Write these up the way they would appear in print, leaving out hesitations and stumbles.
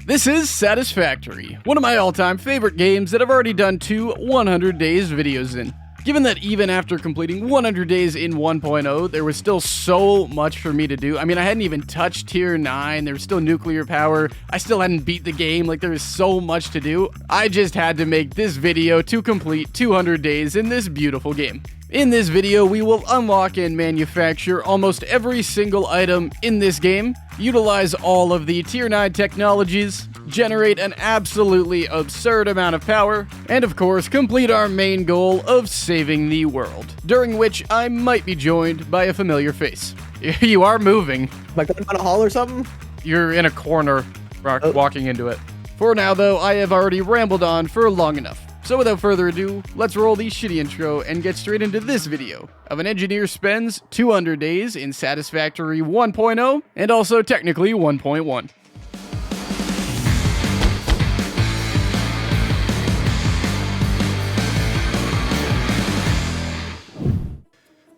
This is Satisfactory, one of my all-time favorite games that I've already done 2 100 days videos in. Given that even after completing 100 days in 1.0, there was still so much for me to do. I mean, I hadn't even touched Tier 9, there was still nuclear power, I still hadn't beat the game, like there was so much to do. I just had to make this video to complete 200 days in this beautiful game. In this video, we will unlock and manufacture almost every single item in this game, utilize all of the Tier 9 technologies, generate an absolutely absurd amount of power, and of course, complete our main goal of saving the world, during which I might be joined by a familiar face. You are moving. Like I'm on a hall or something? You're in a corner, walking into it. For now, though, I have already rambled on for long enough. So without further ado, let's roll the shitty intro and get straight into this video of an engineer spends 200 days in Satisfactory 1.0 and also technically 1.1.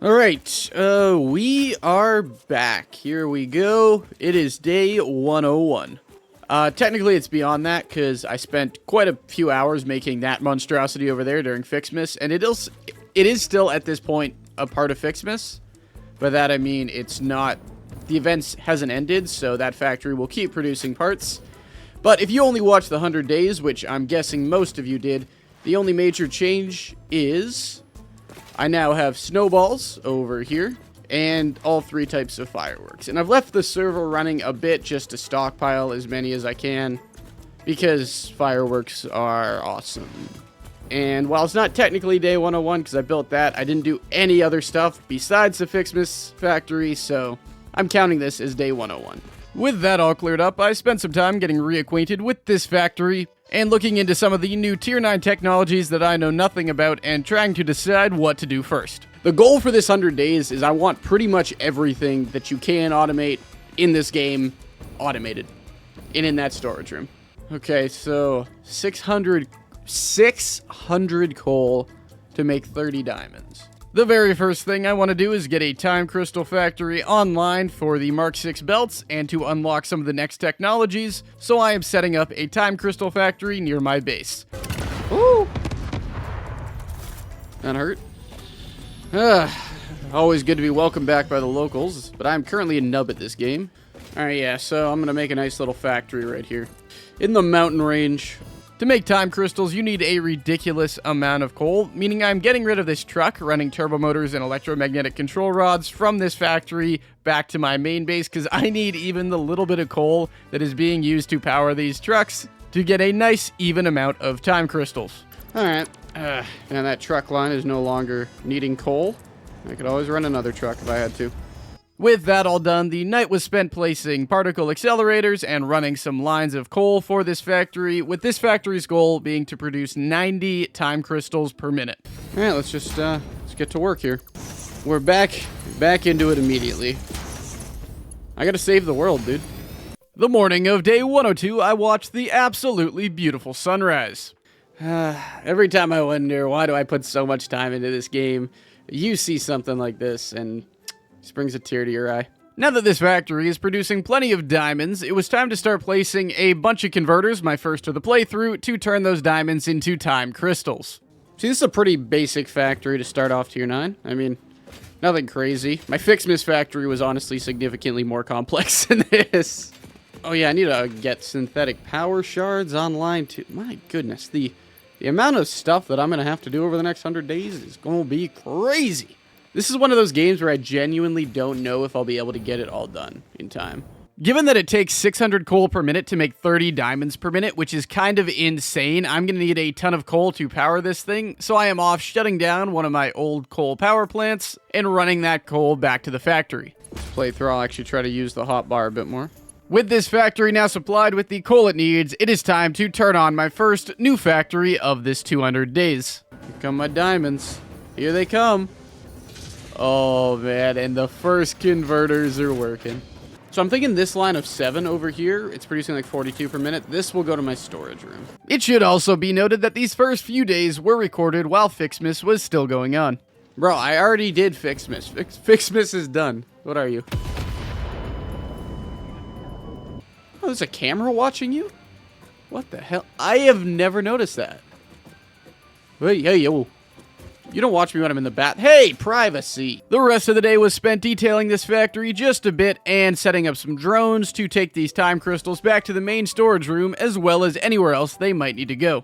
Alright, we are back. Here we go. It is day 101. Technically it's beyond that, because I spent quite a few hours making that monstrosity over there during Fixmas, and it is still, at this point, a part of Fixmas. By that I mean it's not... The event hasn't ended, so that factory will keep producing parts. But if you only watched the 100 days, which I'm guessing most of you did, the only major change is... I now have snowballs over here, and all 3 types of fireworks. And I've left the server running a bit just to stockpile as many as I can, because fireworks are awesome. And while it's not technically day 101, because I built that, I didn't do any other stuff besides the Fixmas factory, so I'm counting this as day 101. With that all cleared up, I spent some time getting reacquainted with this factory, and looking into some of the new Tier 9 technologies that I know nothing about, and trying to decide what to do first. The goal for this 100 days is I want pretty much everything that you can automate in this game automated. And in that storage room. Okay, so 600 coal to make 30 diamonds. The very first thing I want to do is get a time crystal factory online for the Mark 6 belts and to unlock some of the next technologies, so I am setting up a time crystal factory near my base. Ooh! That hurt. Always good to be welcomed back by the locals, but I'm currently a nub at this game. Alright, yeah, so I'm gonna make a nice little factory right here. In the mountain range. To make time crystals, you need a ridiculous amount of coal, meaning I'm getting rid of this truck running turbo motors and electromagnetic control rods from this factory back to my main base, because I need even the little bit of coal that is being used to power these trucks to get a nice even amount of time crystals. Alright, and that truck line is no longer needing coal. I could always run another truck if I had to. With that all done, the night was spent placing particle accelerators and running some lines of coal for this factory, with this factory's goal being to produce 90 time crystals per minute. Alright, let's get to work here. We're back into it immediately. I gotta save the world, dude. The morning of day 102, I watched the absolutely beautiful sunrise. Every time I wonder, why do I put so much time into this game? You see something like this, and... just brings a tear to your eye. Now that this factory is producing plenty of diamonds, it was time to start placing a bunch of converters, my first of the playthrough, to turn those diamonds into time crystals. See, this is a pretty basic factory to start off Tier 9. I mean, nothing crazy. My Fixmas factory was honestly significantly more complex than this. Oh yeah, I need to get synthetic power shards online too. My goodness, the amount of stuff that I'm going to have to do over the next 100 days is going to be crazy. This is one of those games where I genuinely don't know if I'll be able to get it all done in time. Given that it takes 600 coal per minute to make 30 diamonds per minute, which is kind of insane, I'm going to need a ton of coal to power this thing, so I am off shutting down one of my old coal power plants and running that coal back to the factory. This playthrough, I'll actually try to use the hotbar a bit more. With this factory now supplied with the coal it needs, it is time to turn on my first new factory of this 200 days. Here come my diamonds. Here they come. Oh man, and the first converters are working. So I'm thinking this line of 7 over here, it's producing like 42 per minute. This will go to my storage room. It should also be noted that these first few days were recorded while Fixmas was still going on. Bro, I already did Fixmas. Fixmas is done. What are you? Oh, there's a camera watching you? What the hell? I have never noticed that. Hey, yo. You don't watch me when I'm in the bath. Hey, privacy. The rest of the day was spent detailing this factory just a bit and setting up some drones to take these time crystals back to the main storage room as well as anywhere else they might need to go.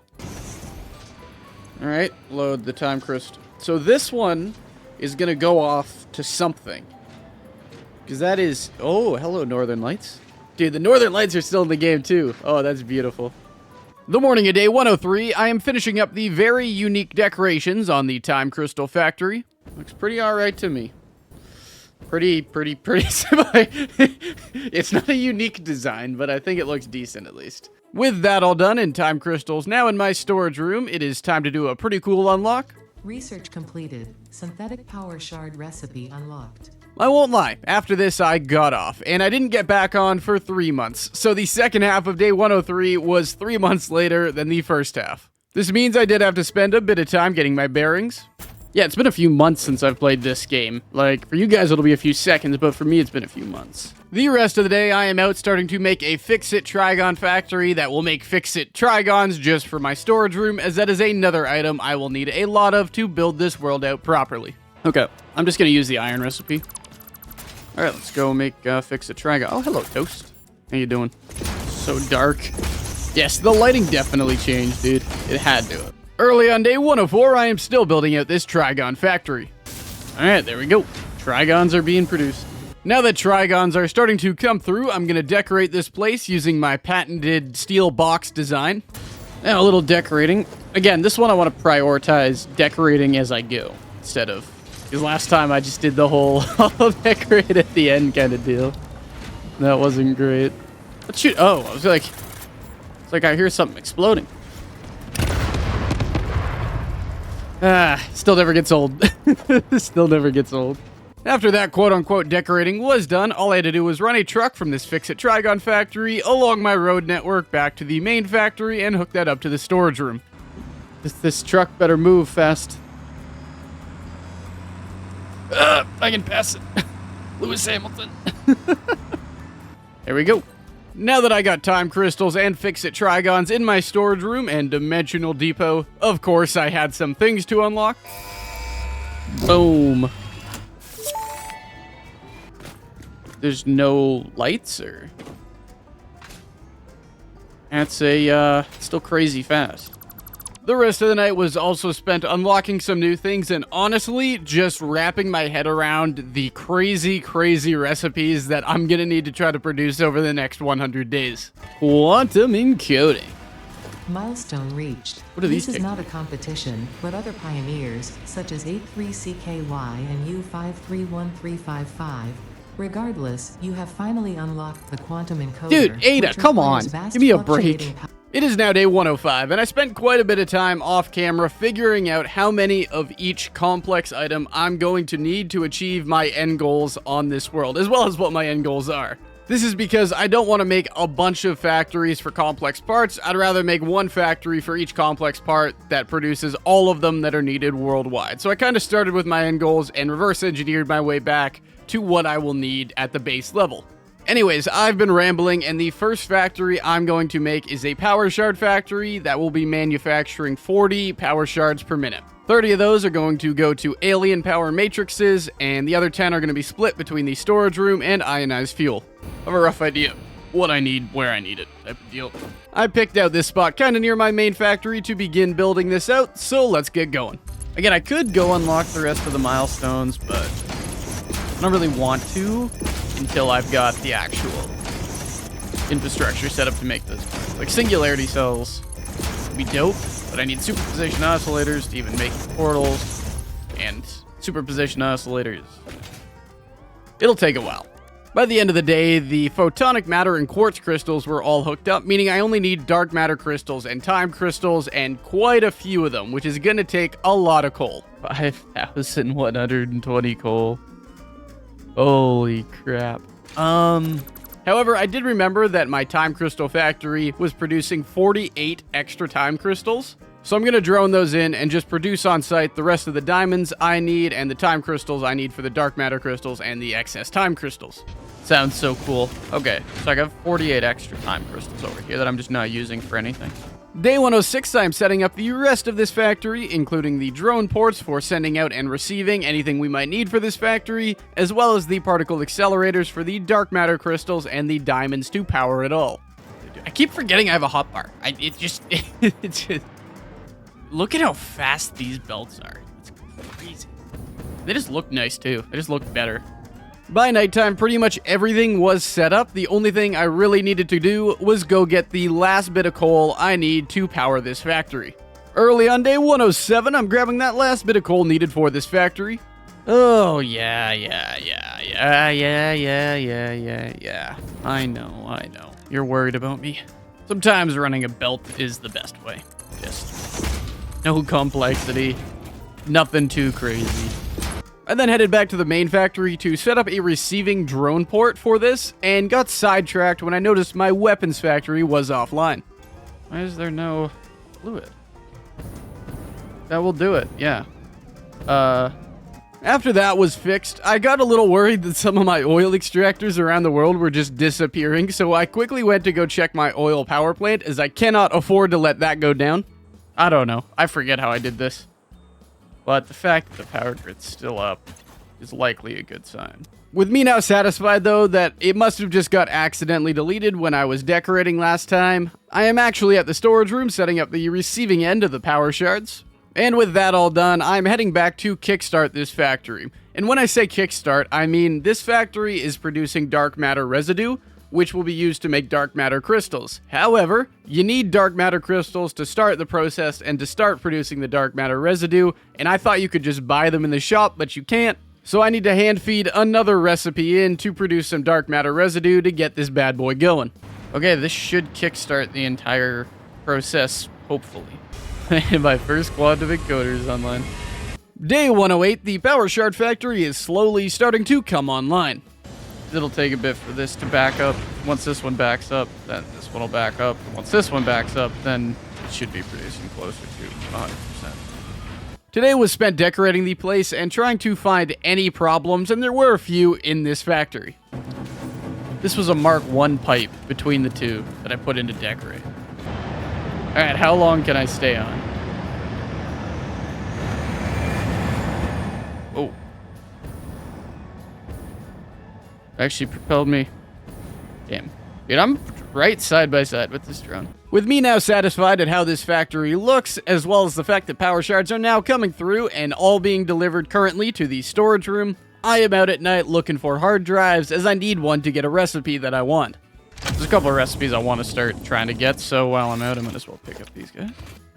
All right, load the time crystal. So this one is going to go off to something. Because that is... Oh, hello, Northern Lights. Dude, the Northern Lights are still in the game, too. Oh, that's beautiful. The morning of day 103, I am finishing up the very unique decorations on the Time Crystal Factory. Looks pretty alright to me. Pretty simple. It's not a unique design, but I think it looks decent at least. With that all done and Time Crystals now in my storage room, it is time to do a pretty cool unlock. Research completed. Synthetic power shard recipe unlocked. I won't lie, after this I got off, and I didn't get back on for 3 months, so the second half of day 103 was 3 months later than the first half. This means I did have to spend a bit of time getting my bearings. Yeah, it's been a few months since I've played this game. Like, for you guys it'll be a few seconds, but for me it's been a few months. The rest of the day I am out starting to make a Fix-It Trigon factory that will make Fix-It Trigons just for my storage room, as that is another item I will need a lot of to build this world out properly. Okay, I'm just gonna use the iron recipe. Alright, let's go make Fix-It Trigon. Oh, hello, Toast. How you doing? So dark. Yes, the lighting definitely changed, dude. It had to. Early on day 104, I am still building out this Trigon factory. Alright, there we go. Trigons are being produced. Now that Trigons are starting to come through, I'm going to decorate this place using my patented steel box design. And a little decorating. Again, this one I want to prioritize decorating as I go, instead of... Because last time I just did the whole I'll decorate at the end kind of deal. That wasn't great. Let's shoot. Oh, I was like... It's like I hear something exploding. Still never gets old. Still never gets old. After that quote-unquote decorating was done, all I had to do was run a truck from this Fix-It Trigon factory along my road network back to the main factory and hook that up to the storage room. This truck better move fast. I can pass it. Lewis Hamilton. There we go. Now that I got time crystals and Fix-It Trigons in my storage room and dimensional depot, of course I had some things to unlock. Boom. There's no lights, or? That's still crazy fast. The rest of the night was also spent unlocking some new things and honestly just wrapping my head around the crazy recipes that I'm gonna need to try to produce over the next 100 days. Quantum encoding. Milestone reached. What are these This is not a competition, but other pioneers, such as 83CKY and U531355. Regardless, you have finally unlocked the quantum encoder. Dude, Ada, come on. Give me a break. It is now day 105, and I spent quite a bit of time off camera figuring out how many of each complex item I'm going to need to achieve my end goals on this world, as well as what my end goals are. This is because I don't want to make a bunch of factories for complex parts. I'd rather make one factory for each complex part that produces all of them that are needed worldwide. So I kind of started with my end goals and reverse engineered my way back to what I will need at the base level. Anyways, I've been rambling, and the first factory I'm going to make is a power shard factory that will be manufacturing 40 power shards per minute. 30 of those are going to go to alien power matrices, and the other 10 are going to be split between the storage room and ionized fuel. I have a rough idea what I need, where I need it, type of deal. I picked out this spot kind of near my main factory to begin building this out, so let's get going. Again, I could go unlock the rest of the milestones, but I don't really want to until I've got the actual infrastructure set up to make this. Like, singularity cells would be dope, but I need superposition oscillators to even make portals, and superposition oscillators. It'll take a while. By the end of the day, the photonic matter and quartz crystals were all hooked up, meaning I only need dark matter crystals and time crystals and quite a few of them, which is going to take a lot of coal. 5,120 coal. Holy crap. However, I did remember that my time crystal factory was producing 48 extra time crystals. So I'm going to drone those in and just produce on site the rest of the diamonds I need and the time crystals I need for the dark matter crystals and the excess time crystals. Sounds so cool. Okay, so I got 48 extra time crystals over here that I'm just not using for anything. Day 106, I'm setting up the rest of this factory, including the drone ports for sending out and receiving anything we might need for this factory, as well as the particle accelerators for the dark matter crystals and the diamonds to power it all. I keep forgetting I have a hotbar. It's just... Look at how fast these belts are. It's crazy. They just look nice, too. They just look better. By nighttime, pretty much everything was set up. The only thing I really needed to do was go get the last bit of coal I need to power this factory. Early on day 107, I'm grabbing that last bit of coal needed for this factory. Oh, yeah. I know. You're worried about me. Sometimes running a belt is the best way. Just no complexity, nothing too crazy. I then headed back to the main factory to set up a receiving drone port for this, and got sidetracked when I noticed my weapons factory was offline. Why is there no fluid? That will do it, yeah. After that was fixed, I got a little worried that some of my oil extractors around the world were just disappearing, so I quickly went to go check my oil power plant, as I cannot afford to let that go down. I don't know. I forget how I did this. But the fact that the power grid's still up is likely a good sign. With me now satisfied, though, that it must have just got accidentally deleted when I was decorating last time, I am actually at the storage room setting up the receiving end of the power shards. And with that all done, I'm heading back to kickstart this factory. And when I say kickstart, I mean this factory is producing dark matter residue, which will be used to make dark matter crystals. However, you need dark matter crystals to start the process and to start producing the dark matter residue, and I thought you could just buy them in the shop, but you can't. So I need to hand feed another recipe in to produce some dark matter residue to get this bad boy going. Okay, this should kickstart the entire process, hopefully. My first quantum encoder is online. Day 108, the power shard factory is slowly starting to come online. It'll take a bit for this to back up. Once this one backs up, then this one will back up. Once this one backs up, then it should be producing closer to 100%. Today was spent decorating the place and trying to find any problems, and there were a few in this factory. This was a Mark I pipe between the two that I put in to decorate. Alright, how long can I stay on? Oh. Actually propelled me. Damn. Dude, I'm right side by side with this drone. With me now satisfied at how this factory looks, as well as the fact that power shards are now coming through and all being delivered currently to the storage room, I am out at night looking for hard drives, as I need one to get a recipe that I want. There's a couple of recipes I want to start trying to get, so while I'm out, I might as well pick up these guys.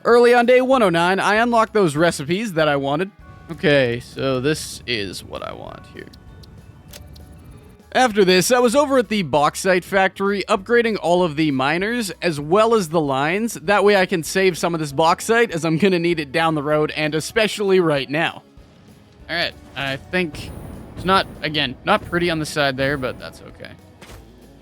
Early on day 109, I unlocked those recipes that I wanted. Okay, so this is what I want here. After this, I was over at the bauxite factory upgrading all of the miners as well as the lines. That way I can save some of this bauxite, as I'm going to need it down the road, and especially right now. Alright, I think it's not pretty on the side there, but that's okay.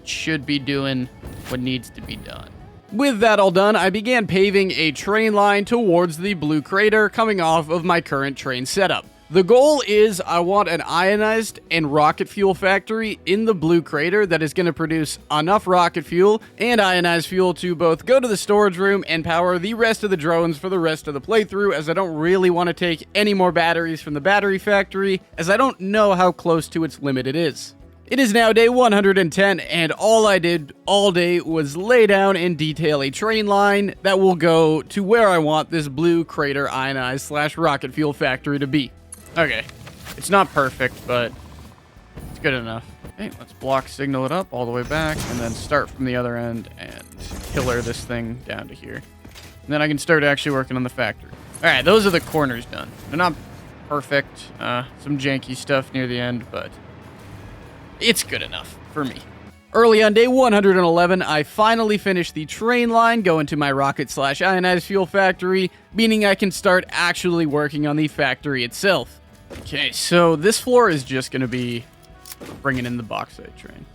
It should be doing what needs to be done. With that all done, I began paving a train line towards the blue crater coming off of my current train setup. The goal is I want an ionized and rocket fuel factory in the blue crater that is going to produce enough rocket fuel and ionized fuel to both go to the storage room and power the rest of the drones for the rest of the playthrough, as I don't really want to take any more batteries from the battery factory, as I don't know how close to its limit it is. It is now day 110, and all I did all day was lay down and detail a train line that will go to where I want this blue crater ionized / rocket fuel factory to be. Okay, it's not perfect, but it's good enough. Okay, let's block signal it up all the way back, and then start from the other end and killer this thing down to here. And then I can start actually working on the factory. Alright, those are the corners done. They're not perfect, some janky stuff near the end, but it's good enough for me. Early on day 111, I finally finished the train line going to my rocket / ionized fuel factory, meaning I can start actually working on the factory itself. Okay, so this floor is just going to be bringing in the bauxite train.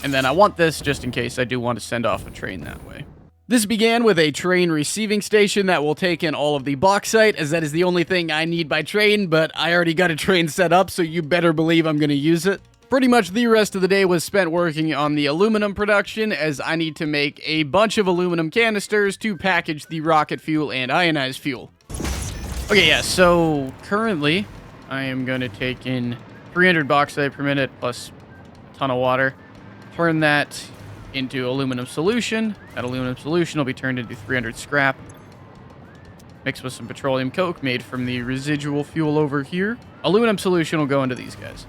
And then I want this just in case I do want to send off a train that way. This began with a train receiving station that will take in all of the bauxite, as that is the only thing I need by train, but I already got a train set up, so you better believe I'm going to use it. Pretty much the rest of the day was spent working on the aluminum production, as I need to make a bunch of aluminum canisters to package the rocket fuel and ionized fuel. Okay, yeah, so currently I am going to take in 300 bauxite per minute plus a ton of water, turn that into aluminum solution. That aluminum solution will be turned into 300 scrap, mixed with some petroleum coke made from the residual fuel over here. Aluminum solution will go into these guys.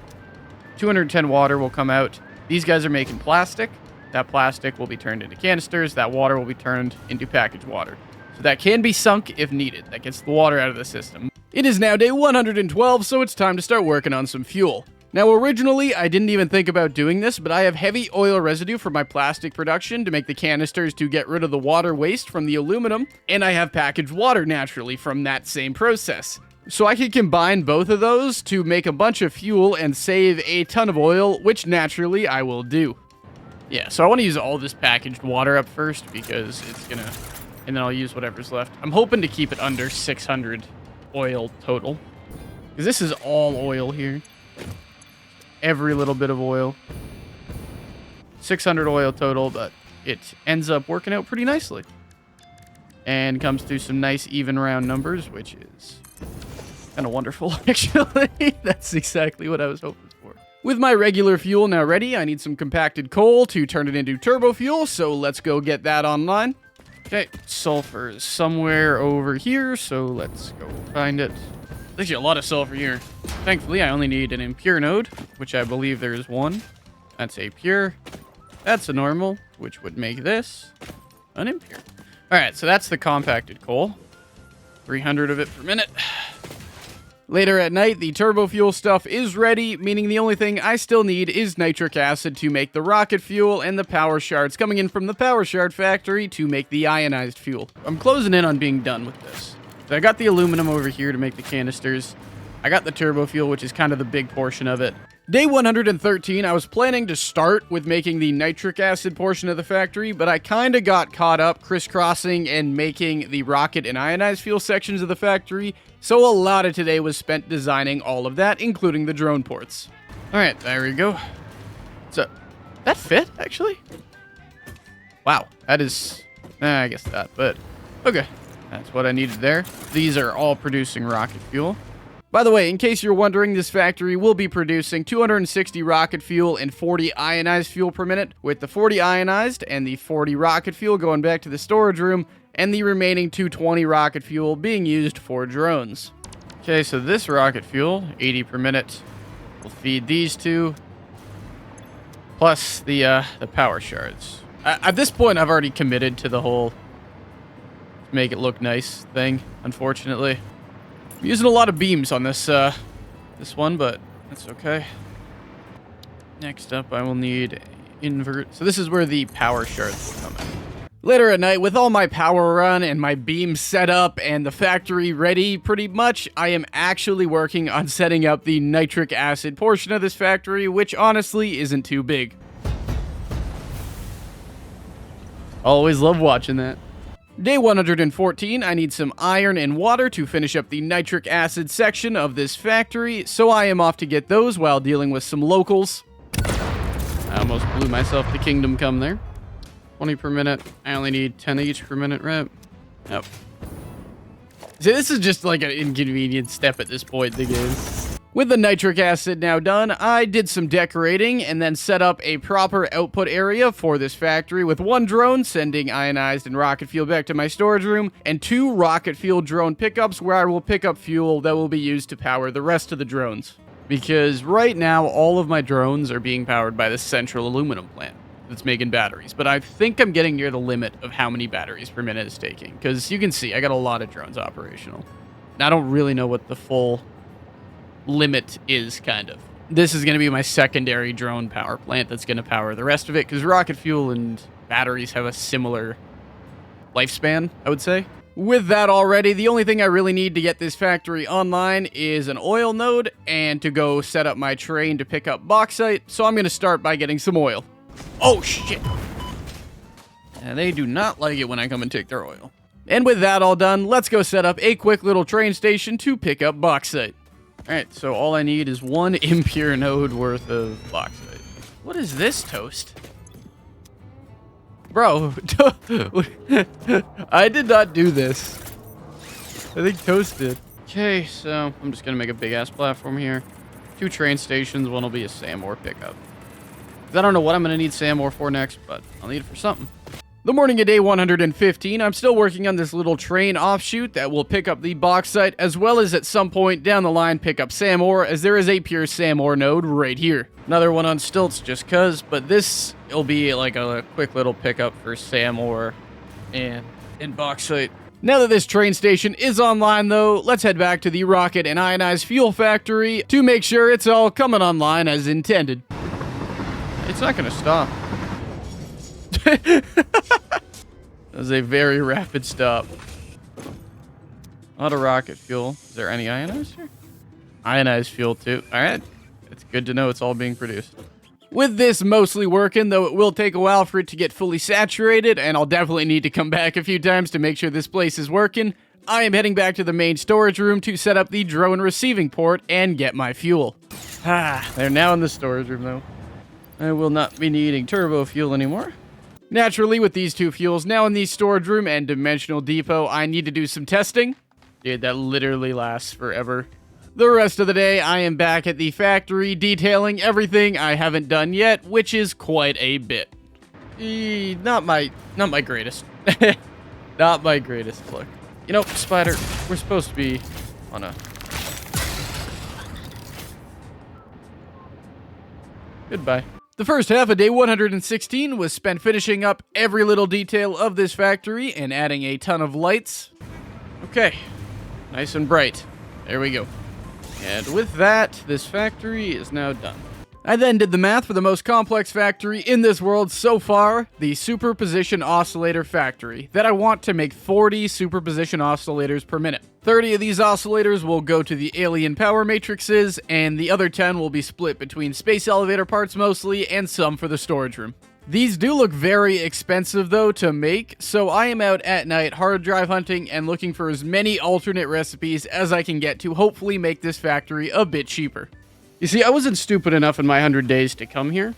210 water will come out. These guys are making plastic. That plastic will be turned into canisters. That water will be turned into packaged water. So that can be sunk if needed. That gets the water out of the system. It is now day 112, so it's time to start working on some fuel. Now, originally, I didn't even think about doing this, but I have heavy oil residue for my plastic production to make the canisters to get rid of the water waste from the aluminum, and I have packaged water naturally from that same process. So I could combine both of those to make a bunch of fuel and save a ton of oil, which naturally I will do. Yeah, so I want to use all this packaged water up first because it's gonna, and then I'll use whatever's left. I'm hoping to keep it under 600 oil total, because this is all oil here. Every little bit of oil. 600 oil total, but it ends up working out pretty nicely. And comes through some nice even round numbers, which is kind of wonderful, actually. That's exactly what I was hoping for. With my regular fuel now ready, I need some compacted coal to turn it into turbo fuel, so let's go get that online. Okay, sulfur is somewhere over here, so let's go find it. There's actually a lot of sulfur here. Thankfully, I only need an impure node, which I believe there is one. That's a pure. That's a normal, which would make this an impure. All right, so that's the compacted coal. 300 of it per minute. Later at night, the turbo fuel stuff is ready, meaning the only thing I still need is nitric acid to make the rocket fuel and the power shards coming in from the power shard factory to make the ionized fuel. I'm closing in on being done with this. So I got the aluminum over here to make the canisters. I got the turbo fuel, which is kind of the big portion of it. Day 113, I was planning to start with making the nitric acid portion of the factory, but I kind of got caught up crisscrossing and making the rocket and ionized fuel sections of the factory, so a lot of today was spent designing all of that, including the drone ports. All right, there we go. So, that fit, actually? Wow, that is... I guess that, but okay. That's what I needed there. These are all producing rocket fuel. By the way, in case you're wondering, this factory will be producing 260 rocket fuel and 40 ionized fuel per minute, with the 40 ionized and the 40 rocket fuel going back to the storage room, and the remaining 220 rocket fuel being used for drones. Okay, so this rocket fuel, 80 per minute, will feed these two, plus the power shards. At this point, I've already committed to the whole make it look nice thing, unfortunately. I'm using a lot of beams on this this one, but that's okay. Next up, I will need invert. So this is where the power shards will come in. Later at night, with all my power run and my beams set up and the factory ready pretty much, I am actually working on setting up the nitric acid portion of this factory, which honestly isn't too big. Always love watching that. Day 114, I need some iron and water to finish up the nitric acid section of this factory, so I am off to get those while dealing with some locals. I almost blew myself the kingdom come there. 20 per minute. I only need 10 each per minute, right? Yep. See, this is just like an inconvenient step at this point in the game. With the nitric acid now done, I did some decorating and then set up a proper output area for this factory with one drone sending ionized and rocket fuel back to my storage room, and 2 rocket fuel drone pickups where I will pick up fuel that will be used to power the rest of the drones. Because right now, all of my drones are being powered by the central aluminum plant that's making batteries, but I think I'm getting near the limit of how many batteries per minute it's taking, because you can see I got a lot of drones operational. And I don't really know what the full limit is, kind of. This is going to be my secondary drone power plant that's going to power the rest of it, because rocket fuel and batteries have a similar lifespan, I would say. With that already, the only thing I really need to get this factory online is an oil node and to go set up my train to pick up bauxite, so I'm going to start by getting some oil. Oh, shit. And they do not like it when I come and take their oil. And with that all done, let's go set up a quick little train station to pick up bauxite. Alright, so all I need is 1 impure node worth of bauxite. What is this toast? Bro, I did not do this. I think Toast did. Okay, so I'm just gonna make a big ass platform here. 2 train stations, one will be a sand ore pickup. I don't know what I'm gonna need sand ore for next, but I'll need it for something. The morning of day 115, I'm still working on this little train offshoot that will pick up the bauxite, as well as at some point down the line pick up SAM ore, as there is a pure SAM ore node right here. Another one on stilts just cuz, but this will be like a quick little pickup for SAM ore and bauxite. Now that this train station is online though, let's head back to the rocket and ionized fuel factory to make sure it's all coming online as intended. It's not gonna stop. That was a very rapid stop. A lot of rocket fuel. Is there any ionized here? Ionized fuel too. Alright. It's good to know it's all being produced. With this mostly working, though it will take a while for it to get fully saturated, and I'll definitely need to come back a few times to make sure this place is working, I am heading back to the main storage room to set up the drone receiving port and get my fuel. They're now in the storage room though. I will not be needing turbo fuel anymore. Naturally, with these 2 fuels now in the storage room and dimensional depot, I need to do some testing. Dude, that literally lasts forever. The rest of the day, I am back at the factory detailing everything I haven't done yet, which is quite a bit. Not my greatest. Not my greatest look. You know, Spider, we're supposed to be on a... Goodbye. The first half of day 116 was spent finishing up every little detail of this factory and adding a ton of lights. Okay, nice and bright. There we go. And with that, this factory is now done. I then did the math for the most complex factory in this world so far, the superposition oscillator factory, that I want to make 40 superposition oscillators per minute. 30 of these oscillators will go to the alien power matrices, and the other 10 will be split between space elevator parts mostly, and some for the storage room. These do look very expensive though to make, so I am out at night hard drive hunting and looking for as many alternate recipes as I can get to hopefully make this factory a bit cheaper. You see, I wasn't stupid enough in my 100 days to come here,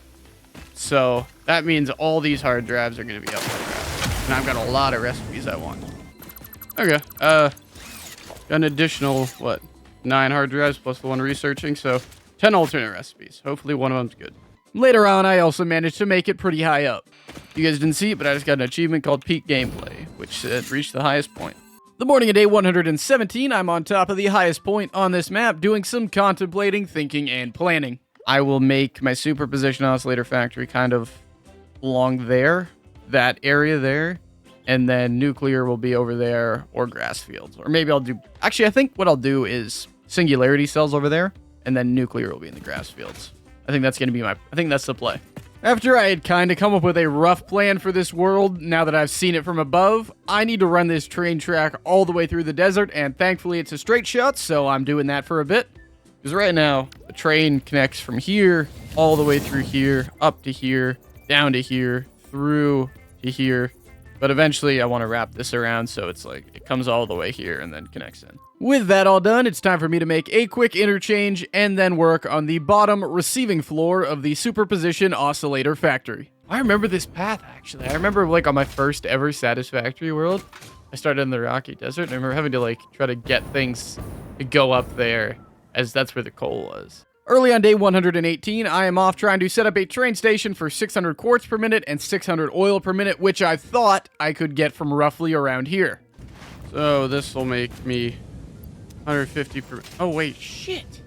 so that means all these hard drives are going to be up for grabs. And I've got a lot of recipes I want. Okay, got an additional, 9 hard drives plus the one researching, so 10 alternate recipes. Hopefully one of them's good. Later on, I also managed to make it pretty high up. You guys didn't see it, but I just got an achievement called Peak Gameplay, which reached the highest point. The morning of day 117, I'm on top of the highest point on this map, doing some contemplating, thinking, and planning. I will make my superposition oscillator factory kind of along there, that area there, and then nuclear will be over there, or grass fields. Or maybe I'll do... Actually, I think what I'll do is singularity cells over there, and then nuclear will be in the grass fields. I think that's going to be I think that's the play. After I had kind of come up with a rough plan for this world, now that I've seen it from above, I need to run this train track all the way through the desert, and thankfully it's a straight shot, so I'm doing that for a bit. Because right now, the train connects from here, all the way through here, up to here, down to here, through to here. But eventually I want to wrap this around so it's like, it comes all the way here and then connects in. With that all done, it's time for me to make a quick interchange and then work on the bottom receiving floor of the superposition oscillator factory. I remember this path, actually. I remember, like, on my first ever Satisfactory world, I started in the Rocky Desert, and I remember having to, like, try to get things to go up there, as that's where the coal was. Early on day 118, I am off trying to set up a train station for 600 quartz per minute and 600 oil per minute, which I thought I could get from roughly around here. So this will make me 150 per... Oh, wait, shit.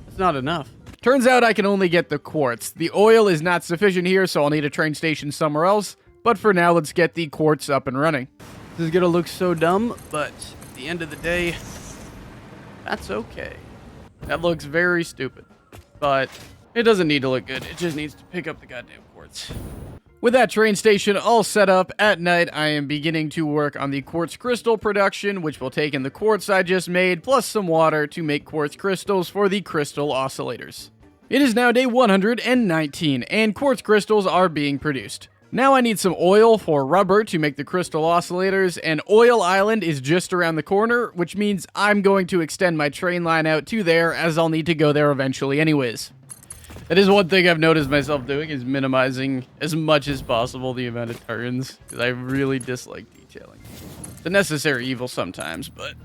That's not enough. Turns out I can only get the quartz. The oil is not sufficient here, so I'll need a train station somewhere else. But for now, let's get the quartz up and running. This is gonna look so dumb, but at the end of the day, that's okay. That looks very stupid, but it doesn't need to look good. It just needs to pick up the goddamn quartz. With that train station all set up, at night I am beginning to work on the quartz crystal production, which will take in the quartz I just made, plus some water to make quartz crystals for the crystal oscillators. It is now day 119, and quartz crystals are being produced. Now I need some oil for rubber to make the crystal oscillators, and Oil Island is just around the corner, which means I'm going to extend my train line out to there, as I'll need to go there eventually anyways. That is one thing I've noticed myself doing, is minimizing as much as possible the amount of turns, because I really dislike detailing. It's a necessary evil sometimes, but,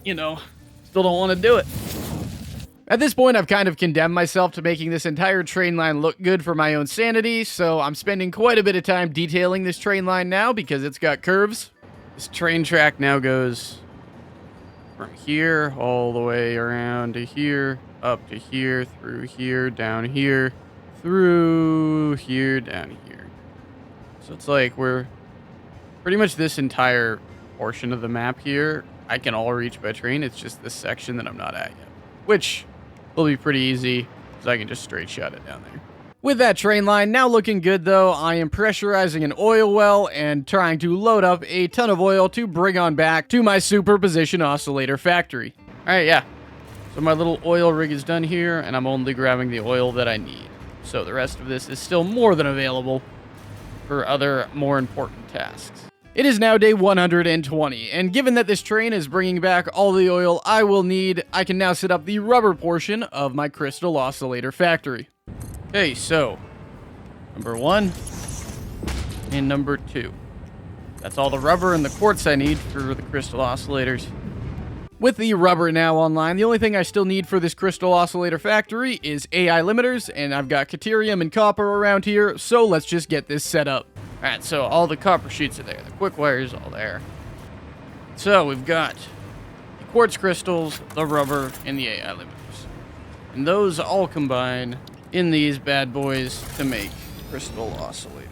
you know, still don't want to do it. At this point, I've kind of condemned myself to making this entire train line look good for my own sanity, so I'm spending quite a bit of time detailing this train line now because it's got curves. This train track now goes from here all the way around to here, up to here, through here, down here, through here, down here. So it's like we're pretty much this entire portion of the map here, I can all reach by train. It's just this section that I'm not at yet, which will be pretty easy because I can just straight shot it down there. With that train line now looking good though, I am pressurizing an oil well and trying to load up a ton of oil to bring on back to my superposition oscillator factory. Alright, yeah. So my little oil rig is done here and I'm only grabbing the oil that I need. So the rest of this is still more than available for other more important tasks. It is now day 120, and given that this train is bringing back all the oil I will need, I can now set up the rubber portion of my crystal oscillator factory. Okay, so, number 1 and number 2. That's all the rubber and the quartz I need for the crystal oscillators. With the rubber now online, the only thing I still need for this crystal oscillator factory is AI limiters, and I've got Caterium and copper around here, so let's just get this set up. Alright, so all the copper sheets are there. The quick wire's all there. So we've got the quartz crystals, the rubber, and the AI limiters. And those all combine in these bad boys to make crystal oscillators.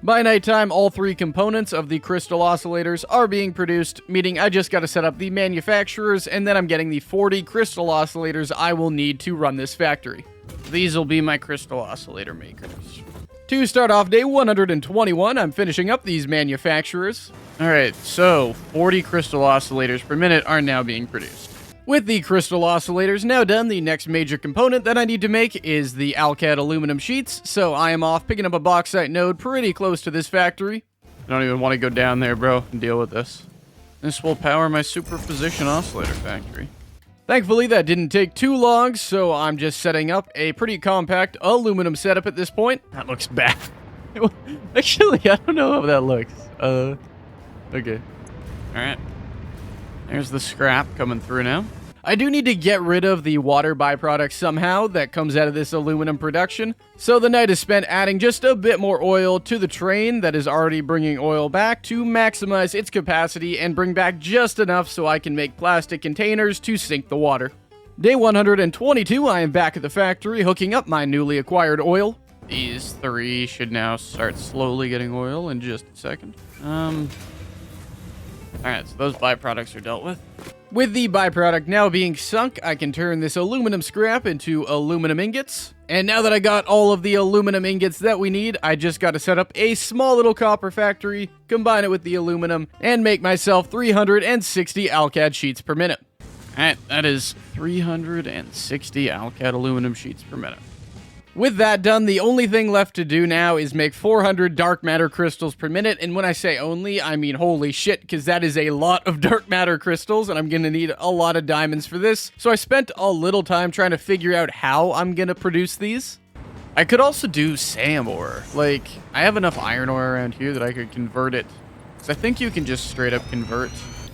By nighttime, all 3 components of the crystal oscillators are being produced, meaning I just got to set up the manufacturers, and then I'm getting the 40 crystal oscillators I will need to run this factory. These will be my crystal oscillator makers. To start off day 121, I'm finishing up these manufacturers. Alright, so 40 crystal oscillators per minute are now being produced. With the crystal oscillators now done, the next major component that I need to make is the Alcad aluminum sheets, so I am off picking up a bauxite node pretty close to this factory. I don't even want to go down there, bro, and deal with this. This will power my superposition oscillator factory. Thankfully, that didn't take too long, so I'm just setting up a pretty compact aluminum setup at this point. That looks bad. Actually, I don't know how that looks. Okay. Alright. There's the scrap coming through now. I do need to get rid of the water byproduct somehow that comes out of this aluminum production, so the night is spent adding just a bit more oil to the train that is already bringing oil back to maximize its capacity and bring back just enough so I can make plastic containers to sink the water. Day 122, I am back at the factory hooking up my newly acquired oil. These 3 should now start slowly getting oil in just a second. Alright, so those byproducts are dealt with. With the byproduct now being sunk, I can turn this aluminum scrap into aluminum ingots. And now that I got all of the aluminum ingots that we need, I just got to set up a small little copper factory, combine it with the aluminum, and make myself 360 Alcad sheets per minute. Alright, that is 360 Alcad aluminum sheets per minute. With that done, the only thing left to do now is make 400 dark matter crystals per minute, and when I say only, I mean holy shit, because that is a lot of dark matter crystals, and I'm going to need a lot of diamonds for this, so I spent a little time trying to figure out how I'm going to produce these. I could also do SAM ore. Like, I have enough iron ore around here that I could convert it, because I think you can just straight up convert,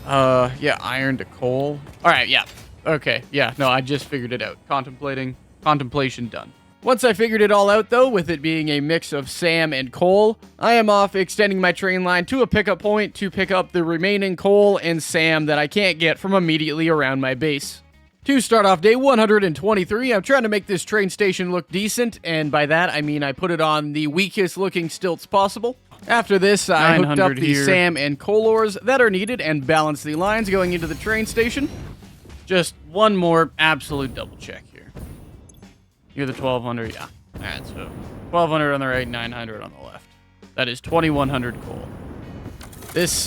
yeah, iron to coal. Alright, yeah, okay, yeah, no, I just figured it out. Contemplation done. Once I figured it all out, though, with it being a mix of SAM and coal, I am off extending my train line to a pickup point to pick up the remaining coal and SAM that I can't get from immediately around my base. To start off day 123, I'm trying to make this train station look decent, and by that I mean I put it on the weakest looking stilts possible. After this, I hooked up the SAM and coal ores that are needed and balanced the lines going into the train station. Just one more absolute double check here. You're the 1200, yeah. Alright, so 1200 on the right, 900 on the left. That is 2100 coal. This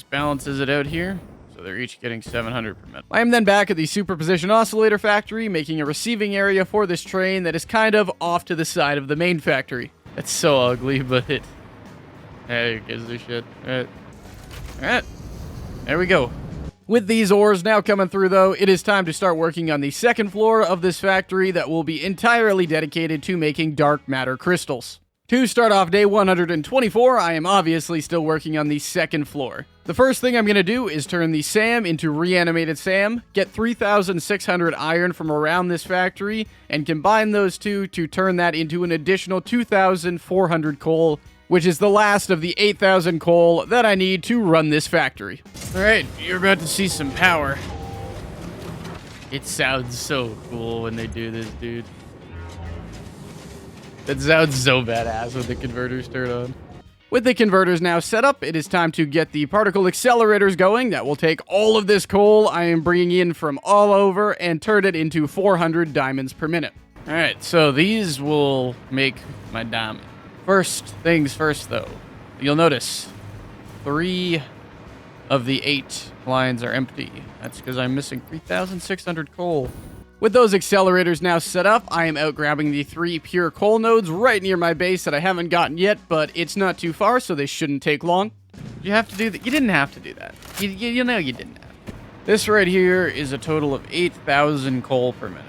balances it out here, so they're each getting 700 per minute. I am then back at the superposition oscillator factory, making a receiving area for this train that is kind of off to the side of the main factory. That's so ugly, but it... Hey, who gives a shit? Alright. Alright. There we go. With these ores now coming through, though, it is time to start working on the second floor of this factory that will be entirely dedicated to making dark matter crystals. To start off day 124, I am obviously still working on the second floor. The first thing I'm going to do is turn the SAM into reanimated SAM, get 3,600 iron from around this factory, and combine those two to turn that into an additional 2,400 coal, which is the last of the 8,000 coal that I need to run this factory. Alright, you're about to see some power. It sounds so cool when they do this, dude. That sounds so badass when the converters turn on. With the converters now set up, it is time to get the particle accelerators going. That will take all of this coal I am bringing in from all over and turn it into 400 diamonds per minute. Alright, so these will make my diamond. First things first, though. You'll notice 3 of the 8 lines are empty. That's because I'm missing 3,600 coal. With those accelerators now set up, I am out grabbing the 3 pure coal nodes right near my base that I haven't gotten yet, but it's not too far, so they shouldn't take long. You have to do that. You didn't have to do that. You know you didn't have to. This right here is a total of 8,000 coal per minute.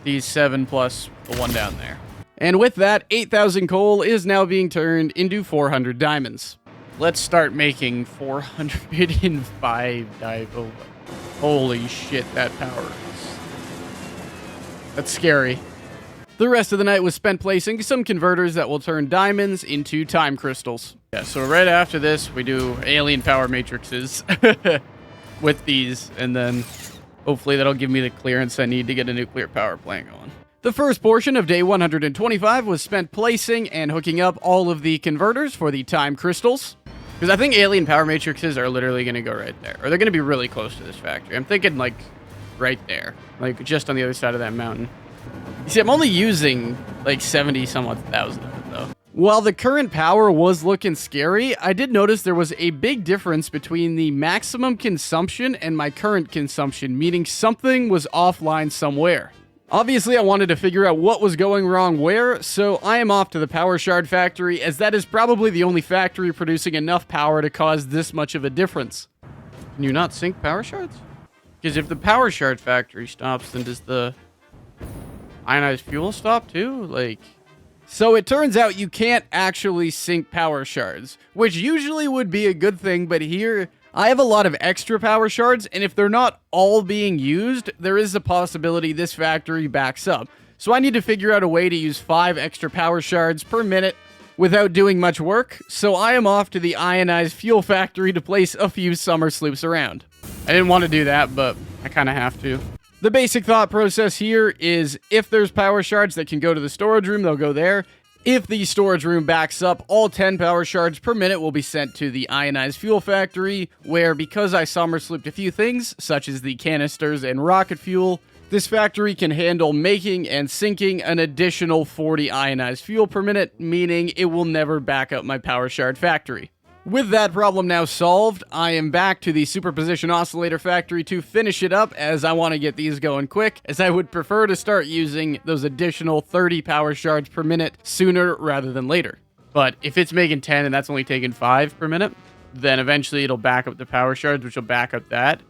These 7 plus the one down there. And with that, 8,000 coal is now being turned into 400 diamonds. Let's start making 405 diamonds. Holy shit, that power is... That's scary. The rest of the night was spent placing some converters that will turn diamonds into time crystals. Yeah, so right after this, we do alien power matrices with these, and then hopefully that'll give me the clearance I need to get a nuclear power plant going. The first portion of day 125 was spent placing and hooking up all of the converters for the time crystals. Because I think alien power matrices are literally going to go right there. Or they're going to be really close to this factory. I'm thinking, like, right there. Like, just on the other side of that mountain. You see, I'm only using, like, 70-some-odd thousand of it, though. While the current power was looking scary, I did notice there was a big difference between the maximum consumption and my current consumption, meaning something was offline somewhere. Obviously, I wanted to figure out what was going wrong where, so I am off to the power shard factory, as that is probably the only factory producing enough power to cause this much of a difference. Can you not sync power shards? Because if the power shard factory stops, then does the ionized fuel stop too? Like... So it turns out you can't actually sync power shards, which usually would be a good thing, but here... I have a lot of extra power shards, and if they're not all being used, there is a possibility this factory backs up. So I need to figure out a way to use 5 extra power shards per minute without doing much work, so I am off to the ionized fuel factory to place a few summer sloops around. I didn't want to do that, but I kind of have to. The basic thought process here is if there's power shards that can go to the storage room, they'll go there. If the storage room backs up, all 10 power shards per minute will be sent to the ionized fuel factory, where because I summer slooped a few things, such as the canisters and rocket fuel, this factory can handle making and sinking an additional 40 ionized fuel per minute, meaning it will never back up my power shard factory. With that problem now solved, I am back to the superposition oscillator factory to finish it up, as I want to get these going quick, as I would prefer to start using those additional 30 power shards per minute sooner rather than later. But if it's making 10 and that's only taking 5 per minute, then eventually it'll back up the power shards, which will back up that.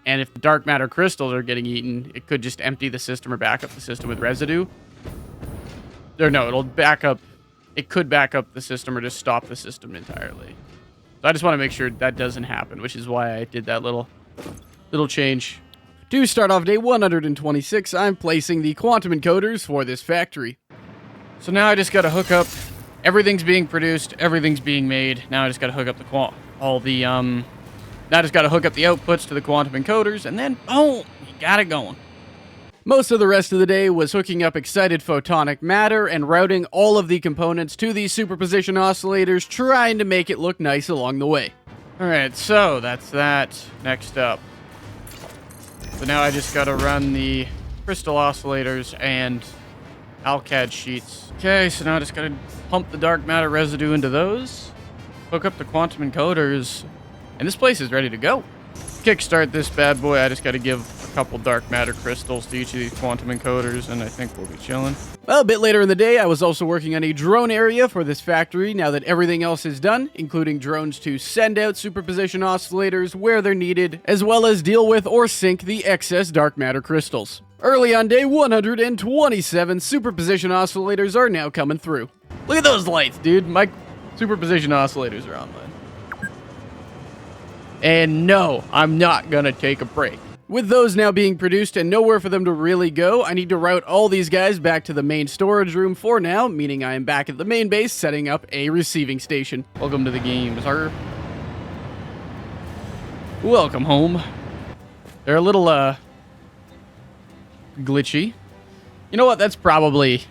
And if the dark matter crystals are getting eaten, it could just empty the system or back up the system with residue. Or no, it'll back up... It could back up the system or just stop the system entirely. So I just want to make sure that doesn't happen, which is why I did that little change. To start off day 126, I'm placing the quantum encoders for this factory. So now I just got to hook up. Everything's being produced. Everything's being made. Now I just got to hook up the now I just got to hook up the outputs to the quantum encoders, and then boom, you got it going. Most of the rest of the day was hooking up excited photonic matter and routing all of the components to these superposition oscillators, trying to make it look nice along the way. Alright, so that's that. Next up. So now I just gotta run the crystal oscillators and alcad sheets. Okay, so now I just gotta pump the dark matter residue into those, hook up the quantum encoders, and this place is ready to go. kickstart this bad boy, I just got to give a couple dark matter crystals to each of these quantum encoders, and I think we'll be chilling. Well, a bit later in the day, I was also working on a drone area for this factory now that everything else is done, including drones to send out superposition oscillators where they're needed, as well as deal with or sink the excess dark matter crystals. Early on day 127, superposition oscillators are now coming through. Look at those lights, dude. My superposition oscillators are online. And no, I'm not gonna take a break. With those now being produced and nowhere for them to really go, I need to route all these guys back to the main storage room for now, meaning I am back at the main base setting up a receiving station. Welcome to the game, sir. Welcome home. They're a little, glitchy. You know what? That's probably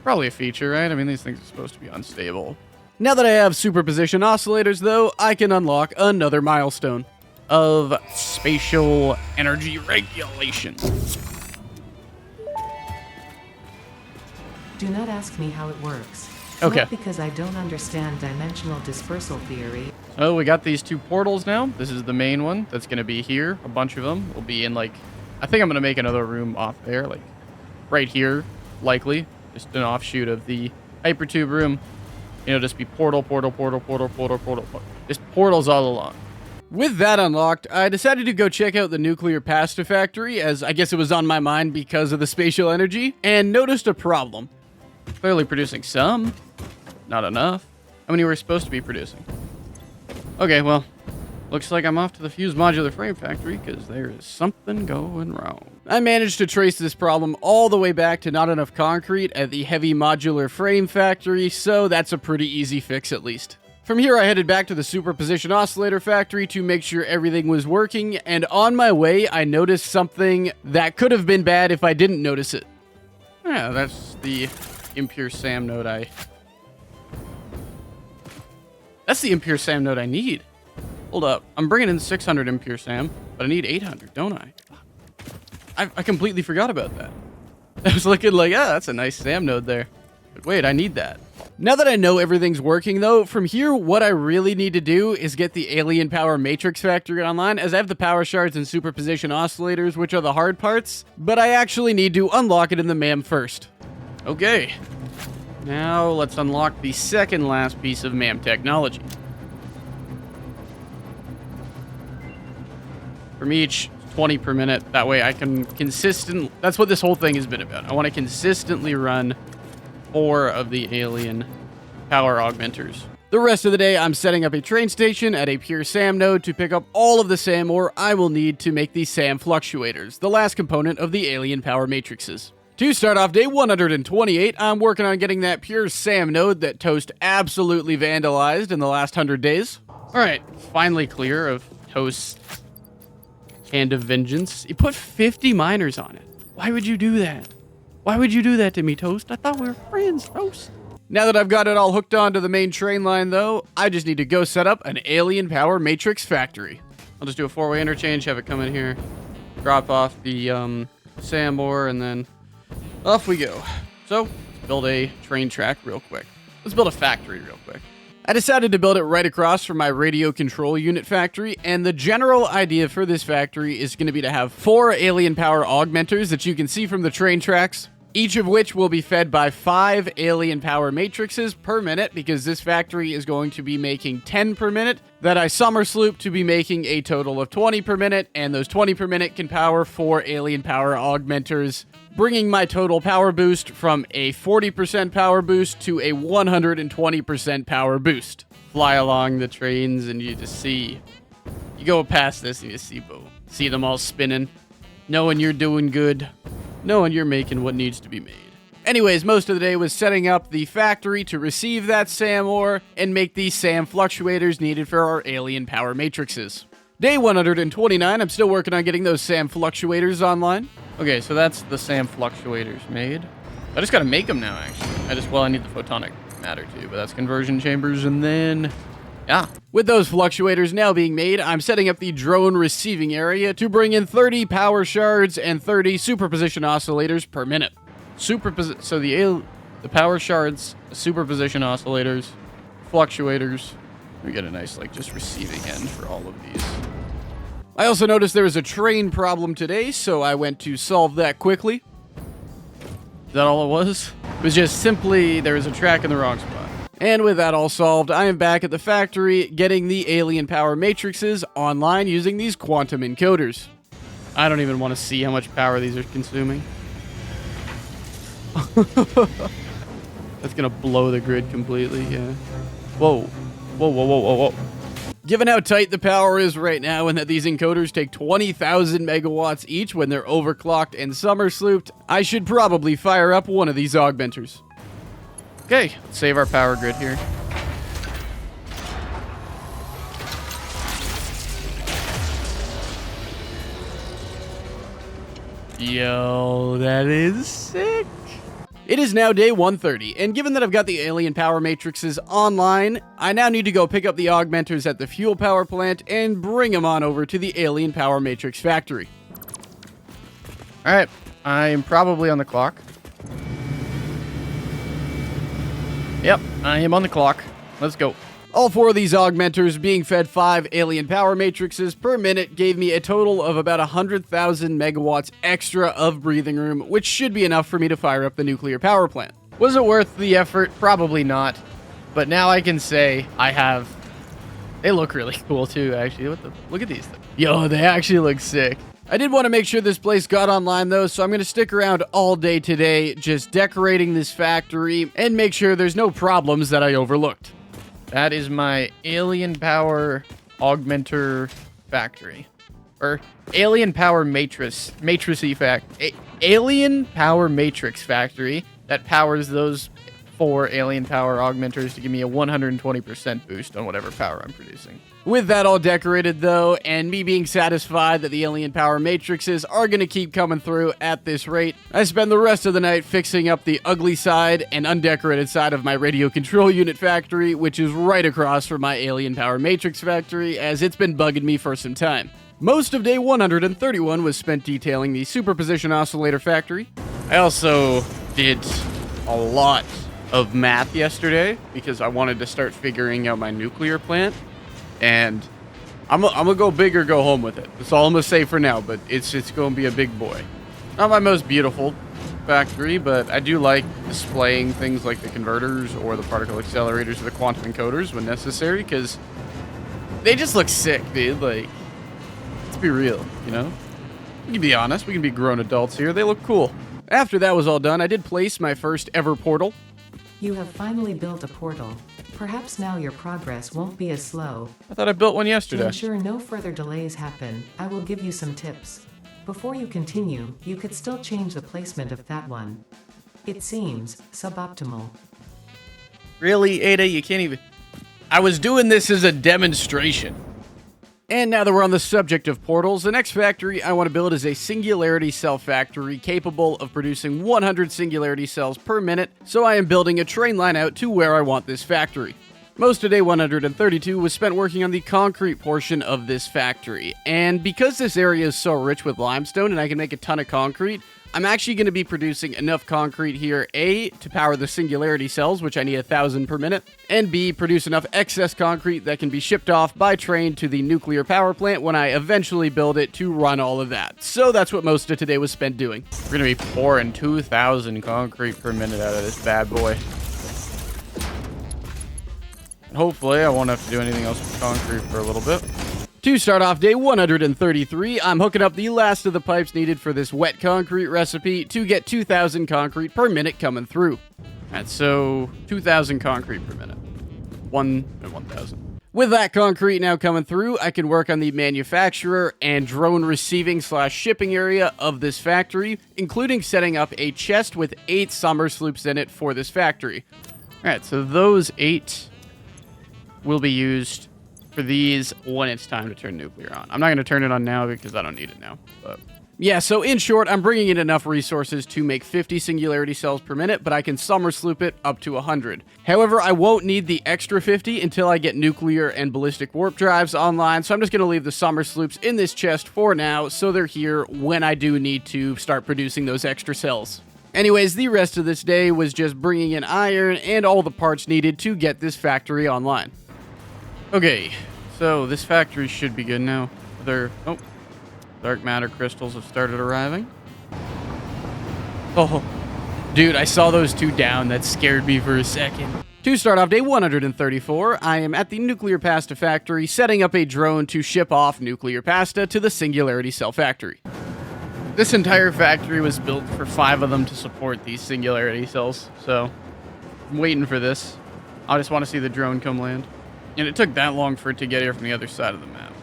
a feature, right? I mean, these things are supposed to be unstable. Now that I have superposition oscillators, though, I can unlock another milestone Of spatial energy regulation. Do not ask me how it works. Okay. Not because I don't understand dimensional dispersal theory. Oh, we got these two portals now. This is the main one that's going to be here. A bunch of them will be in, like, I think I'm going to make another room off there, like, right here, likely. Just an offshoot of the hypertube room. You know, just be portal. Just portals all along. With that unlocked, I decided to go check out the nuclear pasta factory, as I guess it was on my mind because of the spatial energy, and noticed a problem. Clearly producing some. Not enough. How many were supposed to be producing? Okay, well, looks like I'm off to the fused modular frame factory, because there is something going wrong. I managed to trace this problem all the way back to not enough concrete at the heavy modular frame factory, so that's a pretty easy fix at least. From here, I headed back to the superposition oscillator factory to make sure everything was working, and on my way, I noticed something that could have been bad if I didn't notice it. Yeah, that's the impure SAM node That's the impure SAM node I need. Hold up, I'm bringing in 600 impure SAM, but I need 800, don't I? I completely forgot about that. I was looking like, yeah, that's a nice SAM node there. But wait, I need that. Now that I know everything's working, though, from here, what I really need to do is get the alien power matrix factory online, as I have the power shards and superposition oscillators, which are the hard parts, but I actually need to unlock it in the MAM first. Okay. Now let's unlock the second last piece of MAM technology. From each 20 per minute, that way I can that's what this whole thing has been about. I want to consistently run 4 of the alien power augmenters. The rest of the day, I'm setting up a train station at a pure SAM node to pick up all of the SAM ore I will need to make these SAM fluctuators, the last component of the alien power matrices. To start off day 128, I'm working on getting that pure SAM node that Toast absolutely vandalized in the last 100 days. Alright, finally clear of Toast's hand of vengeance. You put 50 miners on it. Why would you do that? Why would you do that to me, Toast? I thought we were friends, Toast. Now that I've got it all hooked onto the main train line, though, I just need to go set up an alien power matrix factory. I'll just do a 4-way interchange, have it come in here, drop off the SAM ore, and then off we go. So, build a train track real quick. Let's build a factory real quick. I decided to build it right across from my radio control unit factory, and the general idea for this factory is going to be to have 4 alien power augmenters that you can see from the train tracks, each of which will be fed by 5 alien power matrices per minute, because this factory is going to be making 10 per minute, that I summer sloop to be making a total of 20 per minute, and those 20 per minute can power 4 alien power augmenters, bringing my total power boost from a 40% power boost to a 120% power boost. Fly along the trains and you just see, you go past this and you see, boom, see them all spinning, knowing you're doing good, knowing you're making what needs to be made. Anyways, most of the day was setting up the factory to receive that SAM ore and make these SAM fluctuators needed for our alien power matrices. Day 129, I'm still working on getting those SAM fluctuators online. Okay, so that's the SAM fluctuators made. I just gotta make them now, actually. I need the photonic matter too, but that's conversion chambers, and then, yeah. With those fluctuators now being made, I'm setting up the drone receiving area to bring in 30 power shards and 30 superposition oscillators per minute. So the power shards, superposition oscillators, fluctuators. We get a nice, like, just receiving end for all of these. I also noticed there was a train problem today, so I went to solve that quickly. Is that all it was? It was just simply there was a track in the wrong spot. And with that all solved, I am back at the factory getting the alien power matrices online using these quantum encoders. I don't even want to see how much power these are consuming. That's gonna blow the grid completely, yeah. Whoa. Whoa, whoa, whoa, whoa, whoa. Given how tight the power is right now and that these encoders take 20,000 megawatts each when they're overclocked and summer slooped, I should probably fire up one of these augmenters. Okay, let's save our power grid here. Yo, that is sick. It is now day 130, and given that I've got the alien power matrices online, I now need to go pick up the augmenters at the fuel power plant and bring them on over to the alien power matrix factory. All right, I am probably on the clock. Yep, I am on the clock. Let's go. All 4 of these augmenters being fed 5 alien power matrices per minute gave me a total of about 100,000 megawatts extra of breathing room, which should be enough for me to fire up the nuclear power plant. Was it worth the effort? Probably not. But now I can say I have... They look really cool too, actually. Look at these things. Yo, they actually look sick. I did want to make sure this place got online though, so I'm going to stick around all day today just decorating this factory and make sure there's no problems that I overlooked. That is my alien power augmenter factory. Or alien power alien power matrix factory that powers those 4 alien power augmenters to give me a 120% boost on whatever power I'm producing. With that all decorated though, and me being satisfied that the alien power matrices are going to keep coming through at this rate, I spend the rest of the night fixing up the ugly side and undecorated side of my radio control unit factory, which is right across from my alien power matrix factory, as it's been bugging me for some time. Most of day 131 was spent detailing the superposition oscillator factory. I also did a lot of math yesterday because I wanted to start figuring out my nuclear plant. And I'm gonna go big or go home with it. That's all I'm gonna say for now, but it's gonna be a big boy. Not my most beautiful factory, but I do like displaying things like the converters or the particle accelerators or the quantum encoders when necessary, because they just look sick, dude. Like, let's be real, you know? We can be honest, we can be grown adults here. They look cool. After that was all done, I did place my first ever portal. You have finally built a portal. Perhaps now your progress won't be as slow. I thought I built one To yesterday. ensure no further delays happen, I will give you some tips. Before you continue, you could still change the placement of that one. It seems suboptimal. Really, Ada? You can't even... I was doing this as a demonstration. And now that we're on the subject of portals, the next factory I want to build is a singularity cell factory capable of producing 100 singularity cells per minute, so I am building a train line out to where I want this factory. Most of day 132 was spent working on the concrete portion of this factory, and because this area is so rich with limestone and I can make a ton of concrete, I'm actually going to be producing enough concrete here, A, to power the singularity cells, which I need 1,000 per minute, and B, produce enough excess concrete that can be shipped off by train to the nuclear power plant when I eventually build it to run all of that. So that's what most of today was spent doing. We're going to be pouring 2,000 concrete per minute out of this bad boy. And hopefully I won't have to do anything else with concrete for a little bit. To start off day 133, I'm hooking up the last of the pipes needed for this wet concrete recipe to get 2,000 concrete per minute coming through. And so 2,000 concrete per minute. 1 and 1,000. With that concrete now coming through, I can work on the manufacturer and drone receiving / shipping area of this factory, including setting up a chest with 8 summer sloops in it for this factory. Alright, so those 8 will be used for these when it's time to turn nuclear on. I'm not going to turn it on now because I don't need it now. But yeah, so in short, I'm bringing in enough resources to make 50 singularity cells per minute, but I can summer sloop it up to 100. However, I won't need the extra 50 until I get nuclear and ballistic warp drives online, so I'm just going to leave the summer sloops in this chest for now, so they're here when I do need to start producing those extra cells. Anyways, the rest of this day was just bringing in iron and all the parts needed to get this factory online. okay, so this factory should be good now. Oh, dark matter crystals have started arriving. Oh, dude, I saw those two down. That scared me for a second. To start off day 134, I am at the Nuclear Pasta Factory setting up a drone to ship off nuclear pasta to the Singularity Cell Factory. This entire factory was built for 5 of them to support these Singularity cells, so I'm waiting for this. I just want to see the drone come land. And it took that long for it to get here from the other side of the map.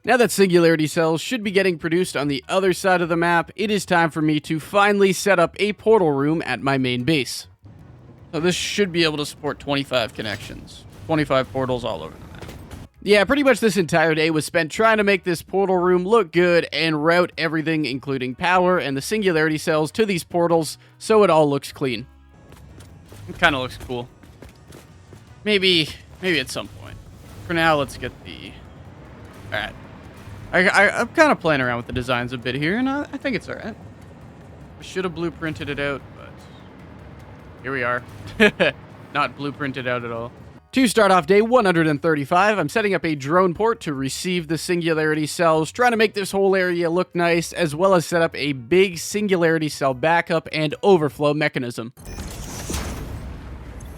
Now that Singularity cells should be getting produced on the other side of the map, it is time for me to finally set up a portal room at my main base. So this should be able to support 25 connections. 25 portals all over the map. Yeah, pretty much this entire day was spent trying to make this portal room look good and route everything, including power and the Singularity cells, to these portals so it all looks clean. It kind of looks cool. Maybe at some point. For now, let's get the... Alright. I'm kind of playing around with the designs a bit here, and I think it's alright. I should have blueprinted it out, but here we are. Not blueprinted out at all. To start off day 135, I'm setting up a drone port to receive the Singularity cells, trying to make this whole area look nice, as well as set up a big Singularity cell backup and overflow mechanism.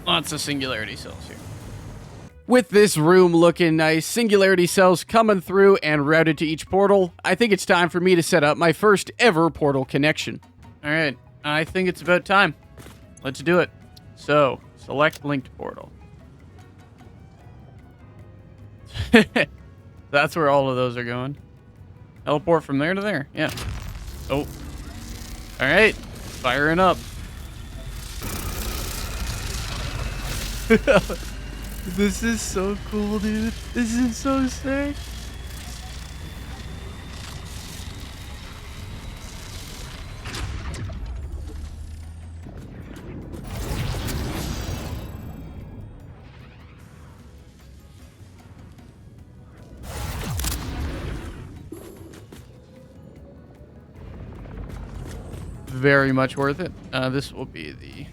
Lots of Singularity cells here. With this room looking nice, Singularity cells coming through and routed to each portal, I think it's time for me to set up my first ever portal connection. Alright, I think it's about time. Let's do it. So, select linked portal. That's where all of those are going. Teleport from there to there, yeah. Oh. Alright, firing up. This is so cool, dude. This is so sick. Very much worth it. This will be the...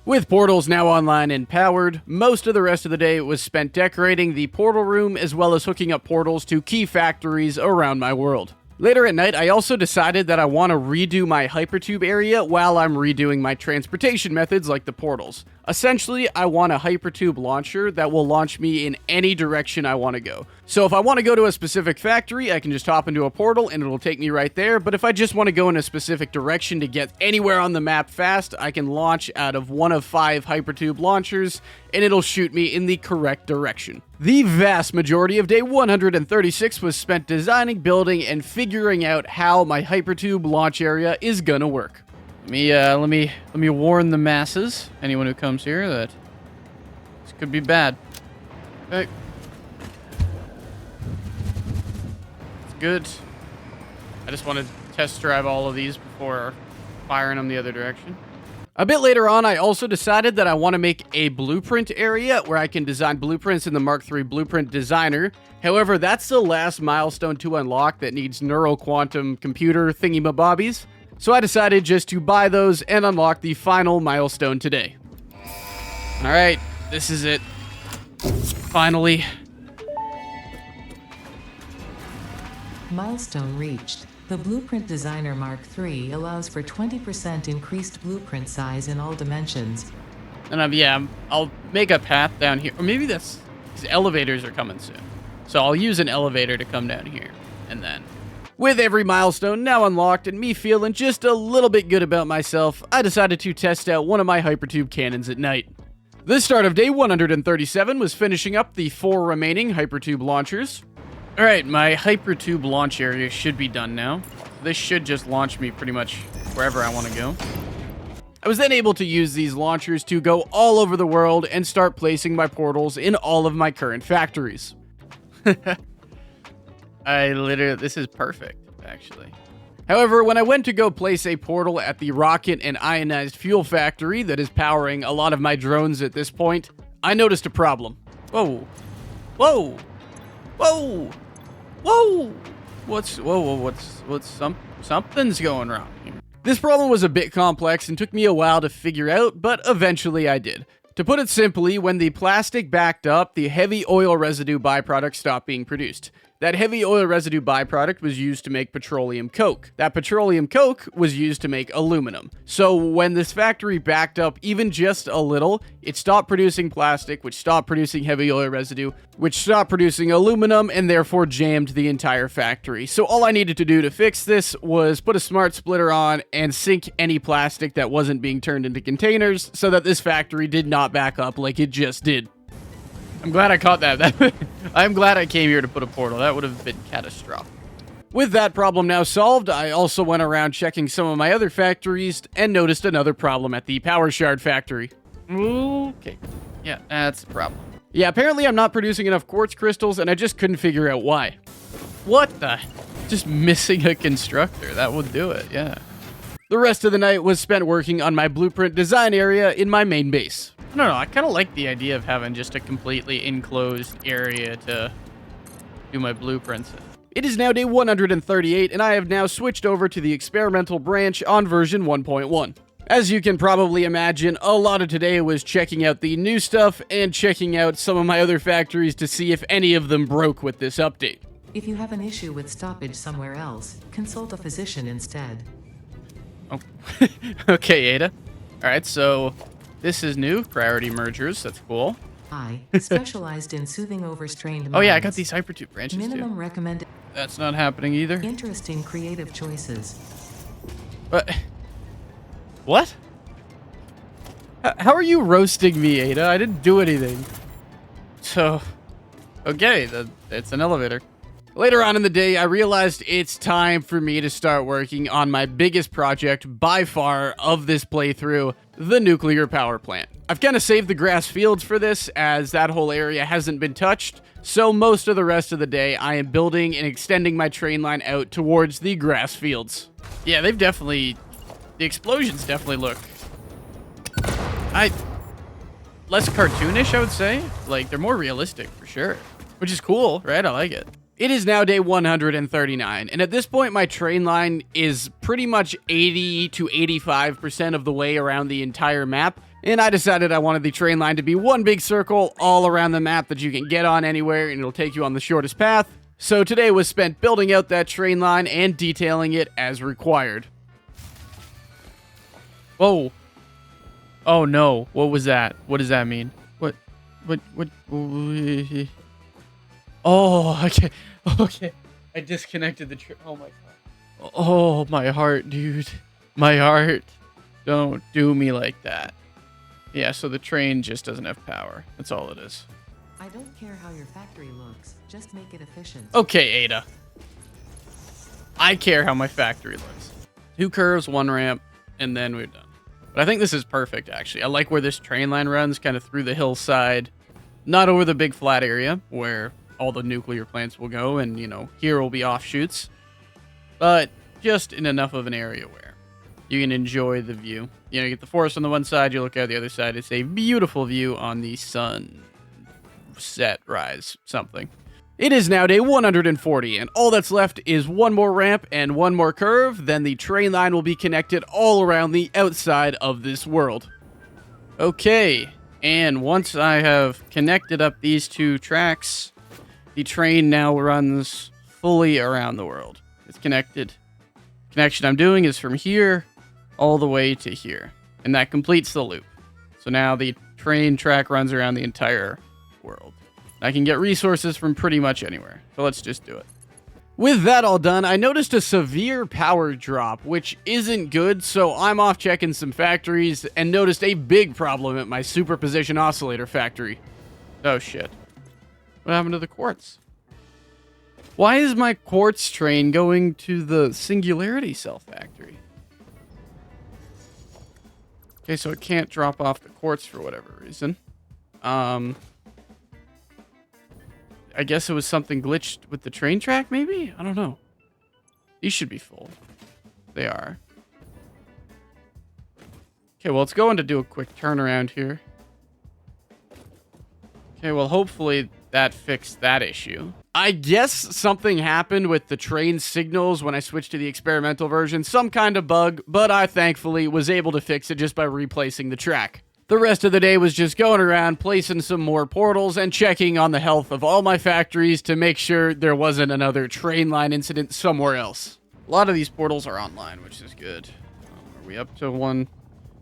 With portals now online and powered, most of the rest of the day was spent decorating the portal room as well as hooking up portals to key factories around my world. Later at night, I also decided that I want to redo my hypertube area while I'm redoing my transportation methods like the portals. Essentially, I want a hypertube launcher that will launch me in any direction I want to go. So if I want to go to a specific factory, I can just hop into a portal and it'll take me right there. But if I just want to go in a specific direction to get anywhere on the map fast, I can launch out of one of 5 hypertube launchers and it'll shoot me in the correct direction. The vast majority of day 136 was spent designing, building, and figuring out how my hypertube launch area is gonna work. Let me warn the masses, anyone who comes here, that this could be bad. Okay. It's good. I just want to test drive all of these before firing them the other direction. A bit later on, I also decided that I want to make a blueprint area where I can design blueprints in the Mark III Blueprint Designer. However, that's the last milestone to unlock that needs neural quantum computer thingy-mabobbies. So I decided just to buy those and unlock the final milestone today. Alright, this is it. Finally. Milestone reached. The Blueprint Designer Mark III allows for 20% increased blueprint size in all dimensions. And yeah, I'll make a path down here. Or maybe these elevators are coming soon. So I'll use an elevator to come down here. And then, with every milestone now unlocked and me feeling just a little bit good about myself, I decided to test out one of my hypertube cannons at night. The start of day 137 was finishing up the 4 remaining hypertube launchers. Alright, my hypertube launch area should be done now. This should just launch me pretty much wherever I want to go. I was then able to use these launchers to go all over the world and start placing my portals in all of my current factories. This is perfect, actually. However, when I went to go place a portal at the rocket and ionized fuel factory that is powering a lot of my drones at this point, I noticed a problem. Whoa. Whoa. Whoa. Whoa. Something's going wrong here. This problem was a bit complex and took me a while to figure out, but eventually I did. To put it simply, when the plastic backed up, the heavy oil residue byproduct stopped being produced. That heavy oil residue byproduct was used to make petroleum coke. That petroleum coke was used to make aluminum. So when this factory backed up even just a little, it stopped producing plastic, which stopped producing heavy oil residue, which stopped producing aluminum, and therefore jammed the entire factory. So all I needed to do to fix this was put a smart splitter on and sink any plastic that wasn't being turned into containers so that this factory did not back up like it just did. I'm glad I caught that. I'm glad I came here to put a portal. That would have been catastrophic. With that problem now solved, I also went around checking some of my other factories and noticed another problem at the power shard factory. Okay. Yeah, that's the problem. Yeah, apparently I'm not producing enough quartz crystals, and I just couldn't figure out why. What the? Just missing a constructor. That would do it, yeah. The rest of the night was spent working on my blueprint design area in my main base. I don't know, I kind of like the idea of having just a completely enclosed area to do my blueprints in. It is now day 138, and I have now switched over to the experimental branch on version 1.1. As you can probably imagine, a lot of today was checking out the new stuff and checking out some of my other factories to see if any of them broke with this update. If you have an issue with stoppage somewhere else, consult a physician instead. Oh, okay, Ada. Alright, so this is new. Priority mergers, that's cool. I specialized in soothing overstrained minds. Oh yeah, I got these hypertube branches Minimum too. recommended. That's not happening either. Interesting creative choices. What? How are you roasting me, Ada? I didn't do anything. So, okay, it's an elevator. Later on in the day, I realized it's time for me to start working on my biggest project by far of this playthrough, the nuclear power plant. I've kind of saved the grass fields for this, as that whole area hasn't been touched, so most of the rest of the day I am building and extending my train line out towards the grass fields. Yeah, the explosions definitely look less cartoonish, I would say. Like, they're more realistic for sure, which is cool, right? I like it. It is now day 139, and at this point my train line is pretty much 80 to 85% of the way around the entire map, and I decided I wanted the train line to be one big circle all around the map that you can get on anywhere, and it'll take you on the shortest path. So today was spent building out that train line and detailing it as required. Whoa. Oh no, what was that? What does that mean? What? Oh, okay. I disconnected the oh my god. Oh, my heart, dude. My heart. Don't do me like that. Yeah, so the train just doesn't have power. That's all it is. I don't care how your factory looks, just make it efficient. Okay, Ada. I care how my factory looks. 2 curves, 1 ramp, and then we're done. But I think this is perfect, actually. I like where this train line runs, kind of through the hillside. Not over the big flat area, where all the nuclear plants will go, and, you know, here will be offshoots. But just in enough of an area where you can enjoy the view. You know, you get the forest on the one side, you look out the other side. It's a beautiful view on the sun set, rise, something. It is now day 140, and all that's left is 1 more ramp and 1 more curve. Then the train line will be connected all around the outside of this world. Okay, and once I have connected up these 2 tracks, the train now runs fully around the world. It's connected. The connection I'm doing is from here all the way to here, and that completes the loop. So now the train track runs around the entire world. I can get resources from pretty much anywhere, so let's just do it. With that all done, I noticed a severe power drop, which isn't good, so I'm off checking some factories and noticed a big problem at my superposition oscillator factory. Oh shit. What happened to the quartz? Why is my quartz train going to the singularity cell factory? Okay, so it can't drop off the quartz for whatever reason. I guess it was something glitched with the train track, maybe? I don't know. These should be full. They are. Okay, well, let's go in to do a quick turnaround here. Okay, well, hopefully that fixed that issue. I guess something happened with the train signals when I switched to the experimental version. Some kind of bug, but I thankfully was able to fix it just by replacing the track. The rest of the day was just going around, placing some more portals, and checking on the health of all my factories to make sure there wasn't another train line incident somewhere else. A lot of these portals are online, which is good. Are we up to one?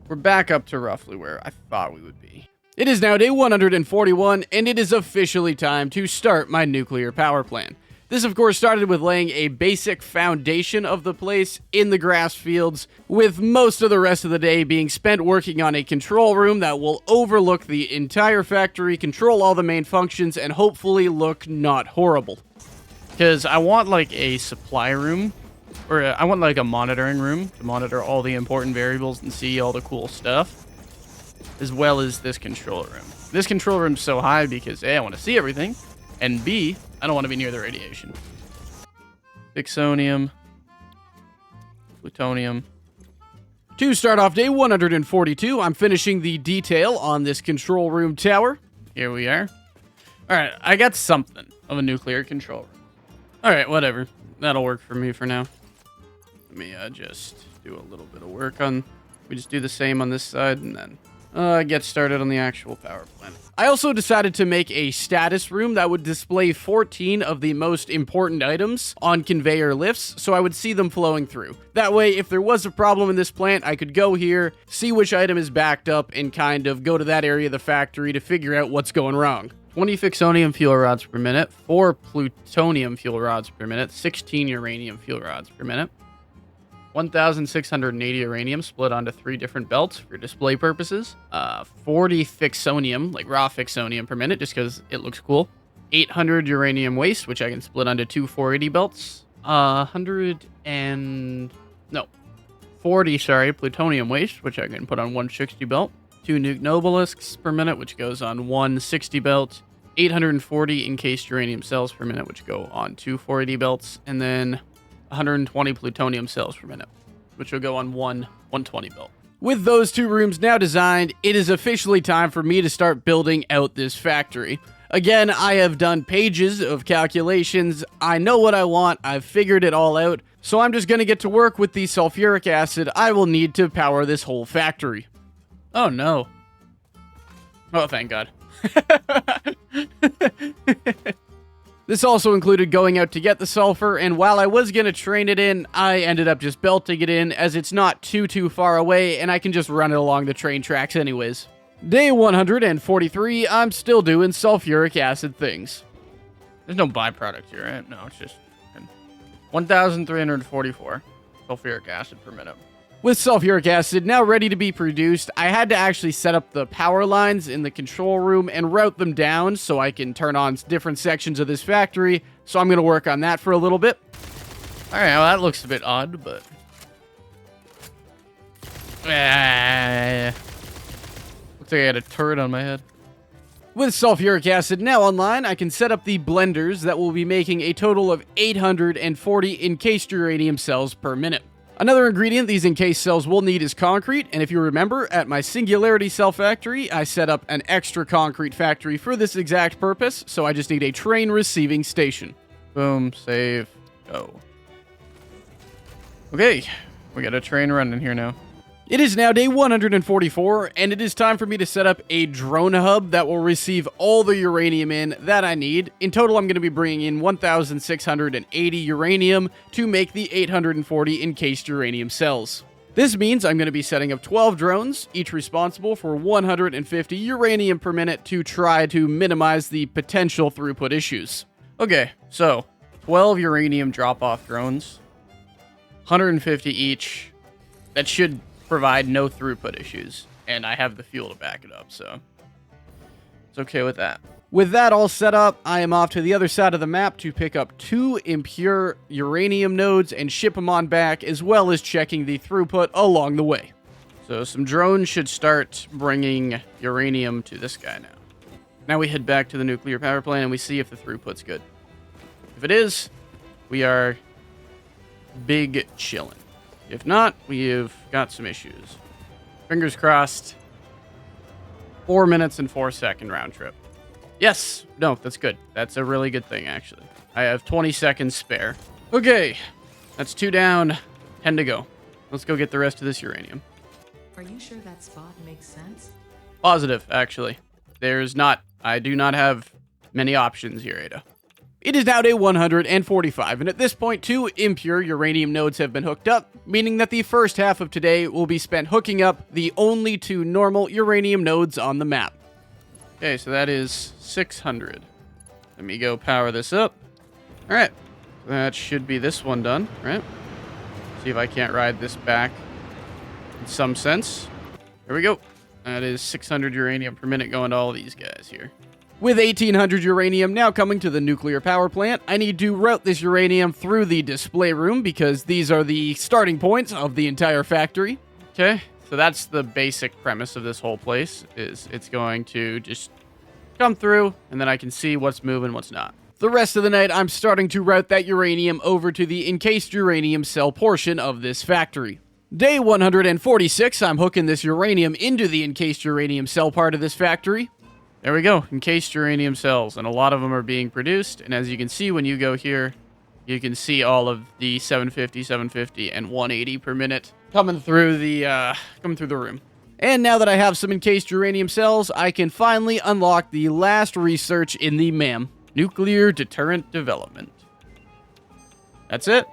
We're back up to roughly where I thought we would be. It is now day 141, and it is officially time to start my nuclear power plant. This, of course, started with laying a basic foundation of the place in the grass fields, with most of the rest of the day being spent working on a control room that will overlook the entire factory, control all the main functions, and hopefully look not horrible. Because I want, like, a supply room, or I want, like, a monitoring room to monitor all the important variables and see all the cool stuff, as well as this control room. This control room's so high because, A, I want to see everything, and B, I don't want to be near the radiation. Fixonium. Plutonium. To start off day 142, I'm finishing the detail on this control room tower. Here we are. Alright, I got something of a nuclear control room. Alright, whatever. That'll work for me for now. Let me just do a little bit of work on... We just do the same on this side and then... get started on the actual power plant. I also decided to make a status room that would display 14 of the most important items on conveyor lifts, so I would see them flowing through. That way, if there was a problem in this plant, I could go here, see which item is backed up, and kind of go to that area of the factory to figure out what's going wrong. 20 fixonium fuel rods per minute, 4 plutonium fuel rods per minute, 16 uranium fuel rods per minute. 1,680 uranium split onto 3 different belts for display purposes. 40 fixonium, like raw fixonium per minute, just because it looks cool. 800 uranium waste, which I can split onto 2 480 belts. 40 plutonium waste, which I can put on 160 belt. 2 nuke nobelisks per minute, which goes on 160 belt. 840 encased uranium cells per minute, which go on 2 480 belts. And then 120 plutonium cells per minute, which will go on 120 belt. With those 2 rooms now designed, it is officially time for me to start building out this factory. Again, I have done pages of calculations. I know what I want. I've figured it all out. So I'm just going to get to work with the sulfuric acid I will need to power this whole factory. Oh no. Oh, thank God. This also included going out to get the sulfur, and while I was going to train it in, I ended up just belting it in as it's not too far away, and I can just run it along the train tracks anyways. Day 143, I'm still doing sulfuric acid things. There's no byproduct here, right? No, it's just 1,344 sulfuric acid per minute. With sulfuric acid now ready to be produced, I had to actually set up the power lines in the control room and route them down so I can turn on different sections of this factory, so I'm going to work on that for a little bit. Alright, well that looks a bit odd, but... Looks like I had a turret on my head. With sulfuric acid now online, I can set up the blenders that will be making a total of 840 encased uranium cells per minute. Another ingredient these encased cells will need is concrete, and if you remember, at my Singularity Cell Factory, I set up an extra concrete factory for this exact purpose, so I just need a train receiving station. Boom, save, go. Okay, we got a train running here now. It is now day 144, and it is time for me to set up a drone hub that will receive all the uranium in that I need. In total, I'm going to be bringing in 1,680 uranium to make the 840 encased uranium cells. This means I'm going to be setting up 12 drones, each responsible for 150 uranium per minute to try to minimize the potential throughput issues. Okay, so 12 uranium drop-off drones, 150 each. That should provide no throughput issues, and I have the fuel to back it up, so it's okay with that. With that all set up, I am off to the other side of the map to pick up 2 impure uranium nodes and ship them on back, as well as checking the throughput along the way. So some drones should start bringing uranium to this guy now. Now we head back to the nuclear power plant and we see if the throughput's good. If it is, we are big chillin'. If not, we've got some issues. Fingers crossed. 4 minutes and 4 second round trip. Yes. No, that's good. That's a really good thing, actually. I have 20 seconds spare. Okay. That's 2 down. 10 to go. Let's go get the rest of this uranium. Are you sure that spot makes sense? Positive, actually. I do not have many options here, Ada. It is now day 145, and at this point, 2 impure uranium nodes have been hooked up, meaning that the first half of today will be spent hooking up the only 2 normal uranium nodes on the map. Okay, so that is 600. Let me go power this up. All right, that should be this one done, right? See if I can't ride this back in some sense. Here we go. That is 600 uranium per minute going to all these guys here. With 1800 uranium now coming to the nuclear power plant, I need to route this uranium through the display room because these are the starting points of the entire factory. Okay, so that's the basic premise of this whole place, is it's going to just come through, and then I can see what's moving, what's not. The rest of the night, I'm starting to route that uranium over to the encased uranium cell portion of this factory. Day 146, I'm hooking this uranium into the encased uranium cell part of this factory. There we go, encased uranium cells, and a lot of them are being produced, and as you can see when you go here, you can see all of the 750, and 180 per minute coming through the room. And now that I have some encased uranium cells, I can finally unlock the last research in the MAM. Nuclear deterrent development. That's it.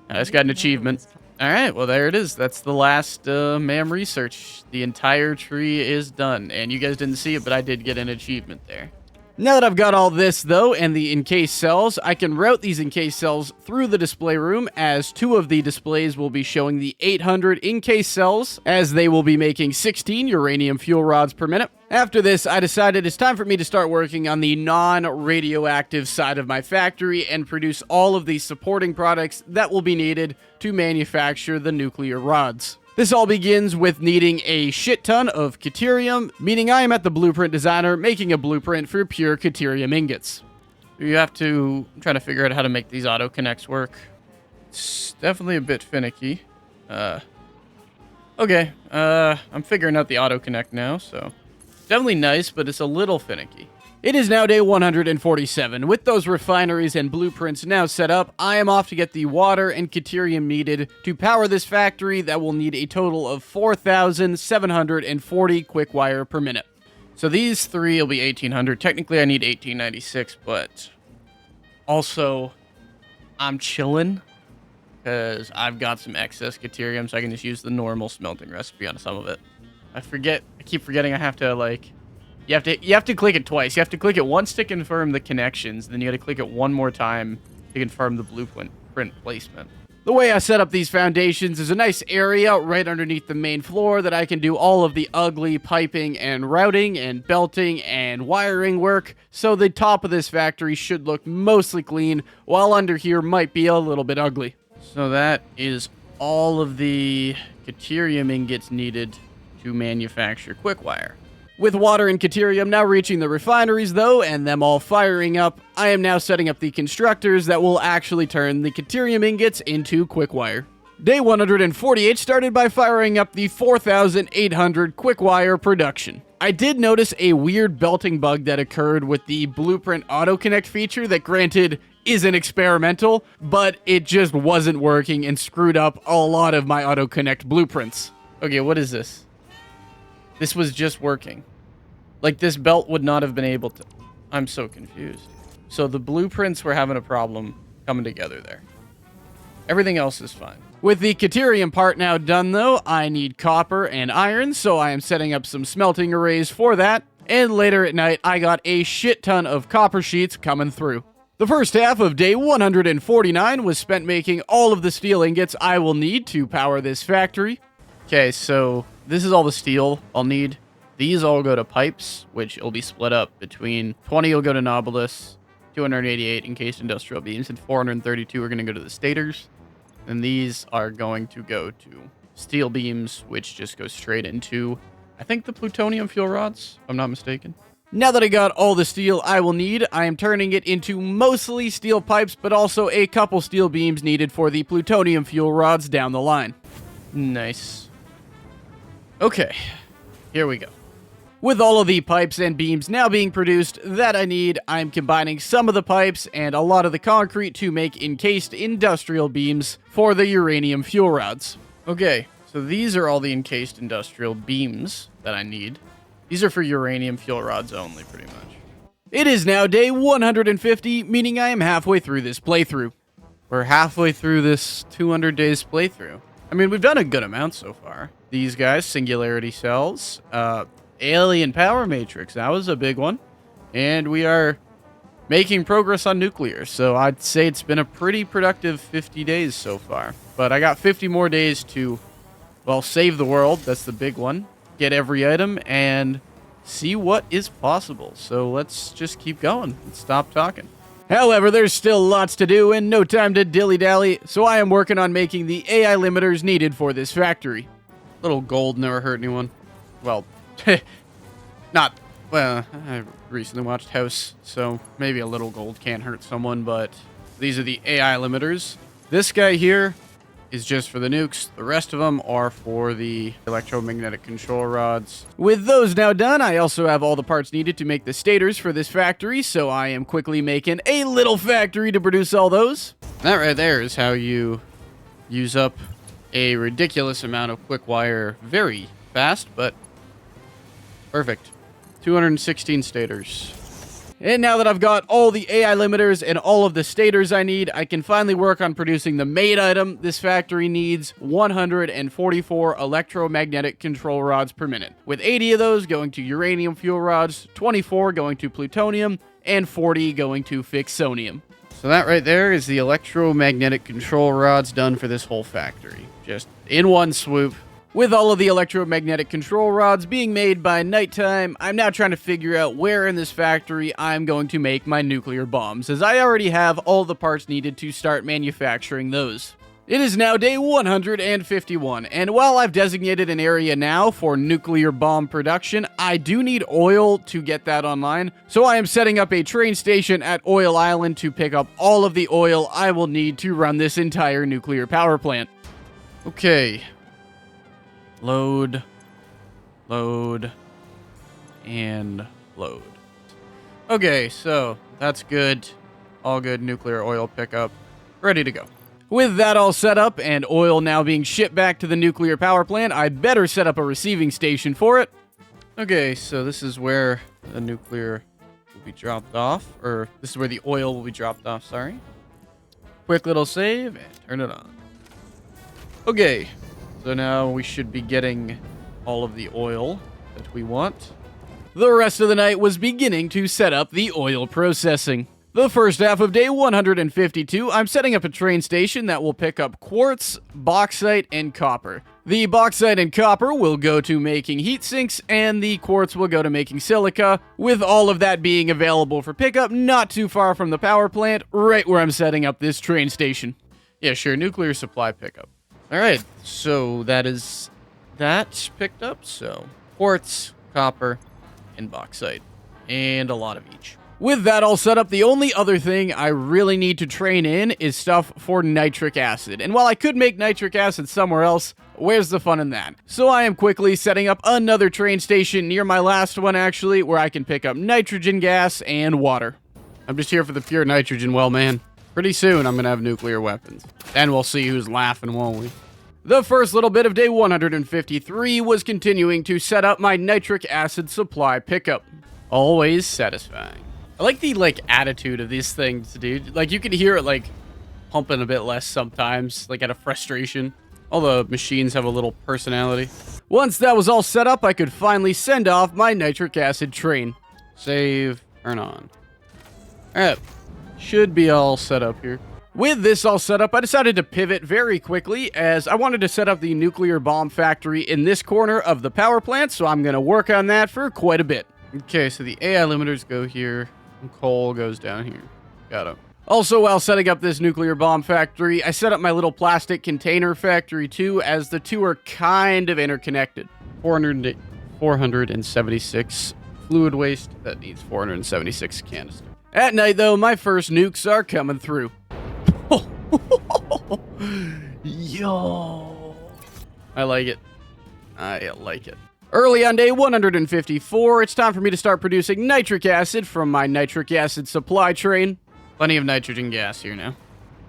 I just got an achievement. All right, well, there it is. That's the last MAM research. The entire tree is done, and you guys didn't see it, but I did get an achievement there. Now that I've got all this, though, and the encased cells, I can route these encased cells through the display room, as 2 of the displays will be showing the 800 encased cells, as they will be making 16 uranium fuel rods per minute. After this, I decided it's time for me to start working on the non-radioactive side of my factory and produce all of the supporting products that will be needed to manufacture the nuclear rods. This all begins with needing a shit ton of Caterium, meaning I am at the blueprint designer making a blueprint for pure Caterium ingots. You have to try to figure out how to make these auto connects work. It's definitely a bit finicky. Okay, I'm figuring out the auto connect now, so definitely nice, but it's a little finicky. It is now day 147. With those refineries and blueprints now set up, I am off to get the water and Caterium needed to power this factory that will need a total of 4,740 quick wire per minute. So these 3 will be 1,800. Technically, I need 1,896, but also I'm chilling because I've got some excess Caterium, so I can just use the normal smelting recipe on some of it. I keep forgetting I have to, like... You have to click it twice. You have to click it once to confirm the connections, then you got to click it one more time to confirm the blueprint placement. The way I set up these foundations is a nice area right underneath the main floor that I can do all of the ugly piping and routing and belting and wiring work, so the top of this factory should look mostly clean, while under here might be a little bit ugly. So that is all of the Caterium ingots needed to manufacture quick wire. With water and Caterium now reaching the refineries, though, and them all firing up, I am now setting up the constructors that will actually turn the Caterium ingots into quick wire. Day 148 started by firing up the 4,800 quick wire production. I did notice a weird belting bug that occurred with the Blueprint Auto Connect feature that, granted, isn't experimental, but it just wasn't working and screwed up a lot of my Auto Connect blueprints. Okay, what is this? This was just working. Like, this belt would not have been able to... I'm so confused. So the blueprints were having a problem coming together there. Everything else is fine. With the Caterium part now done, though, I need copper and iron, so I am setting up some smelting arrays for that. And later at night, I got a shit ton of copper sheets coming through. The first half of day 149 was spent making all of the steel ingots I will need to power this factory. Okay, so this is all the steel I'll need. These all go to pipes, which will be split up between 20 will go to Nautilus, 288 encased industrial beams, and 432 are going to go to the stators. And these are going to go to steel beams, which just go straight into, I think, the plutonium fuel rods, if I'm not mistaken. Now that I got all the steel I will need, I am turning it into mostly steel pipes, but also a couple steel beams needed for the plutonium fuel rods down the line. Nice. Okay, here we go. With all of the pipes and beams now being produced that I need, I'm combining some of the pipes and a lot of the concrete to make encased industrial beams for the uranium fuel rods. Okay, so these are all the encased industrial beams that I need. These are for uranium fuel rods only, pretty much. It is now day 150, meaning I am halfway through this playthrough. We're halfway through this 200 days playthrough. I mean, we've done a good amount so far. These guys, singularity cells, alien power matrix, that was a big one. And we are making progress on nuclear, so I'd say it's been a pretty productive 50 days so far. But I got 50 more days to, well, save the world, that's the big one, get every item, and see what is possible. So let's just keep going and stop talking. However, there's still lots to do and no time to dilly-dally, so I am working on making the AI limiters needed for this factory. Little gold never hurt anyone. Well, not... Well, I recently watched House, so maybe a little gold can't hurt someone, but these are the AI limiters. This guy here is just for the nukes. The rest of them are for the electromagnetic control rods. With those now done, I also have all the parts needed to make the stators for this factory, so I am quickly making a little factory to produce all those. That right there is how you use up a ridiculous amount of quick wire very fast, but perfect. 216 stators. And now that I've got all the AI limiters and all of the stators I need, I can finally work on producing the main item. This factory needs 144 electromagnetic control rods per minute, with 80 of those going to uranium fuel rods, 24 going to plutonium, and 40 going to fixonium. So that right there is the electromagnetic control rods done for this whole factory. Just in one swoop. With all of the electromagnetic control rods being made by nighttime, I'm now trying to figure out where in this factory I'm going to make my nuclear bombs, as I already have all the parts needed to start manufacturing those. It is now day 151, and while I've designated an area now for nuclear bomb production, I do need oil to get that online, so I am setting up a train station at Oil Island to pick up all of the oil I will need to run this entire nuclear power plant. Okay. Load, and load. Okay, so that's good. All good nuclear oil pickup. Ready to go. With that all set up and oil now being shipped back to the nuclear power plant, I'd better set up a receiving station for it. Okay, so this is where the nuclear will be dropped off, or this is where the oil will be dropped off, sorry. Quick little save and turn it on. Okay. So now we should be getting all of the oil that we want. The rest of the night was beginning to set up the oil processing. The first half of day 152, I'm setting up a train station that will pick up quartz, bauxite, and copper. The bauxite and copper will go to making heat sinks, and the quartz will go to making silica, with all of that being available for pickup not too far from the power plant, right where I'm setting up this train station. Yeah, sure, nuclear supply pickup. Alright, so that is that picked up. So, quartz, copper, and bauxite. And a lot of each. With that all set up, the only other thing I really need to train in is stuff for nitric acid. And while I could make nitric acid somewhere else, where's the fun in that? So I am quickly setting up another train station near my last one, actually, where I can pick up nitrogen gas and water. I'm just here for the pure nitrogen, well, man. Pretty soon, I'm going to have nuclear weapons. Then we'll see who's laughing, won't we? The first little bit of day 153 was continuing to set up my nitric acid supply pickup. Always satisfying. I like the, attitude of these things, dude. Like, you can hear it, pumping a bit less sometimes, out of frustration. All the machines have a little personality. Once that was all set up, I could finally send off my nitric acid train. Save, turn on. Alright. Should be all set up here. With this all set up, I decided to pivot very quickly as I wanted to set up the nuclear bomb factory in this corner of the power plant, so I'm going to work on that for quite a bit. Okay, so the AI limiters go here, and coal goes down here. Got it. Also, while setting up this nuclear bomb factory, I set up my little plastic container factory too, as the two are kind of interconnected. 476 fluid waste, that needs 476 canisters. At night, though, my first nukes are coming through. Yo. I like it. I like it. Early on day 154, it's time for me to start producing nitric acid from my nitric acid supply train. Plenty of nitrogen gas here now.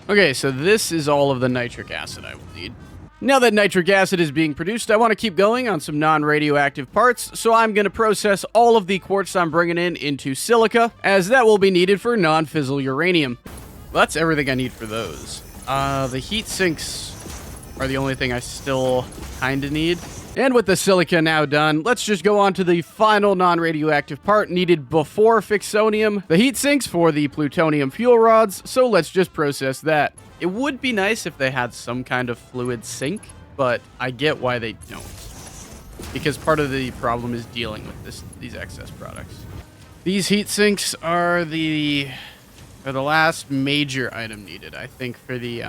Okay, so this is all of the nitric acid I will need. Now that nitric acid is being produced, I want to keep going on some non-radioactive parts, so I'm going to process all of the quartz I'm bringing in into silica, as that will be needed for non-fissile uranium. Well, that's everything I need for those. The heat sinks are the only thing I still kind of need. And with the silica now done, let's just go on to the final non-radioactive part needed before fixonium, the heat sinks for the plutonium fuel rods, so let's just process that. It would be nice if they had some kind of fluid sink, but I get why they don't. Because part of the problem is dealing with these excess products. These heat sinks are the last major item needed, I think, for the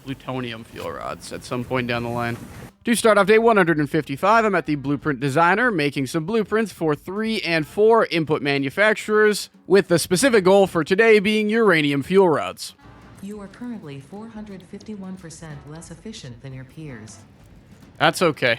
plutonium fuel rods at some point down the line. To start off day 155, I'm at the Blueprint Designer, making some blueprints for 3 and 4 input manufacturers, with the specific goal for today being uranium fuel rods. You are currently 451% less efficient than your peers. That's okay.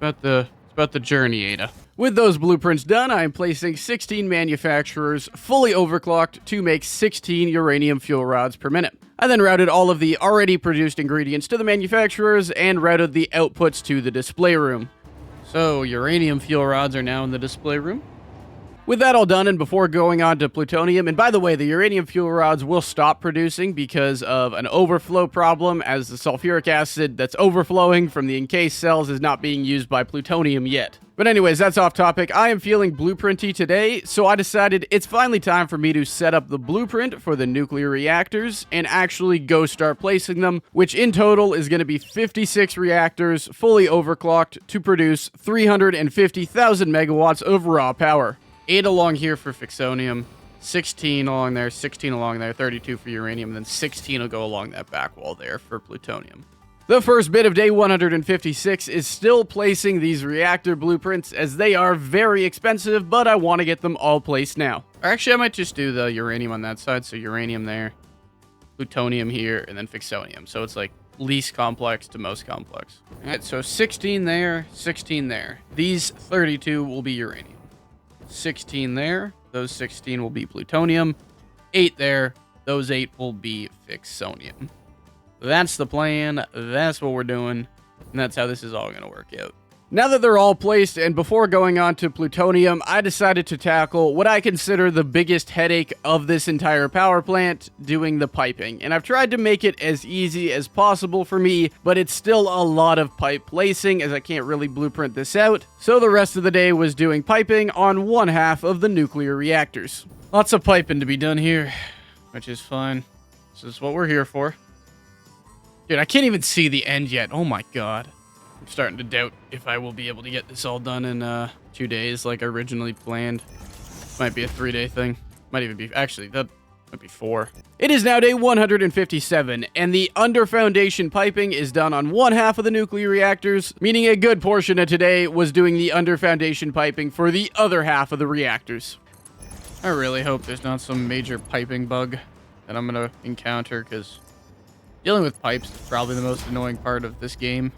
It's about the journey, Ada. With those blueprints done, I am placing 16 manufacturers fully overclocked to make 16 uranium fuel rods per minute. I then routed all of the already produced ingredients to the manufacturers and routed the outputs to the display room. So, uranium fuel rods are now in the display room. With that all done, and before going on to plutonium, and by the way, the uranium fuel rods will stop producing because of an overflow problem, as the sulfuric acid that's overflowing from the encased cells is not being used by plutonium yet. But anyways, that's off topic. I am feeling blueprinty today, so I decided it's finally time for me to set up the blueprint for the nuclear reactors and actually go start placing them, which in total is going to be 56 reactors fully overclocked to produce 350,000 megawatts of raw power. 8 along here for fixonium, 16 along there, 16 along there, 32 for uranium, and then 16 will go along that back wall there for plutonium. The first bit of day 156 is still placing these reactor blueprints, as they are very expensive, but I want to get them all placed now. Or actually, I might just do the uranium on that side, so uranium there, plutonium here, and then fixonium. So it's like least complex to most complex. All right, so 16 there, 16 there. These 32 will be uranium. 16 there, those 16 will be plutonium. 8 there, those 8 will be fixonium. That's the plan, that's what we're doing, and that's how this is all going to work out. Now that they're all placed, and before going on to plutonium, I decided to tackle what I consider the biggest headache of this entire power plant, doing the piping. And I've tried to make it as easy as possible for me, but it's still a lot of pipe placing, as I can't really blueprint this out. So the rest of the day was doing piping on one half of the nuclear reactors. Lots of piping to be done here, which is fine. This is what we're here for. Dude, I can't even see the end yet. Oh my god. I'm starting to doubt if I will be able to get this all done in 2 days like originally planned. Might be a 3-day thing. Might even be, actually, that might be 4. It is now day 157, and the under foundation piping is done on one half of the nuclear reactors, meaning a good portion of today was doing the under foundation piping for the other half of the reactors. I really hope there's not some major piping bug that I'm going to encounter, because dealing with pipes is probably the most annoying part of this game.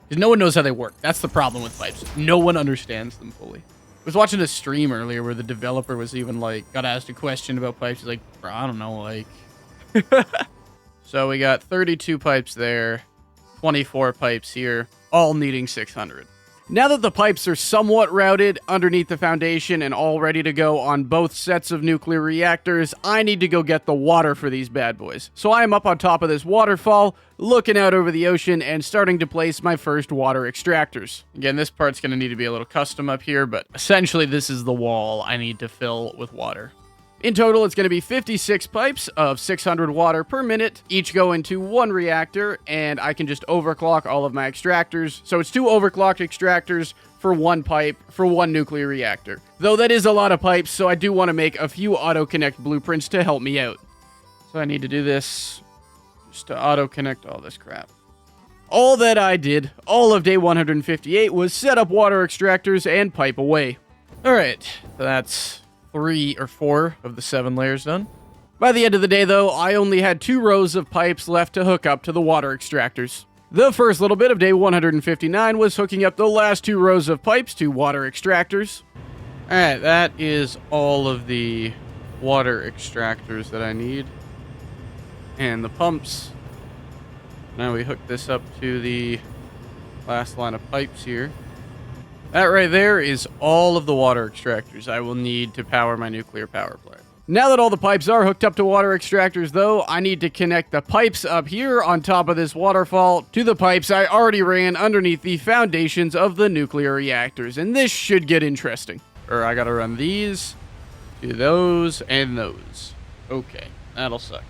Because no one knows how they work. That's the problem with pipes. No one understands them fully. I was watching a stream earlier where the developer was even like, got asked a question about pipes. He's like, bro, I don't know, like. So we got 32 pipes there, 24 pipes here, all needing 600. Now that the pipes are somewhat routed underneath the foundation and all ready to go on both sets of nuclear reactors, I need to go get the water for these bad boys. So I am up on top of this waterfall, looking out over the ocean and starting to place my first water extractors. Again, this part's going to need to be a little custom up here, but essentially this is the wall I need to fill with water. In total, it's going to be 56 pipes of 600 water per minute, each go into one reactor, and I can just overclock all of my extractors. So it's 2 overclocked extractors for one pipe for one nuclear reactor. Though that is a lot of pipes, so I do want to make a few auto-connect blueprints to help me out. So I need to do this just to auto-connect all this crap. All that I did, all of day 158, was set up water extractors and pipe away. Alright, so that's 3 or 4 of the 7 layers done. By the end of the day, though, I only had 2 rows of pipes left to hook up to the water extractors. The first little bit of day 159 was hooking up the last 2 rows of pipes to water extractors. Alright, that is all of the water extractors that I need. And the pumps Now we hook this up to the last line of pipes here. That right there is all of the water extractors I will need to power my nuclear power plant. Now that all the pipes are hooked up to water extractors, though, I need to connect the pipes up here on top of this waterfall to the pipes I already ran underneath the foundations of the nuclear reactors, and this should get interesting. Or I gotta run these, do those, and those. Okay, that'll suck.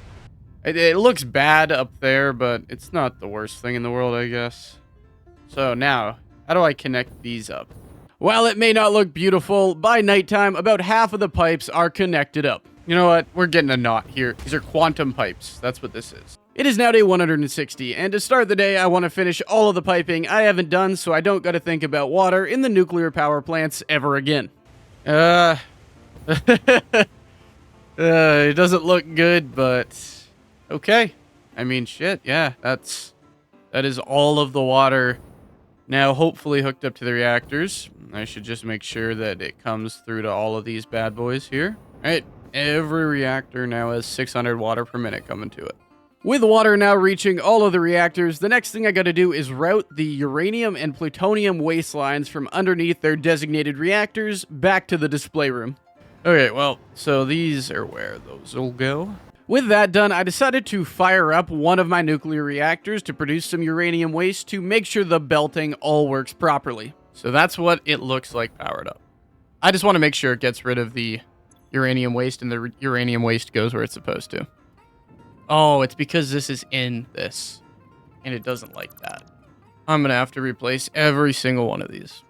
It looks bad up there, but it's not the worst thing in the world, I guess. So now, how do I connect these up? While it may not look beautiful, by nighttime, about half of the pipes are connected up. You know what? We're getting a knot here. These are quantum pipes. That's what this is. It is now day 160, and to start the day, I want to finish all of the piping I haven't done so I don't got to think about water in the nuclear power plants ever again. It doesn't look good, but okay. I mean, shit, yeah, that is all of the water now hopefully hooked up to the reactors. I should just make sure that it comes through to all of these bad boys here. All right, every reactor now has 600 water per minute coming to it. With water now reaching all of the reactors, the next thing I gotta do is route the uranium and plutonium waste lines from underneath their designated reactors back to the display room. Okay, well, so these are where those will go. With that done, I decided to fire up one of my nuclear reactors to produce some uranium waste to make sure the belting all works properly. So that's what it looks like powered up. I just want to make sure it gets rid of the uranium waste and the uranium waste goes where it's supposed to. Oh, it's because this is in this, and it doesn't like that. I'm going to have to replace every single one of these.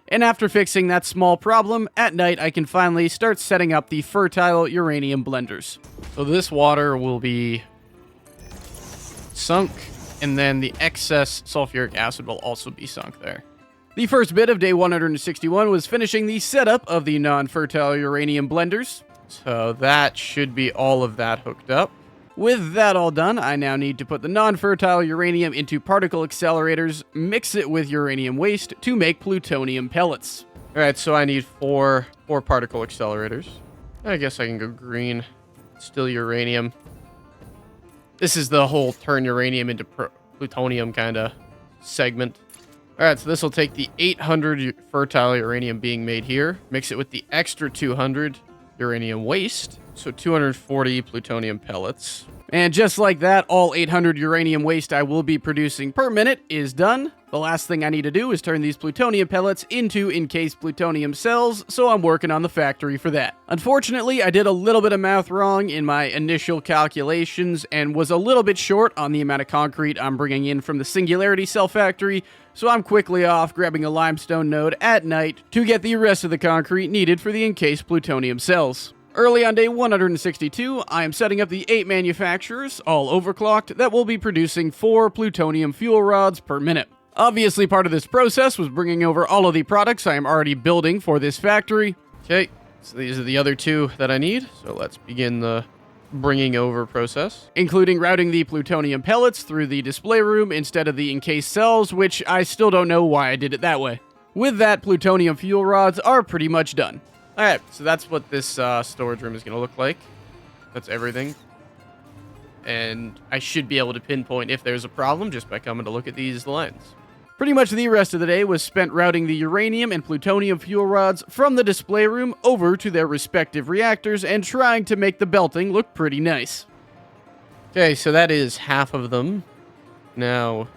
And after fixing that small problem, at night I can finally start setting up the fertile uranium blenders. So this water will be sunk, and then the excess sulfuric acid will also be sunk there. The first bit of day 161 was finishing the setup of the non-fertile uranium blenders. So that should be all of that hooked up. With that all done, I now need to put the non-fertile uranium into particle accelerators, mix it with uranium waste to make plutonium pellets. Alright, so I need four particle accelerators. I guess I can go green. Still uranium. This is the whole turn uranium into plutonium kind of segment. Alright, so this will take the 800 fertile uranium being made here, mix it with the extra 200 uranium waste, so 240 plutonium pellets. And just like that, all 800 uranium waste I will be producing per minute is done. The last thing I need to do is turn these plutonium pellets into encased plutonium cells, so I'm working on the factory for that. Unfortunately, I did a little bit of math wrong in my initial calculations and was a little bit short on the amount of concrete I'm bringing in from the Singularity Cell Factory, so I'm quickly off grabbing a limestone node at night to get the rest of the concrete needed for the encased plutonium cells. Early on day 162, I am setting up the 8 manufacturers, all overclocked, that will be producing 4 plutonium fuel rods per minute. Obviously, part of this process was bringing over all of the products I am already building for this factory. Okay, so these are the other 2 that I need, so let's begin the bringing over process, including routing the plutonium pellets through the display room instead of the encased cells, which I still don't know why I did it that way. With that, plutonium fuel rods are pretty much done. Alright, so that's what this storage room is going to look like. That's everything. And I should be able to pinpoint if there's a problem just by coming to look at these lines. Pretty much the rest of the day was spent routing the uranium and plutonium fuel rods from the display room over to their respective reactors and trying to make the belting look pretty nice. Okay, so that is half of them. Now,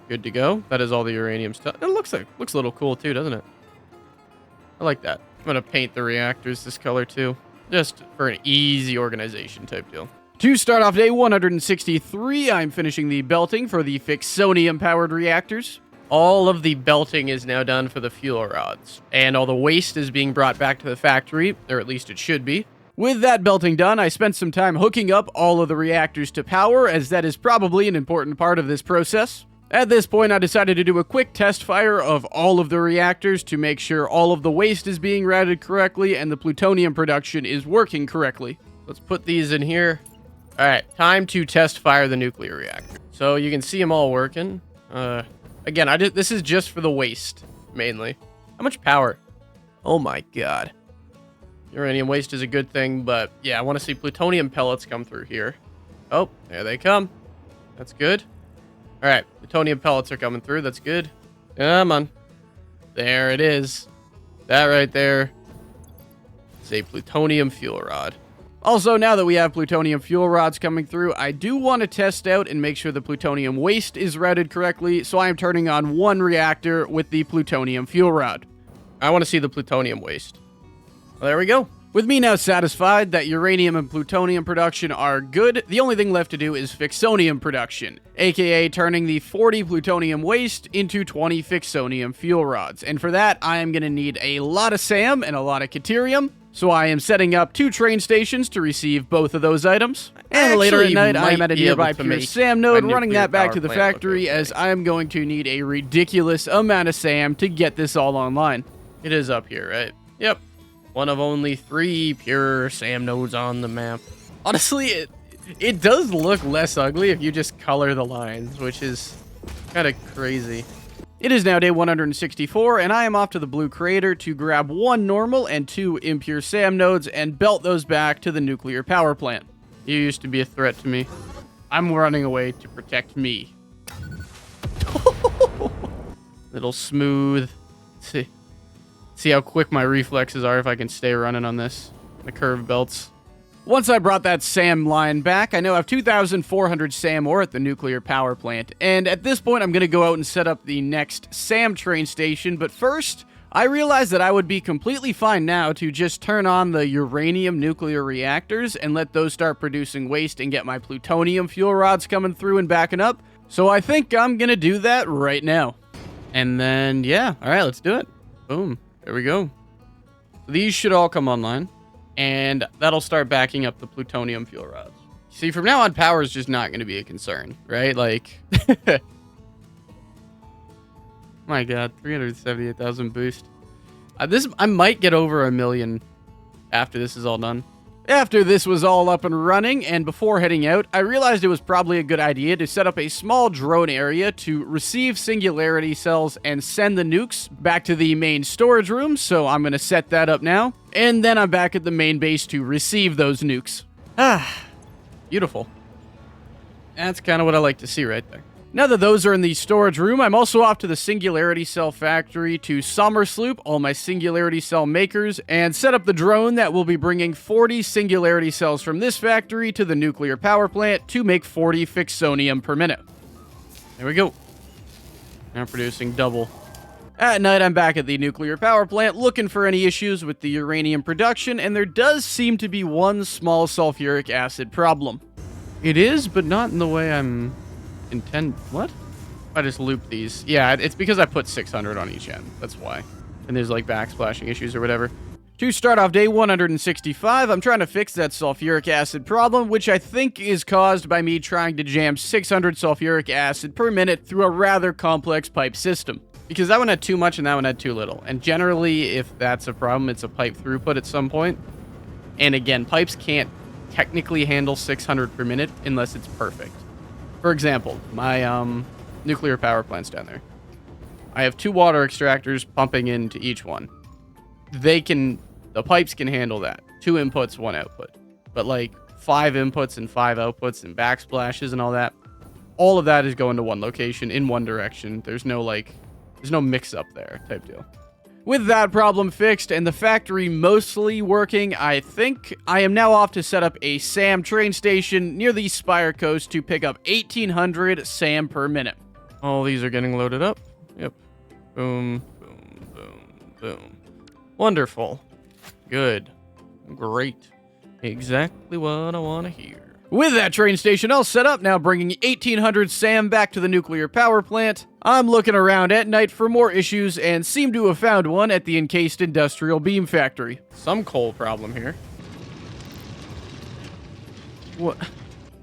good to go. That is all the uranium stuff. It looks a little cool too, doesn't it? I like that. I'm going to paint the reactors this color too, just for an easy organization type deal. To start off day 163, I'm finishing the belting for the Fixonium-powered reactors. All of the belting is now done for the fuel rods, and all the waste is being brought back to the factory, or at least it should be. With that belting done, I spent some time hooking up all of the reactors to power, as that is probably an important part of this process. At this point, I decided to do a quick test fire of all of the reactors to make sure all of the waste is being routed correctly and the plutonium production is working correctly. Let's put these in here. All right, time to test fire the nuclear reactor. So you can see them all working. Again, this is just for the waste, mainly. How much power? Oh my god. Uranium waste is a good thing, but yeah, I want to see plutonium pellets come through here. Oh, there they come. That's good. All right, plutonium pellets are coming through. That's good. Come on. There it is. That right there is a plutonium fuel rod. Also, now that we have plutonium fuel rods coming through, I do want to test out and make sure the plutonium waste is routed correctly, so I am turning on one reactor with the plutonium fuel rod. I want to see the plutonium waste. Well, there we go. With me now satisfied that uranium and plutonium production are good, the only thing left to do is fixonium production, aka turning the 40 plutonium waste into 20 fixonium fuel rods. And for that, I am going to need a lot of SAM and a lot of Caterium, so I am setting up 2 train stations to receive both of those items. And later at night, I am at a nearby pure SAM node, running that back to the factory, as I am going to need a ridiculous amount of SAM to get this all online. It is up here, right? Yep. One of only 3 pure SAM nodes on the map. Honestly, it does look less ugly if you just color the lines, which is kind of crazy. It is now day 164, and I am off to the Blue Crater to grab 1 normal and 2 impure SAM nodes and belt those back to the nuclear power plant. You used to be a threat to me. I'm running away to protect me. Little smooth. Let's see how quick my reflexes are if I can stay running on this. The curve belts. Once I brought that SAM line back, I now have 2,400 SAM ore at the nuclear power plant. And at this point, I'm going to go out and set up the next SAM train station. But first, I realized that I would be completely fine now to just turn on the uranium nuclear reactors and let those start producing waste and get my plutonium fuel rods coming through and backing up. So I think I'm going to do that right now. And then, yeah, all right, let's do it. Boom. There we go. These should all come online, and that'll start backing up the plutonium fuel rods. See, from now on, power is just not going to be a concern, right? Like, my God, 378,000 boost. I might get over 1 million after this is all done. After this was all up and running, and before heading out, I realized it was probably a good idea to set up a small drone area to receive singularity cells and send the nukes back to the main storage room, so I'm going to set that up now. And then I'm back at the main base to receive those nukes. Beautiful. That's kind of what I like to see right there. Now that those are in the storage room, I'm also off to the Singularity Cell factory to Sommersloop all my Singularity Cell makers and set up the drone that will be bringing 40 Singularity Cells from this factory to the nuclear power plant to make 40 Fixonium per minute. There we go. Now producing double. At night, I'm back at the nuclear power plant looking for any issues with the uranium production, and there does seem to be one small sulfuric acid problem. It is, but not in the way I'm... What? I just looped these. Yeah, it's because I put 600 on each end. That's why. And there's like backsplashing issues or whatever. To start off day 165, I'm trying to fix that sulfuric acid problem, which I think is caused by me trying to jam 600 sulfuric acid per minute through a rather complex pipe system. Because that one had too much and that one had too little. And generally, if that's a problem, it's a pipe throughput at some point. And again, pipes can't technically handle 600 per minute unless it's perfect. For example, my nuclear power plant's down there. I have 2 water extractors pumping into each one. The pipes can handle that. 2 inputs, 1 output. But like 5 inputs and 5 outputs and backsplashes and all of that is going to one location in one direction. There's no mix up there type deal. With that problem fixed and the factory mostly working, I think I am now off to set up a SAM train station near the Spire Coast to pick up 1,800 SAM per minute. All these are getting loaded up. Yep. Boom, boom, boom, boom. Wonderful. Good. Great. Exactly what I want to hear. With that train station all set up, now bringing 1,800 SAM back to the nuclear power plant, I'm looking around at night for more issues and seem to have found one at the encased industrial beam factory. Some coal problem here. What?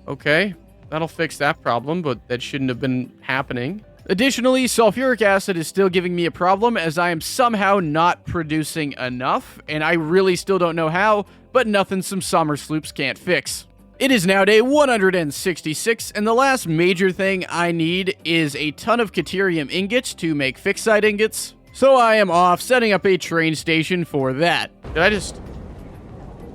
Okay, that'll fix that problem, but that shouldn't have been happening. Additionally, sulfuric acid is still giving me a problem as I am somehow not producing enough, and I really still don't know how, but nothing some Sommersloops can't fix. It is now day 166, and the last major thing I need is a ton of Caterium ingots to make fixite ingots, so I am off setting up a train station for that. Did I just...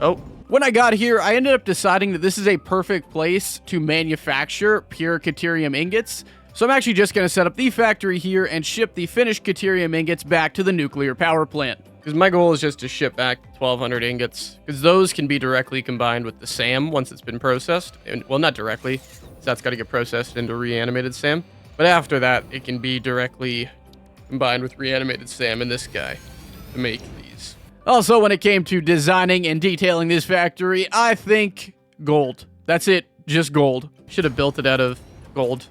Oh. When I got here, I ended up deciding that this is a perfect place to manufacture pure Caterium ingots, So I'm actually just going to set up the factory here and ship the finished Caterium ingots back to the nuclear power plant. Because my goal is just to ship back 1,200 ingots, because those can be directly combined with the SAM once it's been processed. And, well, not directly, so that's got to get processed into reanimated SAM. But after that, it can be directly combined with reanimated SAM in this guy to make these. Also, when it came to designing and detailing this factory, I think gold. That's it, just gold. Should have built it out of gold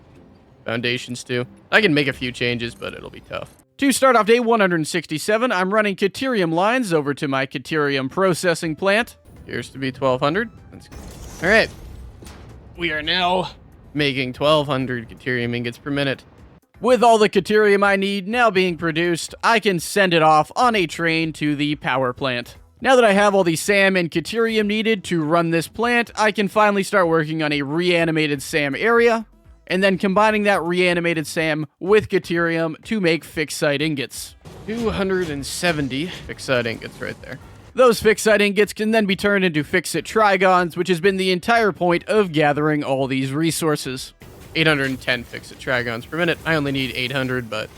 foundations too. I can make a few changes, but it'll be tough. To start off day 167, I'm running Caterium lines over to my Caterium processing plant. Here's to be 1,200. Let's go. All right. We are now making 1,200 Caterium ingots per minute. With all the Caterium I need now being produced, I can send it off on a train to the power plant. Now that I have all the SAM and Caterium needed to run this plant, I can finally start working on a reanimated SAM area, and then combining that reanimated SAM with Caterium to make fixed site ingots. 270 fixed site ingots right there. Those fixed site ingots can then be turned into fixed-it trigons, which has been the entire point of gathering all these resources. 810 fixed-it trigons per minute. I only need 800, but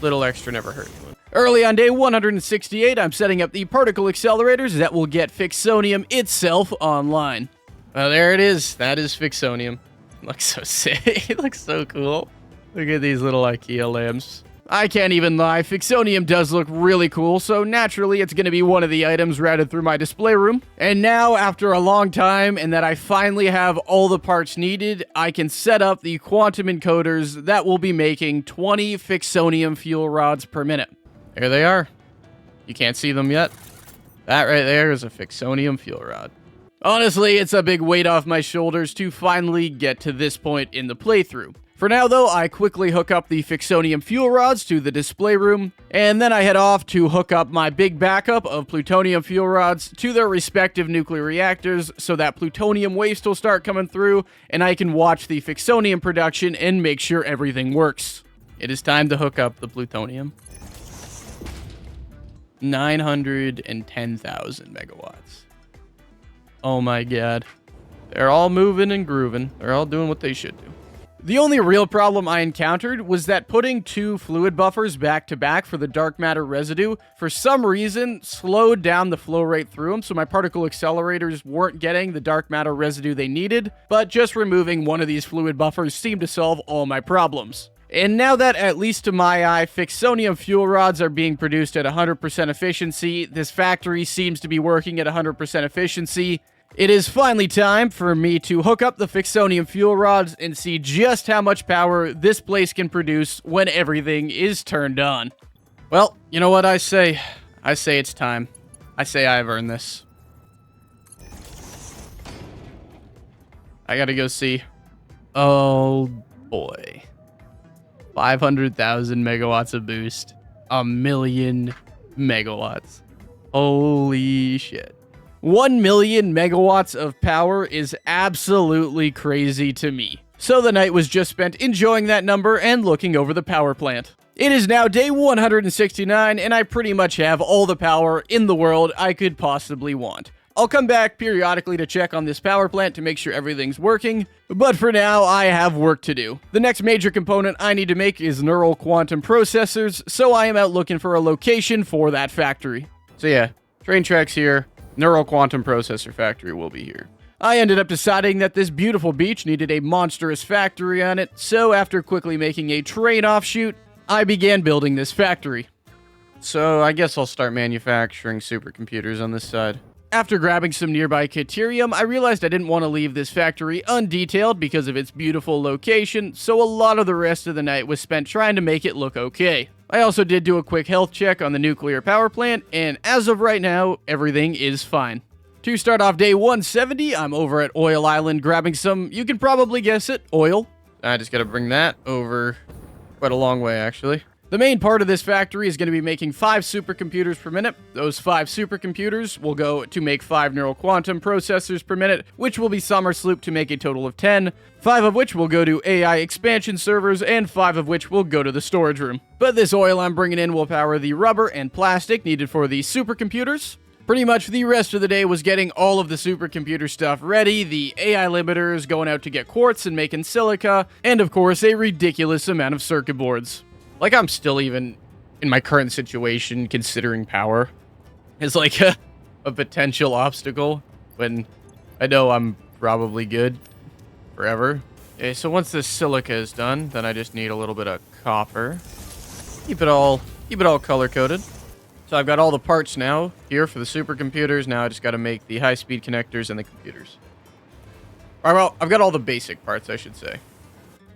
little extra never hurt anyone. Early on day 168, I'm setting up the particle accelerators that will get Fixonium itself online. Well, there it is. That is Fixonium. Looks so sick. It looks so cool. Look at these little IKEA lamps. I can't even lie, Fixonium does look really cool, so naturally it's going to be one of the items routed through my display room. And now, after a long time, and that I finally have all the parts needed, I can set up the quantum encoders that will be making 20 Fixonium fuel rods per minute. There they are. You can't see them yet. That right there is a Fixonium fuel rod. Honestly, it's a big weight off my shoulders to finally get to this point in the playthrough. For now, though, I quickly hook up the Fixonium fuel rods to the display room, and then I head off to hook up my big backup of plutonium fuel rods to their respective nuclear reactors so that plutonium waste will start coming through, and I can watch the Fixonium production and make sure everything works. It is time to hook up the plutonium. 910,000 megawatts. Oh my god. They're all moving and grooving. They're all doing what they should do. The only real problem I encountered was that putting two fluid buffers back to back for the dark matter residue, for some reason, slowed down the flow rate through them, so my particle accelerators weren't getting the dark matter residue they needed, but just removing one of these fluid buffers seemed to solve all my problems. And now that, at least to my eye, Fixonium fuel rods are being produced at 100% efficiency, this factory seems to be working at 100% efficiency, it is finally time for me to hook up the Fixonium fuel rods and see just how much power this place can produce when everything is turned on. Well, you know what I say? I say it's time. I say I've earned this. I gotta go see. Oh boy. 500,000 megawatts of boost. 1,000,000 megawatts. Holy shit. 1,000,000 megawatts of power is absolutely crazy to me. So the night was just spent enjoying that number and looking over the power plant. It is now day 169, and I pretty much have all the power in the world I could possibly want. I'll come back periodically to check on this power plant to make sure everything's working, but for now, I have work to do. The next major component I need to make is neural quantum processors, so I am out looking for a location for that factory. So yeah, train tracks here. Neural quantum processor factory will be here. I ended up deciding that this beautiful beach needed a monstrous factory on it, so after quickly making a train offshoot, I began building this factory. So I guess I'll start manufacturing supercomputers on this side. After grabbing some nearby Caterium, I realized I didn't want to leave this factory undetailed because of its beautiful location, so a lot of the rest of the night was spent trying to make it look okay. I also did do a quick health check on the nuclear power plant, and as of right now, everything is fine. To start off day 170, I'm over at Oil Island grabbing some, you can probably guess it, oil. I just gotta bring that over quite a long way, actually. The main part of this factory is going to be making 5 supercomputers per minute. Those 5 supercomputers will go to make 5 neural quantum processors per minute, which will be Somersloop to make a total of 10, 5 of which will go to AI expansion servers, and 5 of which will go to the storage room. But this oil I'm bringing in will power the rubber and plastic needed for the supercomputers. Pretty much the rest of the day was getting all of the supercomputer stuff ready, the AI limiters, going out to get quartz and making silica, and of course a ridiculous amount of circuit boards. Like I'm still even, in my current situation, considering power as like a potential obstacle when I know I'm probably good forever. Okay, so once this silica is done, then I just need a little bit of copper. Keep it all color-coded. So I've got all the parts now here for the supercomputers. Now I just got to make the high-speed connectors and the computers. All right, well, I've got all the basic parts, I should say.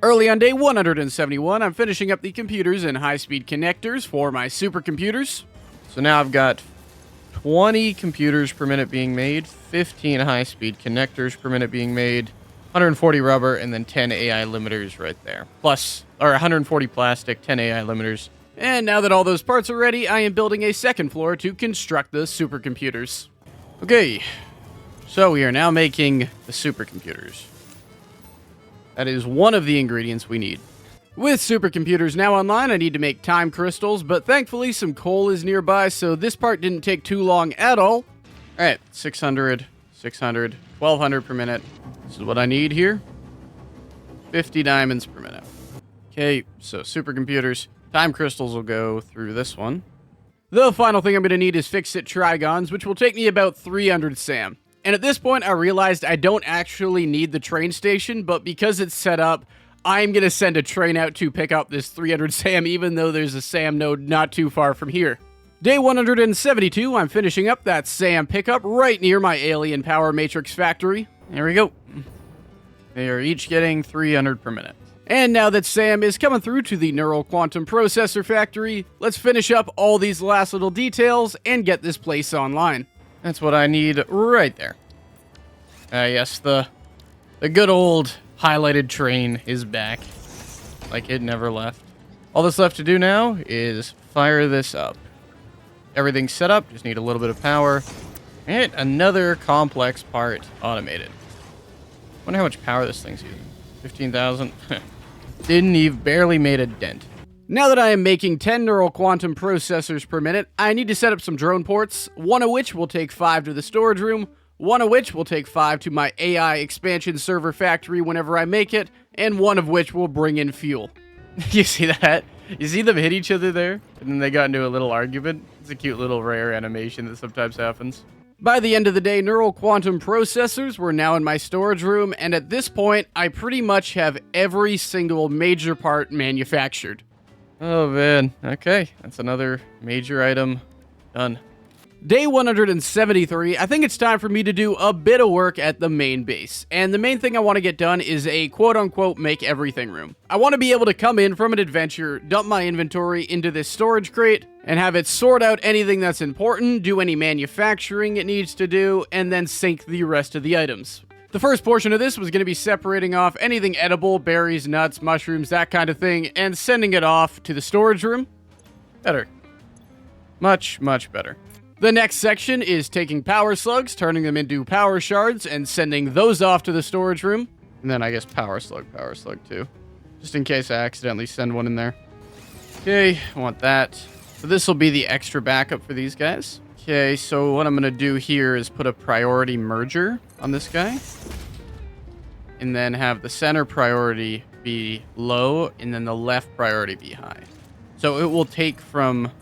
Early on day 171, I'm finishing up the computers and high-speed connectors for my supercomputers. So now I've got 20 computers per minute being made, 15 high-speed connectors per minute being made, 140 rubber, and then 10 AI limiters right there. Plus, or 140 plastic, 10 AI limiters. And now that all those parts are ready, I am building a second floor to construct the supercomputers. Okay, so we are now making the supercomputers. That is one of the ingredients we need. With supercomputers now online, I need to make time crystals, but thankfully some coal is nearby, so this part didn't take too long at all. Alright, 600, 600, 1200 per minute. This is what I need here. 50 diamonds per minute. Okay, so supercomputers. Time crystals will go through this one. The final thing I'm going to need is fix-it trigons, which will take me about 300 SAM. And at this point, I realized I don't actually need the train station, but because it's set up, I'm going to send a train out to pick up this 300 SAM, even though there's a SAM node not too far from here. Day 172, I'm finishing up that SAM pickup right near my alien power matrix factory. There we go. They are each getting 300 per minute. And now that SAM is coming through to the neural quantum processor factory, let's finish up all these last little details and get this place online. That's what I need right there. Yes, the good old highlighted train is back. Like it never left. All that's left to do now is fire this up. Everything's set up, just need a little bit of power. And another complex part automated. Wonder how much power this thing's using. 15,000. Didn't even barely made a dent. Now that I am making 10 neural quantum processors per minute, I need to set up some drone ports, one of which will take 5 to the storage room, one of which will take 5 to my AI expansion server factory whenever I make it, and one of which will bring in fuel. You see that? You see them hit each other there? And then they got into a little argument? It's a cute little rare animation that sometimes happens. By the end of the day, neural quantum processors were now in my storage room, and at this point, I pretty much have every single major part manufactured. Oh man, okay, that's another major item done. Day 173, I think it's time for me to do a bit of work at the main base. And the main thing I want to get done is a quote-unquote make everything room. I want to be able to come in from an adventure, dump my inventory into this storage crate, and have it sort out anything that's important, do any manufacturing it needs to do, and then sync the rest of the items. The first portion of this was going to be separating off anything edible, berries, nuts, mushrooms, that kind of thing, and sending it off to the storage room. Better. Much, much better. The next section is taking power slugs, turning them into power shards, and sending those off to the storage room. And then I guess power slug too. Just in case I accidentally send one in there. Okay, I want that. So this will be the extra backup for these guys. Okay, so what I'm going to do here is put a priority merger on this guy. And then have the center priority be low, and then the left priority be high. So it will take from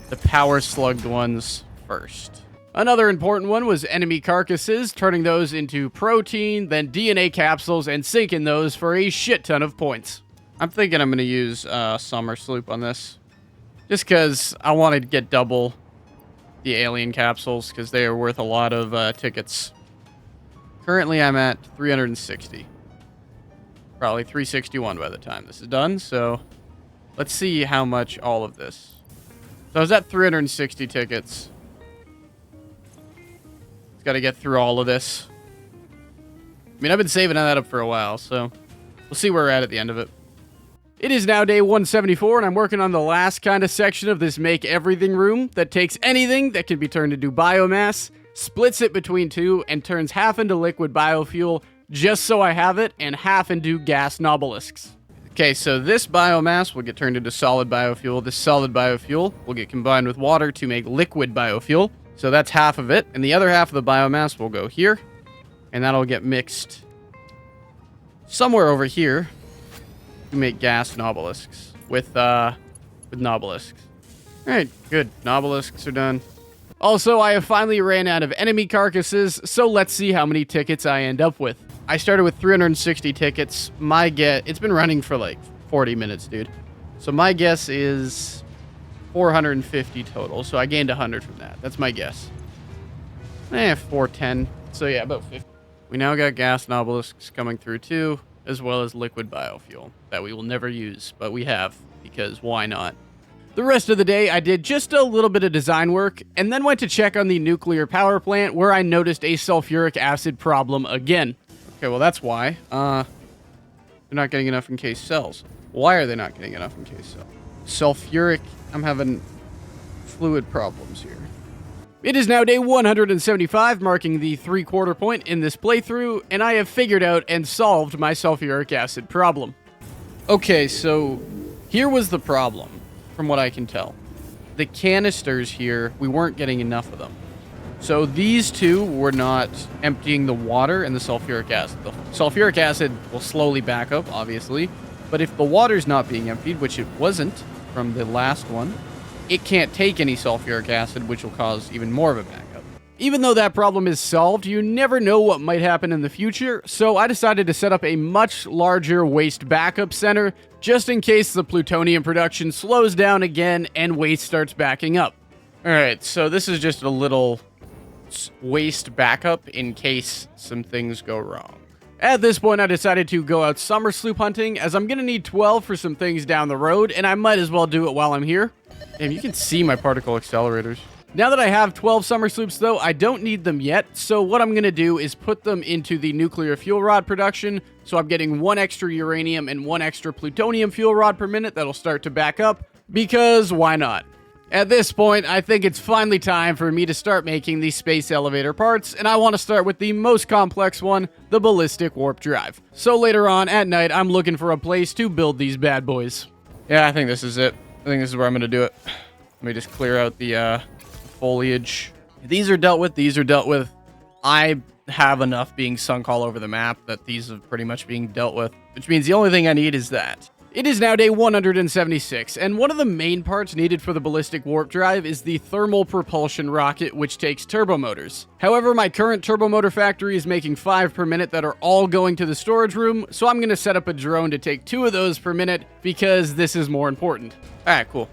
the power slugged ones first. Another important one was enemy carcasses, turning those into protein, then DNA capsules, and sinking those for a shit ton of points. I'm thinking I'm going to use Summer Sloop on this. Just because I want to get double the alien capsules, because they are worth a lot of tickets. Currently I'm at 360. Probably 361 by the time this is done, so let's see how much all of this. So I was at 360 tickets. It's got to get through all of this. I mean, I've been saving that up for a while, so we'll see where we're at the end of it. It is now day 174, and I'm working on the last kind of section of this make everything room that takes anything that can be turned into biomass, splits it between two, and turns half into liquid biofuel, just so I have it, and half into gas nobelisks. Okay, so this biomass will get turned into solid biofuel. This solid biofuel will get combined with water to make liquid biofuel. So that's half of it, and the other half of the biomass will go here, and that'll get mixed somewhere over here to make gas nobelisks with nobelisks. All right, good. Nobelisks are done. Also, I have finally ran out of enemy carcasses, so let's see how many tickets I end up with. I started with 360 tickets. It's been running for like 40 minutes, dude. So my guess is 450 total. So I gained 100 from that. That's my guess. 410. So yeah, about 50. We now got gas nobelisks coming through too, as well as liquid biofuel that we will never use, but we have, because why not? The rest of the day, I did just a little bit of design work, and then went to check on the nuclear power plant, where I noticed a sulfuric acid problem again. Okay, well that's why. They're not getting enough encased cells. Why are they not getting enough encased cells? Sulfuric, I'm having fluid problems here. It is now day 175, marking the 3/4 point in this playthrough, and I have figured out and solved my sulfuric acid problem. Okay, so here was the problem, from what I can tell. The canisters here, we weren't getting enough of them. So these two were not emptying the water and the sulfuric acid. The sulfuric acid will slowly back up, obviously, but if the water's not being emptied, which it wasn't from the last one, it can't take any sulfuric acid, which will cause even more of a backup. Even though that problem is solved, you never know what might happen in the future, so I decided to set up a much larger waste backup center, just in case the plutonium production slows down again and waste starts backing up. Alright, so this is just a little waste backup in case some things go wrong. At this point, I decided to go out summer sloop hunting, as I'm going to need 12 for some things down the road, and I might as well do it while I'm here. Damn, you can see my particle accelerators. Now that I have 12 summer sloops, though, I don't need them yet, so what I'm going to do is put them into the nuclear fuel rod production, so I'm getting 1 extra uranium and 1 extra plutonium fuel rod per minute that'll start to back up, because why not? At this point, I think it's finally time for me to start making the space elevator parts, and I want to start with the most complex one, the ballistic warp drive. So later on at night, I'm looking for a place to build these bad boys. Yeah, I think this is it. I think this is where I'm going to do it. Let me just clear out the foliage. These are dealt with. These are dealt with. I have enough being sunk all over the map that these are pretty much being dealt with, which means the only thing I need is that. It is now day 176, and one of the main parts needed for the ballistic warp drive is the thermal propulsion rocket, which takes turbo motors. However, my current turbo motor factory is making 5 per minute that are all going to the storage room, so I'm going to set up a drone to take 2 of those per minute, because this is more important. Alright, cool.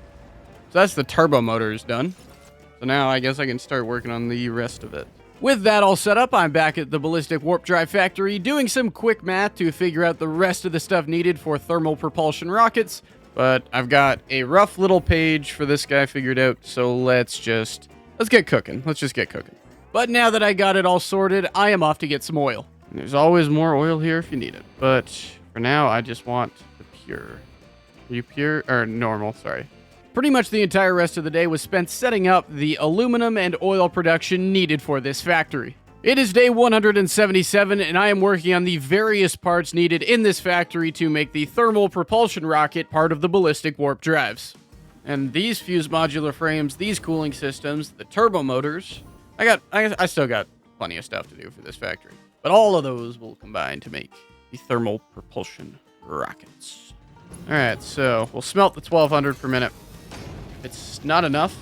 So that's the turbo motors done. So now I guess I can start working on the rest of it. With that all set up, I'm back at the ballistic warp drive factory doing some quick math to figure out the rest of the stuff needed for thermal propulsion rockets, but I've got a rough little page for this guy figured out, so let's get cooking. Let's just get cooking. But now that I got it all sorted, I am off to get some oil. And there's always more oil here if you need it, but for now I just want the pure. Are you pure? Or normal, sorry. Pretty much the entire rest of the day was spent setting up the aluminum and oil production needed for this factory. It is day 177, and I am working on the various parts needed in this factory to make the thermal propulsion rocket part of the ballistic warp drives. And these fuse modular frames, these cooling systems, the turbo motors, I still got plenty of stuff to do for this factory. But all of those will combine to make the thermal propulsion rockets. Alright, so we'll smelt the 1200 per minute. If it's not enough,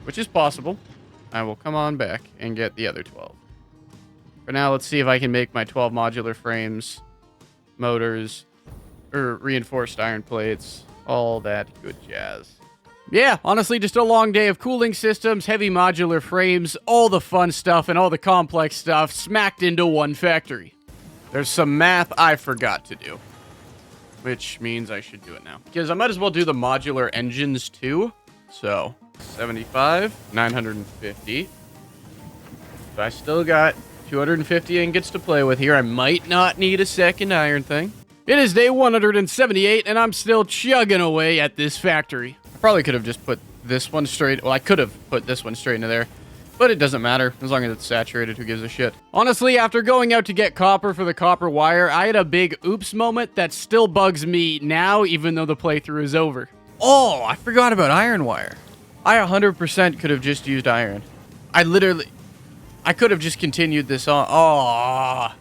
which is possible, I will come on back and get the other 12. For now, let's see if I can make my 12 modular frames, motors, or reinforced iron plates, all that good jazz. Yeah, honestly, just a long day of cooling systems, heavy modular frames, all the fun stuff and all the complex stuff smacked into one factory. There's some math I forgot to do, which means I should do it now, because I might as well do the modular engines too. So 75, 950. So I still got 250 ingots to play with here. I might not need a second iron thing. It is day 178, and I'm still chugging away at this factory. I probably could have just put this one straight. Well, I could have put this one straight into there, but it doesn't matter. As long as it's saturated, who gives a shit? Honestly, after going out to get copper for the copper wire, I had a big oops moment that still bugs me now, even though the playthrough is over. Oh, I forgot about iron wire. I 100% could have just used iron. I could have just continued this on. Oh.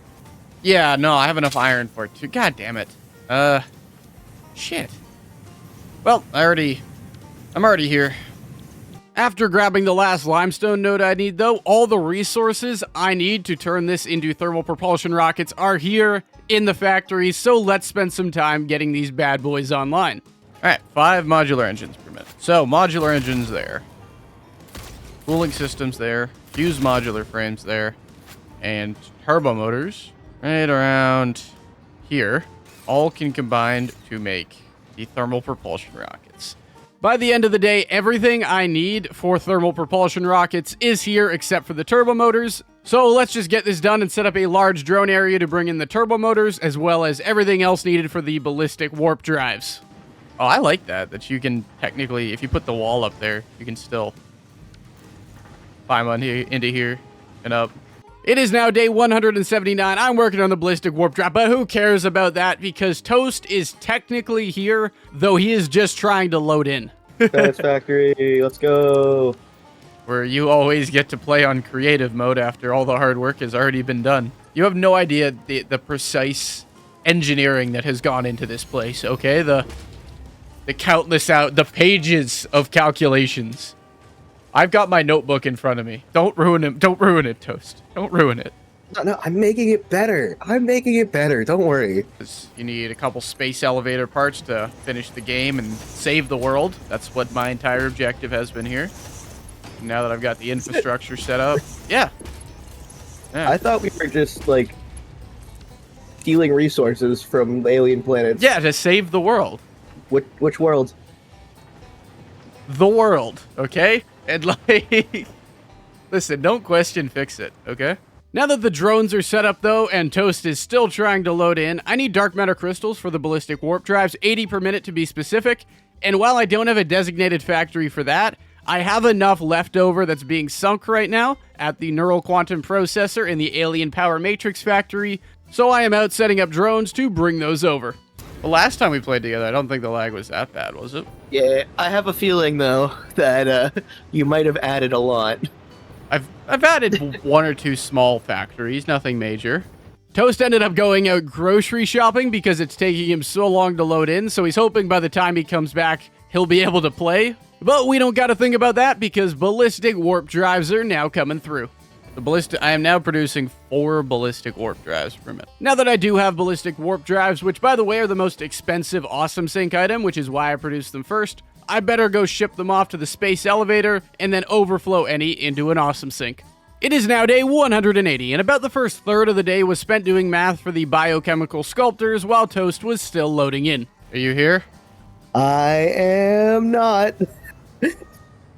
Yeah, no, I have enough iron for it too. God damn it. Shit. Well, I'm already here. After grabbing the last limestone node I need, though, all the resources I need to turn this into thermal propulsion rockets are here in the factory, so let's spend some time getting these bad boys online. All right, 5 modular engines per minute. So, modular engines there. Cooling systems there. Fuse modular frames there. And turbo motors right around here. All can combine to make the thermal propulsion rockets. By the end of the day, everything I need for thermal propulsion rockets is here except for the turbo motors. So let's just get this done and set up a large drone area to bring in the turbo motors, as well as everything else needed for the ballistic warp drives. Oh, I like that you can technically, if you put the wall up there, you can still climb into here and up. It is now day 179. I'm working on the ballistic warp drive, but who cares about that? Because Toast is technically here, though he is just trying to load in. Satisfactory, let's go. Where you always get to play on creative mode after all the hard work has already been done. You have no idea the precise engineering that has gone into this place, okay? The pages of calculations. I've got my notebook in front of me. Don't ruin it. Don't ruin it, Toast. Don't ruin it. No, I'm making it better. I'm making it better. Don't worry. You need a couple space elevator parts to finish the game and save the world. That's what my entire objective has been here. Now that I've got the infrastructure set up. Yeah. I thought we were just, like, stealing resources from alien planets. Yeah, to save the world. Which world? The world, okay? And, like, listen, don't question, fix it, okay? Now that the drones are set up, though, and Toast is still trying to load in, I need dark matter crystals for the ballistic warp drives, 80 per minute to be specific. And while I don't have a designated factory for that, I have enough left over that's being sunk right now at the neural quantum processor in the alien power matrix factory, so I am out setting up drones to bring those over. The last time we played together, I don't think the lag was that bad, was it? Yeah, I have a feeling, though, that you might have added a lot. I've added 1 or 2 small factories, nothing major. Toast ended up going out grocery shopping because it's taking him so long to load in, so he's hoping by the time he comes back, he'll be able to play. But we don't got to think about that because ballistic warp drives are now coming through. I am now producing 4 ballistic warp drives per minute. Now that I do have ballistic warp drives, which by the way are the most expensive awesome sync item, which is why I produced them first, I better go ship them off to the space elevator and then overflow any into an awesome sync. It is now day 180, and about the first third of the day was spent doing math for the biochemical sculptors while Toast was still loading in. Are you here? I am not.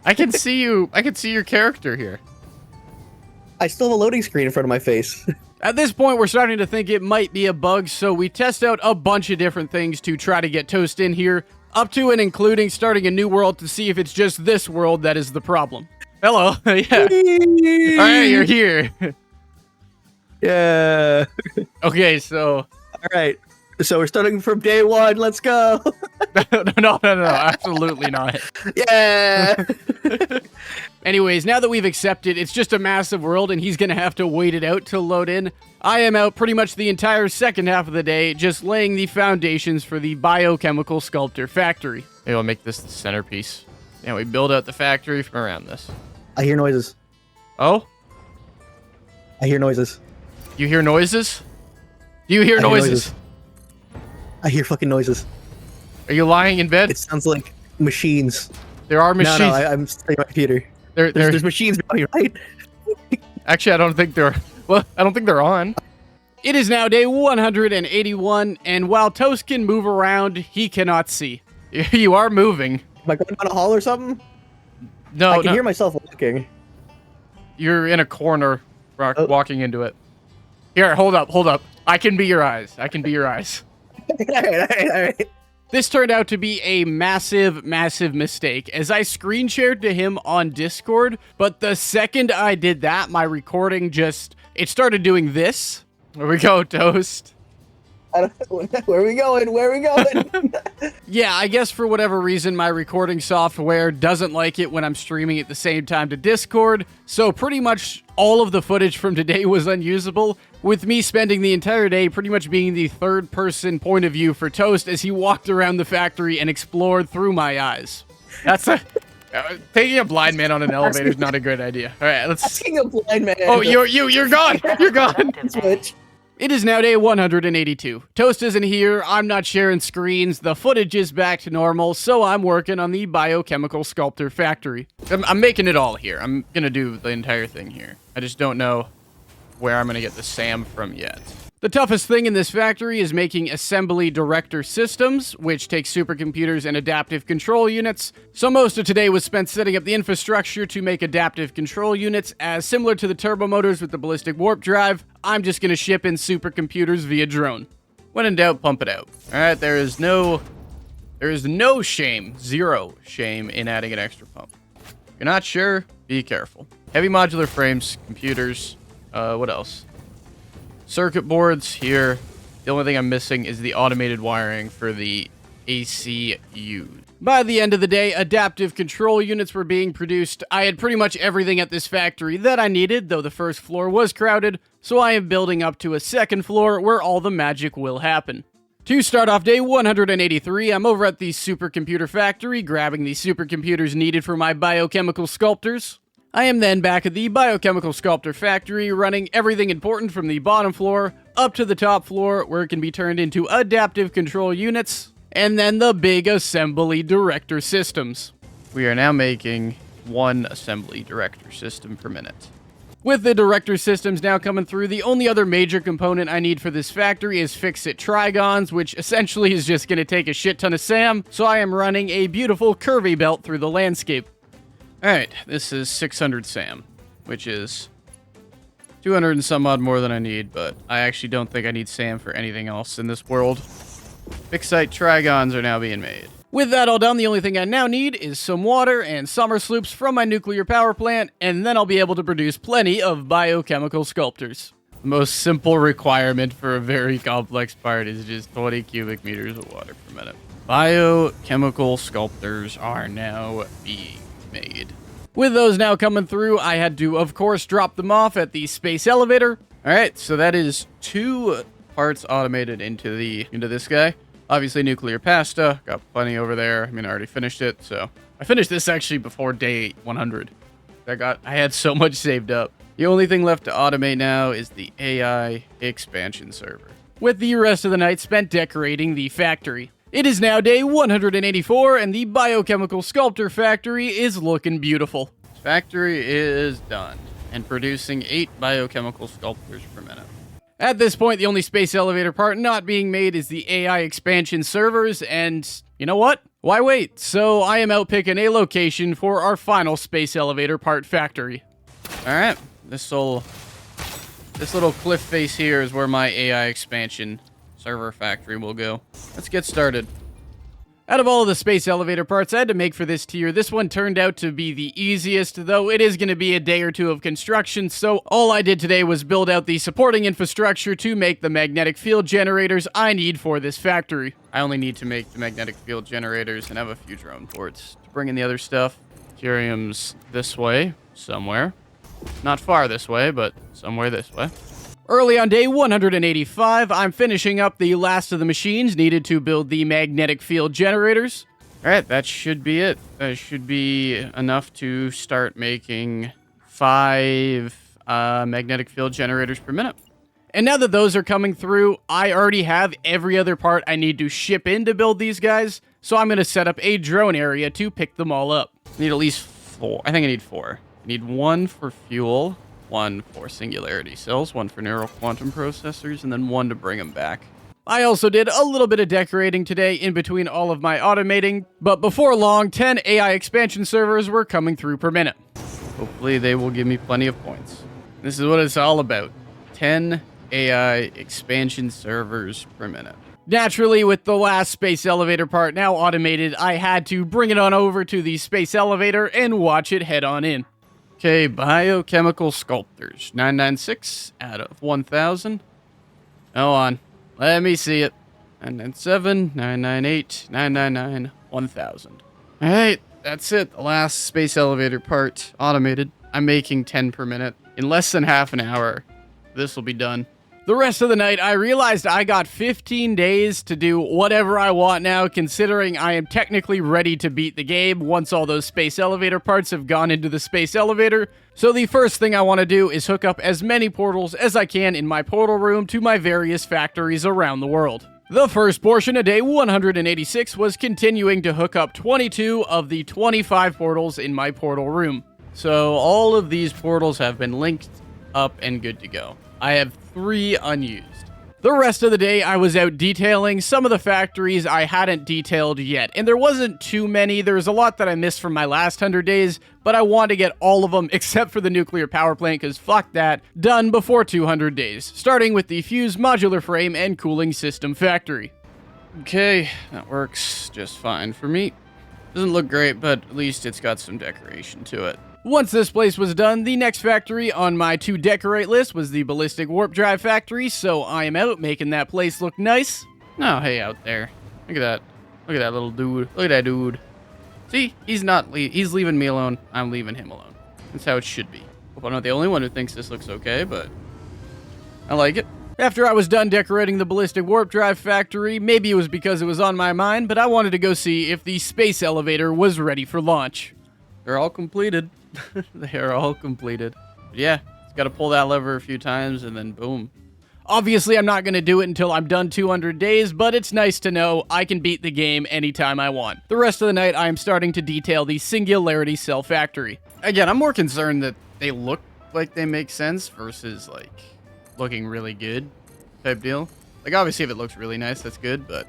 I can see you. I can see your character here. I still have a loading screen in front of my face. At this point, we're starting to think it might be a bug, so we test out a bunch of different things to try to get Toast in here, up to and including starting a new world to see if it's just this world that is the problem. Hello. Yeah. All right, you're here. Yeah. Okay, so. All right. So we're starting from day 1. Let's go. No, absolutely not. Yeah. Anyways, now that we've accepted it's just a massive world and he's going to have to wait it out to load in, I am out pretty much the entire second half of the day just laying the foundations for the biochemical sculptor factory. Maybe I'll make this the centerpiece. And we build out the factory from around this. I hear noises. Oh? I hear noises. You hear noises? Do you hear noises? I hear fucking noises. Are you lying in bed? It sounds like machines. There are machines. No, I'm studying my computer. There's machines behind me, right? Actually, I don't think they're... Well, I don't think they're on. It is now day 181, and while Toast can move around, he cannot see. You are moving. Am I going down a hall or something? No, I can hear myself walking. You're in a corner, walking into it. Here, hold up. I can be your eyes. All right. This turned out to be a massive mistake, as I screen shared to him on Discord, but the second I did that, my recording it started doing this. There we go, Toast. Where are we going? Where are we going? Yeah, I guess for whatever reason, my recording software doesn't like it when I'm streaming at the same time to Discord, so pretty much all of the footage from today was unusable, with me spending the entire day pretty much being the third-person point of view for Toast as he walked around the factory and explored through my eyes. That's a... taking a blind man on an elevator is not a good idea. All right, let's... Asking a blind man. Oh, you're gone! You're gone! Switch. It is now day 182. Toast isn't here, I'm not sharing screens, the footage is back to normal, so I'm working on the biochemical sculptor factory. I'm making it all here. I'm gonna do the entire thing here. I just don't know where I'm gonna get the SAM from yet. The toughest thing in this factory is making assembly director systems, which takes supercomputers and adaptive control units. So most of today was spent setting up the infrastructure to make adaptive control units, as similar to the turbo motors with the ballistic warp drive, I'm just going to ship in supercomputers via drone. When in doubt, pump it out. Alright, there is no shame, zero shame in adding an extra pump. If you're not sure, be careful. Heavy modular frames, computers, what else? Circuit boards here. The only thing I'm missing is the automated wiring for the ACU. By the end of the day, adaptive control units were being produced. I had pretty much everything at this factory that I needed, though the first floor was crowded, so I am building up to a second floor where all the magic will happen. To start off day 183, I'm over at the supercomputer factory, grabbing the supercomputers needed for my biochemical sculptors. I am then back at the biochemical sculptor factory, running everything important from the bottom floor up to the top floor, where it can be turned into adaptive control units, and then the big assembly director systems. We are now making one assembly director system per minute. With the director systems now coming through, the only other major component I need for this factory is fix-it trigons, which essentially is just going to take a shit ton of SAM, so I am running a beautiful curvy belt through the landscape. Alright, this is 600 SAM, which is 200 and some odd more than I need, but I actually don't think I need SAM for anything else in this world. Fixite trigons are now being made. With that all done, the only thing I now need is some water and summer sloops from my nuclear power plant, and then I'll be able to produce plenty of biochemical sculptors. The most simple requirement for a very complex part is just 20 cubic meters of water per minute. Biochemical sculptors are now being made. With those now coming through, I had to, of course, drop them off at the space elevator. Alright, so that is 2 parts automated into this guy. Obviously, nuclear pasta. Got plenty over there. I mean, I already finished it, so... I finished this actually before day 100. I had so much saved up. The only thing left to automate now is the AI expansion server, with the rest of the night spent decorating the factory. It is now day 184, and the biochemical sculptor factory is looking beautiful. This factory is done, and producing 8 biochemical sculptors per minute. At this point, the only space elevator part not being made is the AI expansion servers, and you know what? Why wait? So I am out picking a location for our final space elevator part factory. Alright, this little cliff face here is where my AI expansion server factory will go. Let's get started. Out of all of the space elevator parts I had to make for this tier, this one turned out to be the easiest, though it is going to be a day or two of construction, so all I did today was build out the supporting infrastructure to make the magnetic field generators I need for this factory. I only need to make the magnetic field generators and have a few drone ports to bring in the other stuff. Curium's this way, somewhere. Not far this way, but somewhere this way. Early on day 185, I'm finishing up the last of the machines needed to build the magnetic field generators. Alright, that should be it. That should be enough to start making 5 magnetic field generators per minute. And now that those are coming through, I already have every other part I need to ship in to build these guys, so I'm going to set up a drone area to pick them all up. I need at least 4. I think I need 4. I need 1 for fuel, 1 for singularity cells, 1 for neural quantum processors, and then 1 to bring them back. I also did a little bit of decorating today in between all of my automating, but before long, 10 AI expansion servers were coming through per minute. Hopefully they will give me plenty of points. This is what it's all about. 10 AI expansion servers per minute. Naturally, with the last space elevator part now automated, I had to bring it on over to the space elevator and watch it head on in. Okay, biochemical sculptors. 996 out of 1,000. Oh, on. Let me see it. 997, 998, 999, 1000. All right, that's it. The last space elevator part, automated. I'm making 10 per minute. In less than half an hour, this will be done. The rest of the night, I realized I got 15 days to do whatever I want now, considering I am technically ready to beat the game once all those space elevator parts have gone into the space elevator. So the first thing I want to do is hook up as many portals as I can in my portal room to my various factories around the world. The first portion of day 186 was continuing to hook up 22 of the 25 portals in my portal room. So all of these portals have been linked up and good to go. I have 3 unused. The rest of the day, I was out detailing some of the factories I hadn't detailed yet, and there wasn't too many. There's a lot that I missed from my last 100 days, but I want to get all of them, except for the nuclear power plant, because fuck that, done before 200 days, starting with the fuse modular frame and cooling system factory. Okay, that works just fine for me. Doesn't look great, but at least it's got some decoration to it. Once this place was done, the next factory on my to decorate list was the ballistic warp drive factory, so I am out making that place look nice. Oh, hey, out there. Look at that. Look at that little dude. Look at that dude. See? He's leaving me alone. I'm leaving him alone. That's how it should be. Hope I'm not the only one who thinks this looks okay, but I like it. After I was done decorating the ballistic warp drive factory, maybe it was because it was on my mind, but I wanted to go see if the space elevator was ready for launch. They're all completed. They are all completed. But yeah, it's got to pull that lever a few times and then boom. Obviously, I'm not going to do it until I'm done 200 days, but it's nice to know I can beat the game anytime I want. The rest of the night, I am starting to detail the Singularity Cell Factory. Again, I'm more concerned that they look like they make sense versus, like, looking really good type deal. Like, obviously, if it looks really nice, that's good, but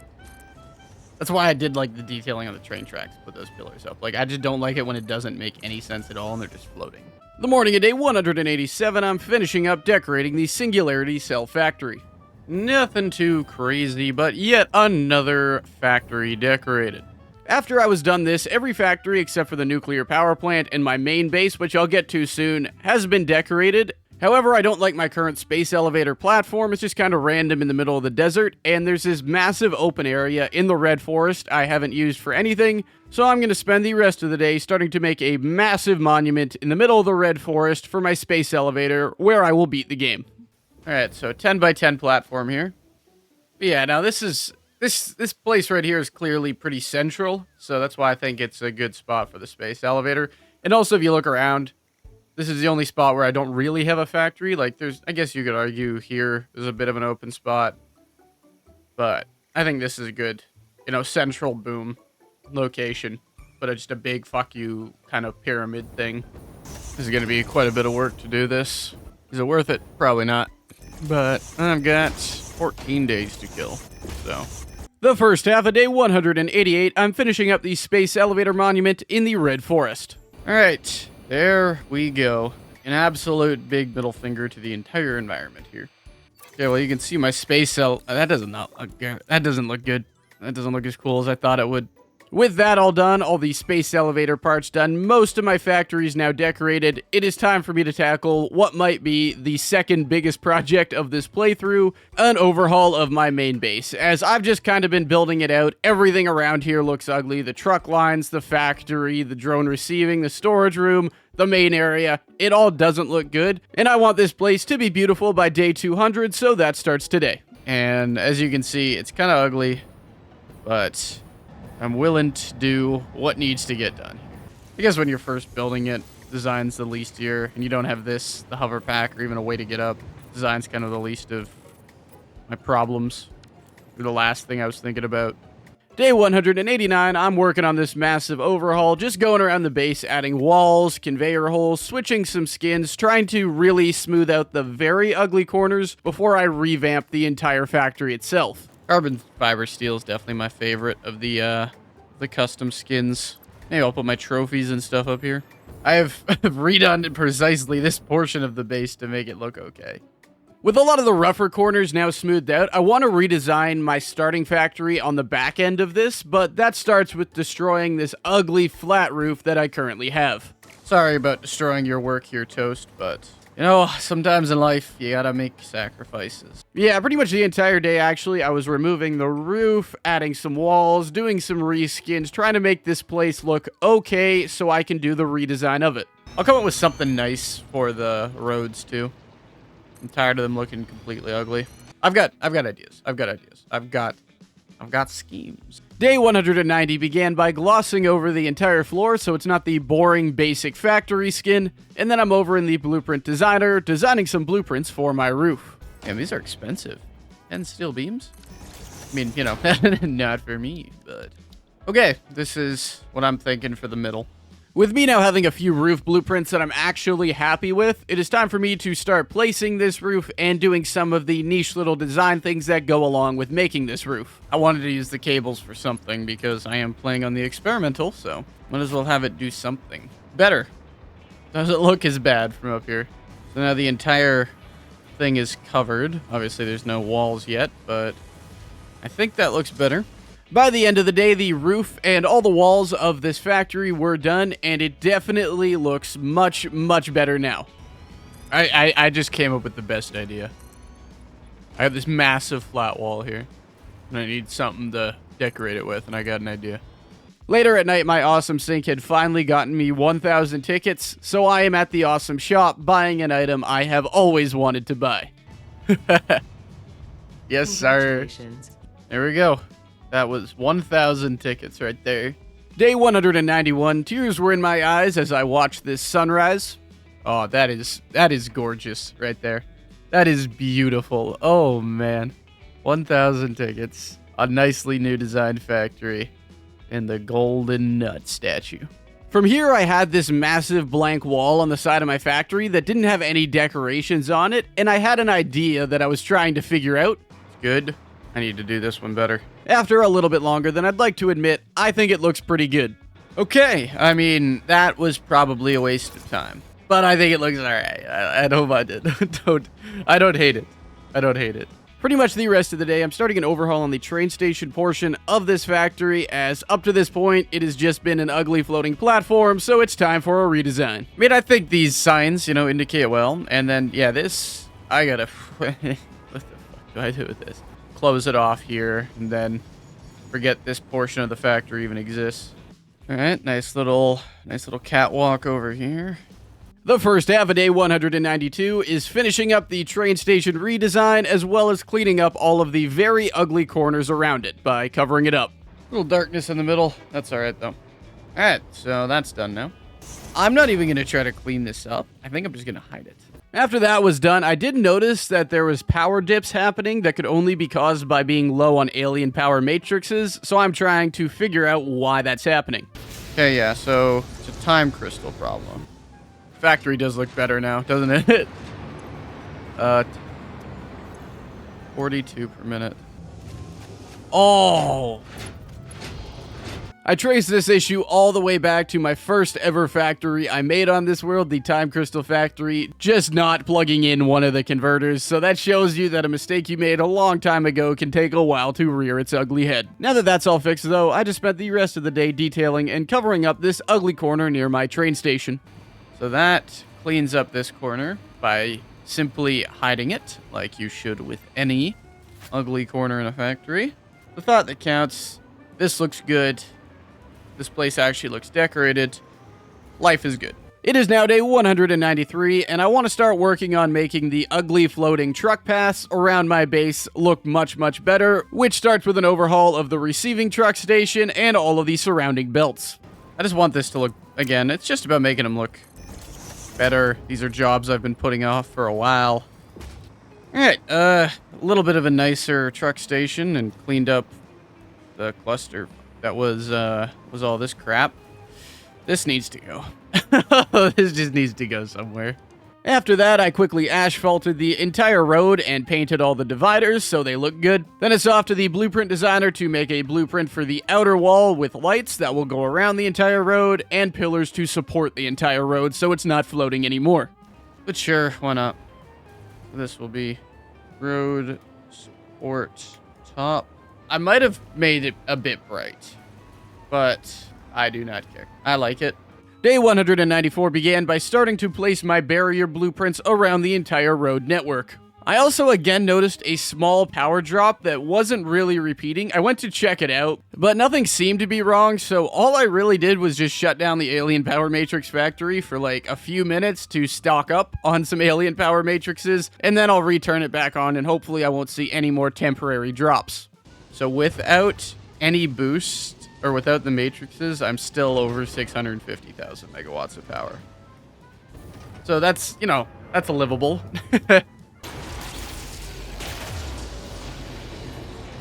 that's why I did, like, the detailing on the train tracks, put those pillars up. Like, I just don't like it when it doesn't make any sense at all and they're just floating. The morning of day 187, I'm finishing up decorating the Singularity Cell Factory. Nothing too crazy, but yet another factory decorated. After I was done this, every factory except for the nuclear power plant and my main base, which I'll get to soon, has been decorated. However, I don't like my current space elevator platform. It's just kind of random in the middle of the desert, and there's this massive open area in the Red Forest I haven't used for anything, so I'm going to spend the rest of the day starting to make a massive monument in the middle of the Red Forest for my space elevator, where I will beat the game. Alright, so 10 by 10 platform here. But yeah, now this place right here is clearly pretty central, so that's why I think it's a good spot for the space elevator. And also, if you look around, this is the only spot where I don't really have a factory. Like, I guess you could argue here there's a bit of an open spot. But I think this is a good, central boom location. But just a big fuck you kind of pyramid thing. This is going to be quite a bit of work to do this. Is it worth it? Probably not. But I've got 14 days to kill, so. The first half of day 188, I'm finishing up the space elevator monument in the Red Forest. Alright. There we go. An absolute big middle finger to the entire environment here. Okay, well, you can see my space cell. That doesn't look good. That doesn't look good. That doesn't look as cool as I thought it would. With that all done, all the space elevator parts done, most of my factories now decorated, it is time for me to tackle what might be the second biggest project of this playthrough, an overhaul of my main base. As I've just kind of been building it out, everything around here looks ugly. The truck lines, the factory, the drone receiving, the storage room, the main area, it all doesn't look good. And I want this place to be beautiful by day 200, so that starts today. And as you can see, it's kind of ugly, but I'm willing to do what needs to get done. I guess when you're first building it, design's the least here, and you don't have the hover pack, or even a way to get up. Design's kind of the least of my problems. Or the last thing I was thinking about. Day 189, I'm working on this massive overhaul, just going around the base, adding walls, conveyor holes, switching some skins, trying to really smooth out the very ugly corners before I revamp the entire factory itself. Carbon fiber steel is definitely my favorite of the custom skins. Maybe I'll put my trophies and stuff up here. I have redone precisely this portion of the base to make it look okay. With a lot of the rougher corners now smoothed out, I want to redesign my starting factory on the back end of this, but that starts with destroying this ugly flat roof that I currently have. Sorry about destroying your work here, Toast, but You know, sometimes in life, you gotta make sacrifices. Yeah, pretty much the entire day, actually. I was removing the roof, adding some walls, doing some reskins, trying to make this place look okay so I can do the redesign of it. I'll come up with something nice for the roads, too. I'm tired of them looking completely ugly. I've got ideas. I've got schemes. Day 190 began by glossing over the entire floor so it's not the boring basic factory skin, and then I'm over in the blueprint designer, designing some blueprints for my roof. Damn, these are expensive. And steel beams? I mean, you know, not for me, but... Okay, this is what I'm thinking for the middle. With me now having a few roof blueprints that I'm actually happy with, it is time for me to start placing this roof and doing some of the niche little design things that go along with making this roof. I wanted to use the cables for something because I am playing on the experimental, so might as well have it do something better. Doesn't look as bad from up here. So now the entire thing is covered. Obviously there's no walls yet, but I think that looks better. By the end of the day, the roof and all the walls of this factory were done, and it definitely looks much, much better now. I just came up with the best idea. I have this massive flat wall here, and I need something to decorate it with, and I got an idea. Later at night, my awesome sink had finally gotten me 1,000 tickets, so I am at the awesome shop buying an item I have always wanted to buy. Yes, sir. Congratulations. There we go. That was 1,000 tickets right there. Day 191, tears were in my eyes as I watched this sunrise. Oh, that is gorgeous right there. That is beautiful. Oh, man. 1,000 tickets. A nicely new design factory. And the golden nut statue. From here, I had this massive blank wall on the side of my factory that didn't have any decorations on it, and I had an idea that I was trying to figure out. Good. I need to do this one better. After a little bit longer than I'd like to admit, I think it looks pretty good. Okay, I mean, that was probably a waste of time. But I think it looks alright. I don't mind it. I don't hate it. I don't hate it. Pretty much the rest of the day, I'm starting an overhaul on the train station portion of this factory, as up to this point, it has just been an ugly floating platform, so it's time for a redesign. I mean, I think these signs, you know, indicate well. And then, yeah, this, I gotta... what the fuck do I do with this? Close it off here, and then forget this portion of the factory even exists. All right, nice little catwalk over here. The first half of day 192 is finishing up the train station redesign, as well as cleaning up all of the very ugly corners around it by covering it up. A little darkness in the middle. That's all right, though. All right, so that's done now. I'm not even going to try to clean this up. I think I'm just going to hide it. After that was done, I did notice that there was power dips happening that could only be caused by being low on alien power matrices, so I'm trying to figure out why that's happening. Okay, yeah, so it's a time crystal problem. Factory does look better now, doesn't it? 42 per minute. Oh! I traced this issue all the way back to my first ever factory I made on this world, the Time Crystal Factory, just not plugging in one of the converters, so that shows you that a mistake you made a long time ago can take a while to rear its ugly head. Now that that's all fixed though, I just spent the rest of the day detailing and covering up this ugly corner near my train station. So that cleans up this corner by simply hiding it, like you should with any ugly corner in a factory. The thought that counts. This looks good. This place actually looks decorated. Life is good. It is now day 193, and I want to start working on making the ugly floating truck paths around my base look much, much better, which starts with an overhaul of the receiving truck station and all of the surrounding belts. I just want this to look, again, it's just about making them look better. These are jobs I've been putting off for a while. Alright, a little bit of a nicer truck station and cleaned up the cluster that was all this crap. This needs to go. This just needs to go somewhere. After that, I quickly asphalted the entire road and painted all the dividers so they look good. Then it's off to the blueprint designer to make a blueprint for the outer wall with lights that will go around the entire road and pillars to support the entire road so it's not floating anymore. But sure, why not? This will be road support top. I might have made it a bit bright, but I do not care. I like it. Day 194 began by starting to place my barrier blueprints around the entire road network. I also again noticed a small power drop that wasn't really repeating. I went to check it out, but nothing seemed to be wrong, so all I really did was just shut down the alien power matrix factory for like a few minutes to stock up on some alien power matrices, and then I'll return it back on, and hopefully I won't see any more temporary drops. So without any boost, or without the matrices, I'm still over 650,000 megawatts of power. So that's, you know, that's a livable. There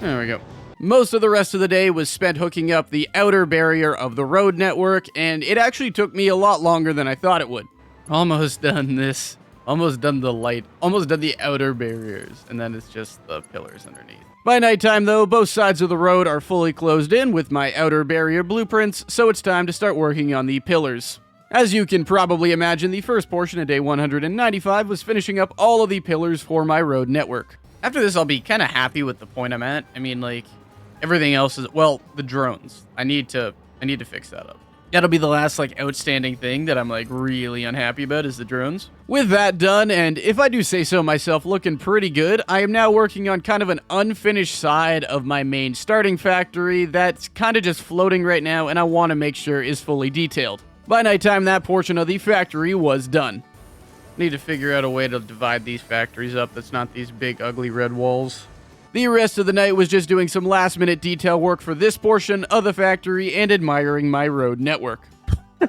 we go. Most of the rest of the day was spent hooking up the outer barrier of the road network, and it actually took me a lot longer than I thought it would. Almost done this. Almost done the light. Almost done the outer barriers, and then it's just the pillars underneath. By nighttime, though, both sides of the road are fully closed in with my outer barrier blueprints, so it's time to start working on the pillars. As you can probably imagine, the first portion of day 195 was finishing up all of the pillars for my road network. After this, I'll be kind of happy with the point I'm at. I mean, like, everything else is, well, the drones. I need to fix that up. That'll be the last, like, outstanding thing that I'm, like, really unhappy about is the drones. With that done, and if I do say so myself, looking pretty good, I am now working on kind of an unfinished side of my main starting factory that's kind of just floating right now, and I want to make sure is fully detailed. By nighttime, that portion of the factory was done. Need to figure out a way to divide these factories up that's not these big, ugly red walls. The rest of the night was just doing some last-minute detail work for this portion of the factory and admiring my road network. I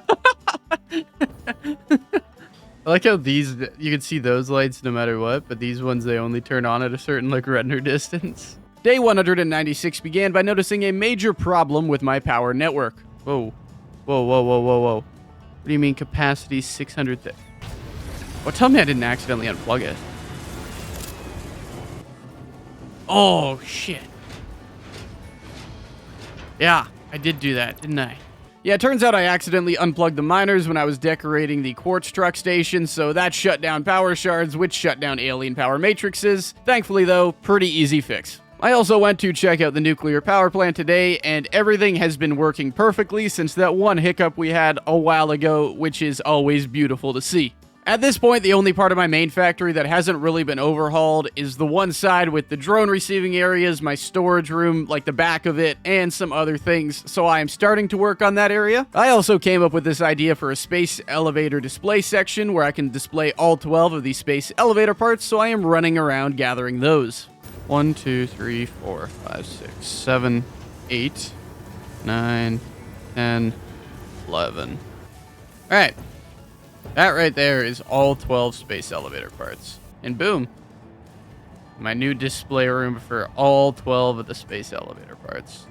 like how these, you can see those lights no matter what, but these ones, they only turn on at a certain, like, render distance. Day 196 began by noticing a major problem with my power network. Whoa. Whoa, whoa, whoa, whoa, whoa. What do you mean capacity 600? Well, tell me I didn't accidentally unplug it. Oh, shit. Yeah, I did do that, didn't I? Yeah, it turns out I accidentally unplugged the miners when I was decorating the quartz truck station, so that shut down power shards, which shut down alien power matrices. Thankfully, though, pretty easy fix. I also went to check out the nuclear power plant today, and everything has been working perfectly since that one hiccup we had a while ago, which is always beautiful to see. At this point, the only part of my main factory that hasn't really been overhauled is the one side with the drone receiving areas, my storage room, like the back of it, and some other things, so I am starting to work on that area. I also came up with this idea for a space elevator display section where I can display all 12 of these space elevator parts, so I am running around gathering those. 1, 2, 3, 4, 5, 6, 7, 8, 9, 10, 11. All right. That right there is all 12 space elevator parts. And boom. My new display room for all 12 of the space elevator parts.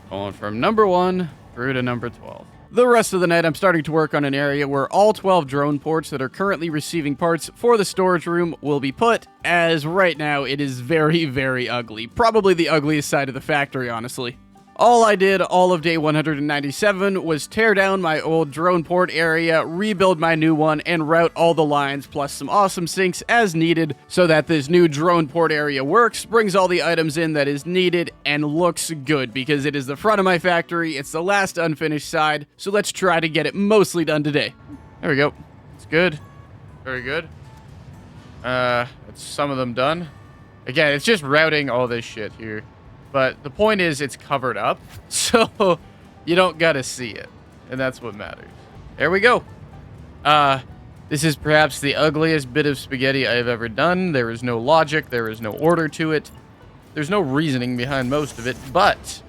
Going from number 1 through to number 12. The rest of the night, I'm starting to work on an area where all 12 drone ports that are currently receiving parts for the storage room will be put, as right now it is very, very ugly. Probably the ugliest side of the factory, honestly. All I did all of day 197 was tear down my old drone port area, rebuild my new one, and route all the lines plus some awesome sinks as needed so that this new drone port area works, brings all the items in that is needed, and looks good because it is the front of my factory, it's the last unfinished side, so let's try to get it mostly done today. There we go. It's good. Very good. That's some of them done. Again, it's just routing all this shit here. But the point is, it's covered up, so you don't gotta see it, and that's what matters. There we go. This is perhaps the ugliest bit of spaghetti I have ever done. There is no logic, there is no order to it. There's no reasoning behind most of it, but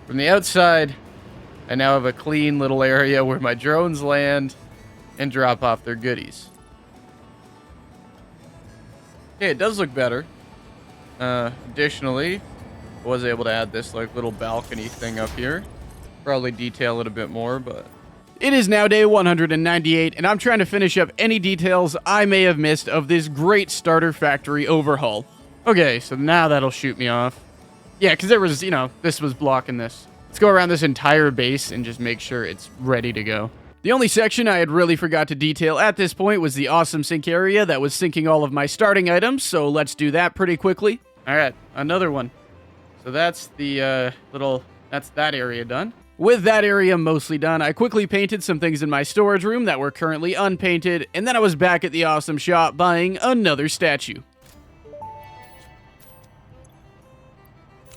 from the outside, I now have a clean little area where my drones land and drop off their goodies. Okay, it does look better. Additionally, was able to add this like little balcony thing up here. Probably detail it a bit more, but it is now day 198, and I'm trying to finish up any details I may have missed of this great starter factory overhaul. Okay, so now that'll shoot me off. Yeah, because there was, you know, this was blocking this. Let's go around this entire base and just make sure it's ready to go. The only section I had really forgot to detail at this point was the awesome sink area that was sinking all of my starting items, so let's do that pretty quickly. All right, another one. So that's the that's that area done. With that area mostly done, I quickly painted some things in my storage room that were currently unpainted, and then I was back at the awesome shop buying another statue.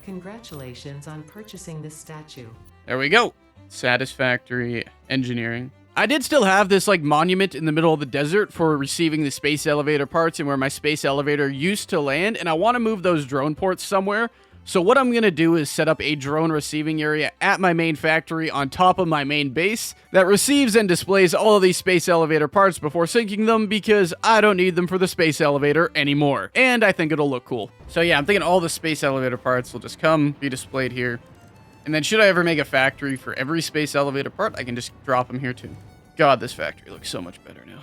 Congratulations on purchasing this statue. There we go. Satisfactory engineering. I did still have this like monument in the middle of the desert for receiving the space elevator parts and where my space elevator used to land, and I want to move those drone ports somewhere. So what I'm going to do is set up a drone receiving area at my main factory on top of my main base that receives and displays all of these space elevator parts before sinking them, because I don't need them for the space elevator anymore. And I think it'll look cool. So yeah, I'm thinking all the space elevator parts will just come, be displayed here. And then should I ever make a factory for every space elevator part, I can just drop them here too. God, this factory looks so much better now.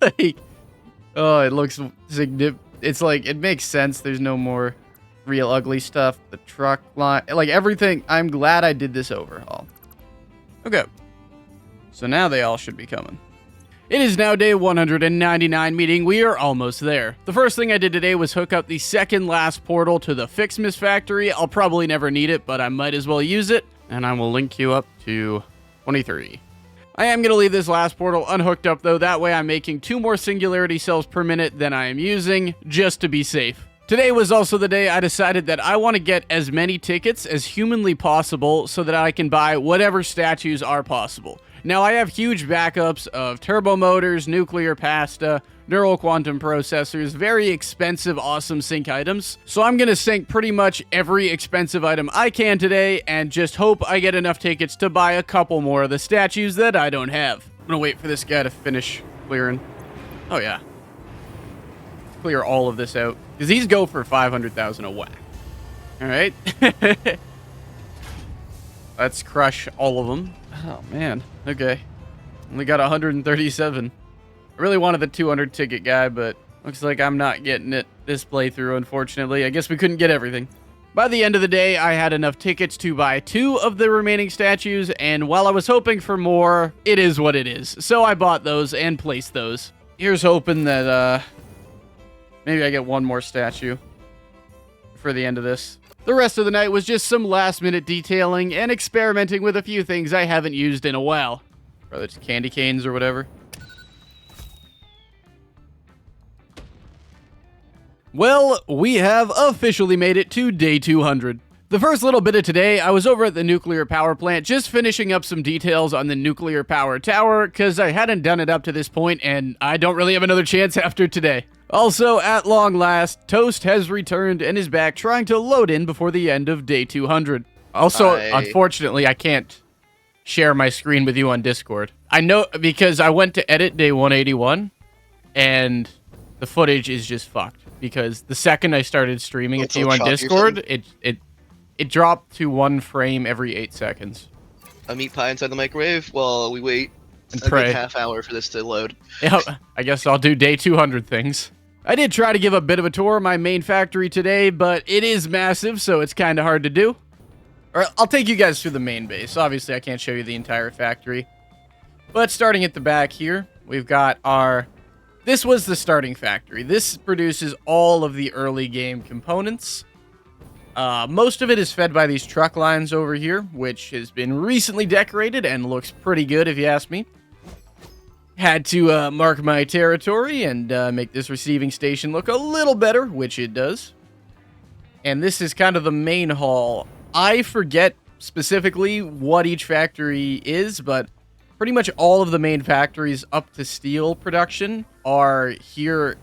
Like, oh, it looks significant. It's like, it makes sense. There's no more real ugly stuff. The truck line, like everything. I'm glad I did this overhaul. Okay. So now they all should be coming. It is now day 199, meaning we are almost there. The first thing I did today was hook up the second last portal to the Fixmas factory. I'll probably never need it, but I might as well use it. And I will link you up to 23. I am going to leave this last portal unhooked up though. That way I'm making 2 more singularity cells per minute than I am using, just to be safe. Today was also the day I decided that I want to get as many tickets as humanly possible so that I can buy whatever statues are possible. Now, I have huge backups of turbo motors, nuclear pasta, neural quantum processors, very expensive, awesome sync items. So I'm going to sync pretty much every expensive item I can today and just hope I get enough tickets to buy a couple more of the statues that I don't have. I'm going to wait for this guy to finish clearing. Oh, yeah. Clear all of this out, because these go for 500,000 a whack. All right. Let's crush all of them. Oh, man. Okay. Only got 137. I really wanted the 200 ticket guy, but looks like I'm not getting it this playthrough, unfortunately. I guess we couldn't get everything. By the end of the day, I had enough tickets to buy 2 of the remaining statues, and while I was hoping for more, it is what it is. So I bought those and placed those. Here's hoping that, maybe I get one more statue for the end of this. The rest of the night was just some last-minute detailing and experimenting with a few things I haven't used in a while. Whether it's candy canes or whatever. Well, we have officially made it to day 200. The first little bit of today, I was over at the nuclear power plant just finishing up some details on the nuclear power tower, because I hadn't done it up to this point, and I don't really have another chance after today. Also, at long last, Toast has returned and is back trying to load in before the end of day 200. Also, unfortunately, I can't share my screen with you on Discord. I know, because I went to edit day 181, and the footage is just fucked. Because the second I started streaming it to you on Discord, it dropped to 1 frame every 8 seconds. A meat pie inside the microwave while we wait and a pray. good half hour for this to load. Yeah, I guess I'll do day 200 things. I did try to give a bit of a tour of my main factory today, but it is massive, so it's kind of hard to do. Or I'll take you guys through the main base. Obviously, I can't show you the entire factory. But starting at the back here, we've got our... This was the starting factory. This produces all of the early game components. Most of it is fed by these truck lines over here, which has been recently decorated and looks pretty good if you ask me. Had to mark my territory and make this receiving station look a little better, which it does. And this is kind of the main hall. I forget specifically what each factory is, but pretty much all of the main factories up to steel production are here,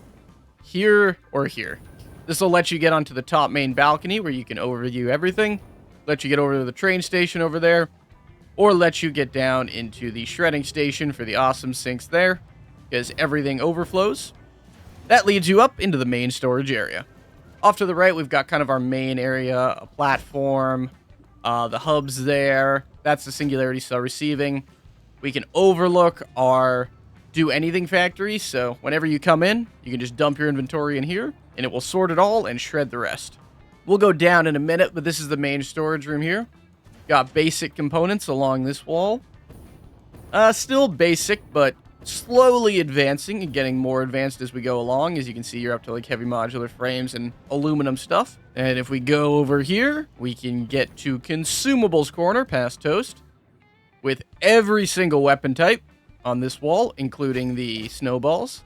or here. This will let you get onto the top main balcony where you can overview everything, let you get over to the train station over there, or let you get down into the shredding station for the awesome sinks there, because everything overflows. That leads you up into the main storage area. Off to the right, we've got kind of our main area, a platform, the hubs there. That's the singularity cell receiving. We can overlook our do anything factory, so whenever you come in, you can just dump your inventory in here, and it will sort it all and shred the rest. We'll go down in a minute, but this is the main storage room here. Got basic components along this wall. Still basic, but slowly advancing and getting more advanced as we go along. As you can see, you're up to like heavy modular frames and aluminum stuff. And if we go over here, we can get to consumables corner past Toast. with every single weapon type on this wall, including the snowballs,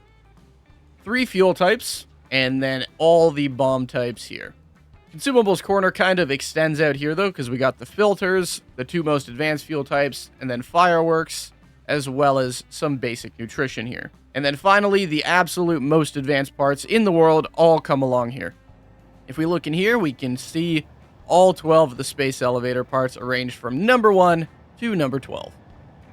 3 fuel types, and then all the bomb types here. Consumables corner kind of extends out here, though, because we got the filters, the 2 most advanced fuel types, and then fireworks, as well as some basic nutrition here. And then finally, the absolute most advanced parts in the world all come along here. If we look in here, we can see all 12 of the space elevator parts arranged from number 1 to number 12.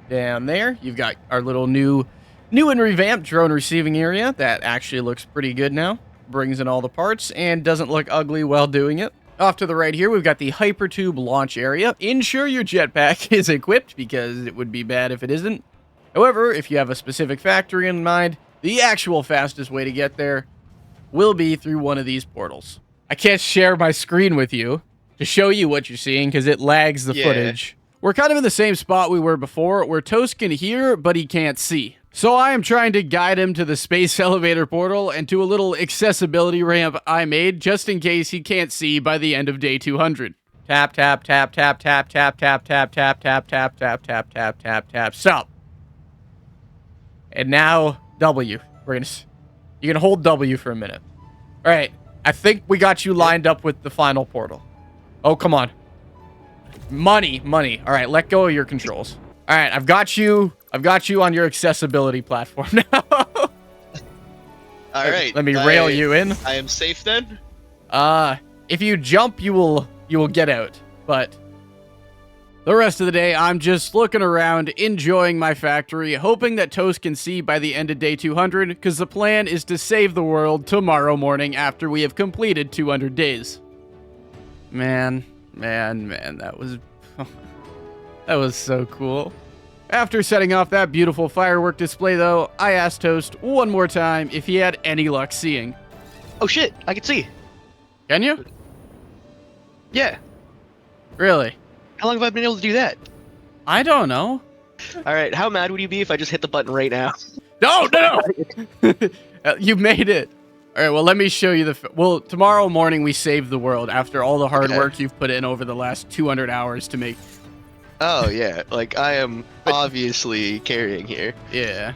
Down there, you've got our little new and revamped drone receiving area that actually looks pretty good now. Brings in all the parts and doesn't look ugly while doing it. Off to the right here, we've got the hypertube launch area. Ensure your jetpack is equipped because it would be bad if it isn't. However, if you have a specific factory in mind, the actual fastest way to get there will be through one of these portals. I can't share my screen with you to show you what you're seeing because it lags the footage. We're kind of in the same spot we were before, where Toast can hear, but he can't see. So I am trying to guide him to the space elevator portal and to a little accessibility ramp I made just in case he can't see by the end of day 200. Tap, tap, tap, tap, tap, tap, tap, tap, tap, tap, tap, tap, tap, tap, tap, tap, stop. And now W. You're gonna hold W for a minute. All right, I think we got you lined up with the final portal. Oh, come on. Money. All right, let go of your controls. All right, I've got you on your accessibility platform now. All right. Let me rail you in. I am safe then? If you jump, you will get out. But the rest of the day, I'm just looking around, enjoying my factory, hoping that Toast can see by the end of day 200, because the plan is to save the world tomorrow morning after we have completed 200 days. Man, that was so cool. After setting off that beautiful firework display, though, I asked Toast one more time if he had any luck seeing. Oh shit, I can see. Can you? Yeah. Really? How long have I been able to do that? I don't know. Alright, how mad would you be if I just hit the button right now? No! You made it. All right, well, let me show you well, tomorrow morning we save the world after all the hard work you've put in over the last 200 hours to make. Oh, yeah. Like, I am obviously carrying here. Yeah.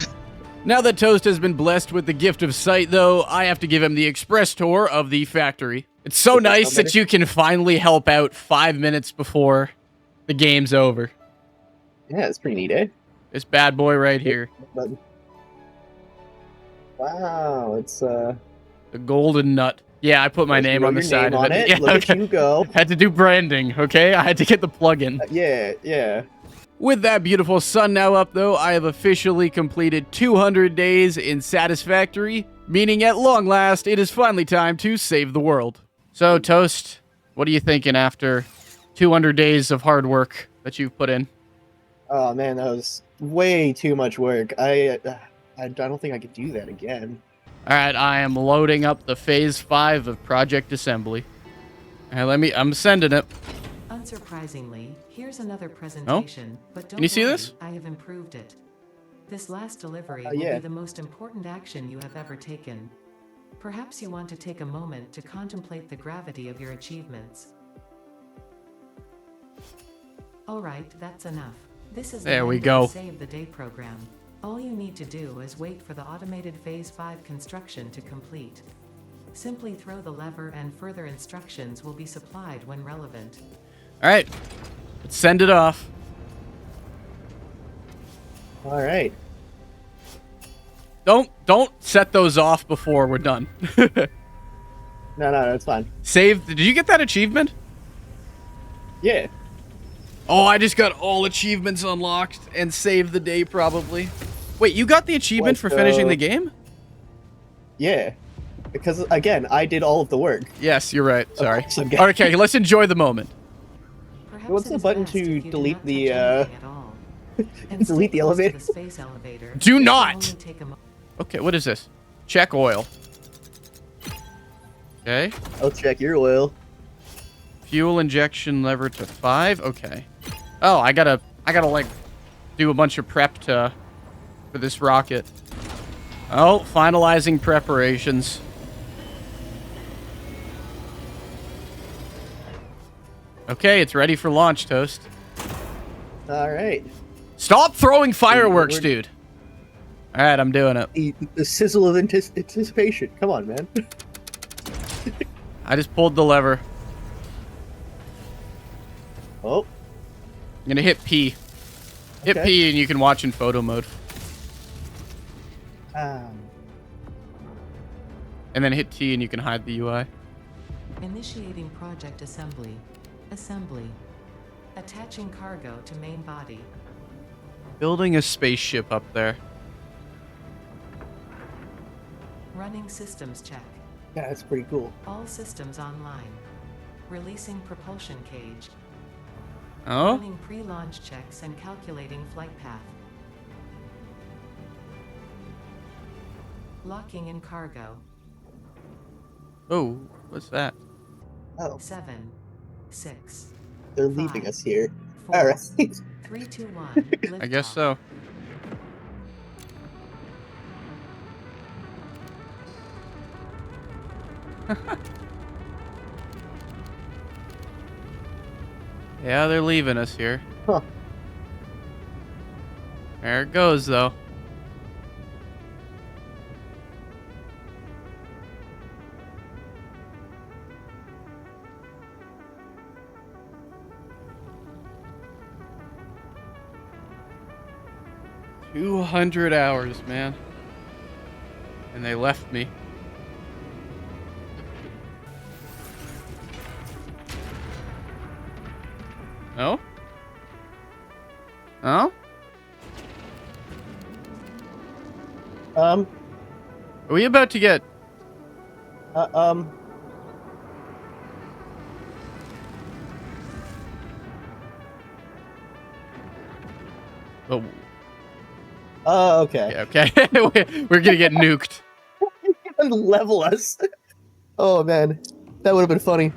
Now that Toast has been blessed with the gift of sight, though, I have to give him the express tour of the factory. It's so nice that you can finally help out 5 minutes before the game's over. Yeah, it's pretty neat, eh? This bad boy right here. Wow, it's the golden nut. Yeah, I put my name on the side of it. Yeah, Look at you go. Had to do branding, okay? I had to get the plug-in. Yeah. With that beautiful sun now up, though, I have officially completed 200 days in Satisfactory, meaning at long last, it is finally time to save the world. So, Toast, what are you thinking after 200 days of hard work that you've put in? Oh man, that was way too much work. I don't think I could do that again. All right, I am loading up the Phase 5 of Project Assembly. All right, I'm sending it. Unsurprisingly, here's another presentation, but don't Can you see worry, this? I have improved it. This last delivery will yeah. be the most important action you have ever taken. Perhaps you want to take a moment to contemplate the gravity of your achievements. Alright, that's enough. This is There the we end go. of the Save the Day program. All you need to do is wait for the automated Phase 5 construction to complete. Simply throw the lever and further instructions will be supplied when relevant. All right, let's send it off. All right. Don't set those off before we're done. No, that's fine. Save. Did you get that achievement? Yeah. Oh, I just got all achievements unlocked and saved the day probably. Wait, you got the achievement for finishing the game? Yeah. Because, again, I did all of the work. Yes, you're right. Sorry. Okay. Okay, let's enjoy the moment. Perhaps What's it the is button best to if you do delete not the, touch anything at all. And delete stay the close to elevator? the space elevator. Do It will not! only take a Okay, what is this? Check oil. Okay. I'll check your oil. Fuel injection lever to 5. Okay. Oh, I gotta like do a bunch of prep for this rocket. Oh, finalizing preparations. Okay, it's ready for launch, Toast. All right. Stop throwing fireworks, dude. All right, I'm doing it. The sizzle of anticipation. Come on, man. I just pulled the lever. Oh. I'm gonna hit P. Hit Okay. P and you can watch in photo mode. And then hit T and you can hide the UI. Initiating project assembly. Assembly. Attaching cargo to main body. Building a spaceship up there. Running systems check. Yeah, that's pretty cool. All systems online. Releasing propulsion cage. Oh? Running pre-launch checks and calculating flight path. Locking in cargo. Oh, what's that? Oh, 7, 6, they're leaving us here. 4, All right. 3, 2, 1. I guess so. Yeah, they're leaving us here. Huh. There it goes, though. $200 hours, man. And they left me. Oh? Oh? Are we about to get... Oh, Okay. yeah, okay. We're gonna get nuked. Level us. Oh man, that would have been funny.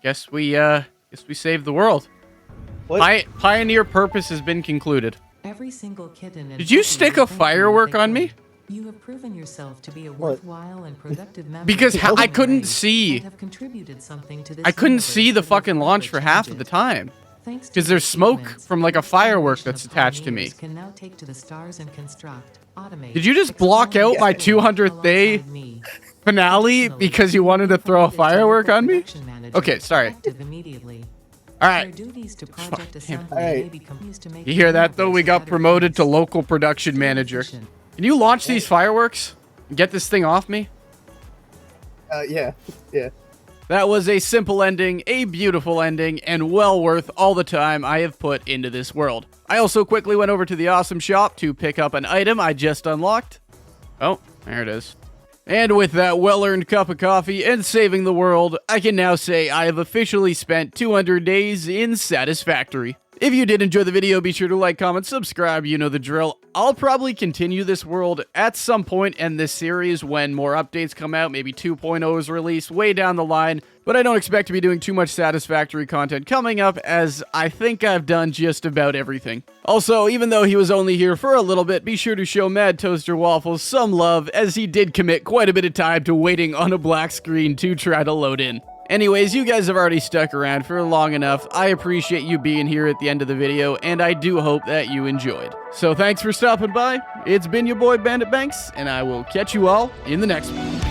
Guess we saved the world. What? Pioneer purpose has been concluded. Every single kitten and Did you puppy stick will a thank you firework if they on me? could. You have proven yourself to be a What? worthwhile and productive member Because of the I human couldn't race see. and have contributed something to this I couldn't universe see the that will fucking launch for forever half change of the it. time. Thanks to Because your there's smoke achievements, from like a each firework generation that's of attached to me. pioneers can now take to the stars and construct, automate, Did you just block explore, out my and explore 200th day alongside me. finale Additionally, because you wanted to be throw a promoted to firework local on me? production manager, Okay, sorry. effective immediately. All Your right. duties to Fuck, project damn. assembly Alright. may become used to make You hear the that though? We universe a got better promoted to place. local production Stay manager. efficient. Can you launch these fireworks? Get this thing off me? Yeah. Yeah. That was a simple ending, a beautiful ending, and well worth all the time I have put into this world. I also quickly went over to the Awesome Shop to pick up an item I just unlocked. Oh, there it is. And with that well-earned cup of coffee and saving the world, I can now say I have officially spent 200 days in Satisfactory. If you did enjoy the video, be sure to like, comment, subscribe, you know the drill. I'll probably continue this world at some point in this series when more updates come out, maybe 2.0 is released way down the line, but I don't expect to be doing too much Satisfactory content coming up as I think I've done just about everything. Also, even though he was only here for a little bit, be sure to show Mad Toaster Waffles some love as he did commit quite a bit of time to waiting on a black screen to try to load in. Anyways, you guys have already stuck around for long enough. I appreciate you being here at the end of the video, and I do hope that you enjoyed. So thanks for stopping by. It's been your boy Bandit Banks, and I will catch you all in the next one.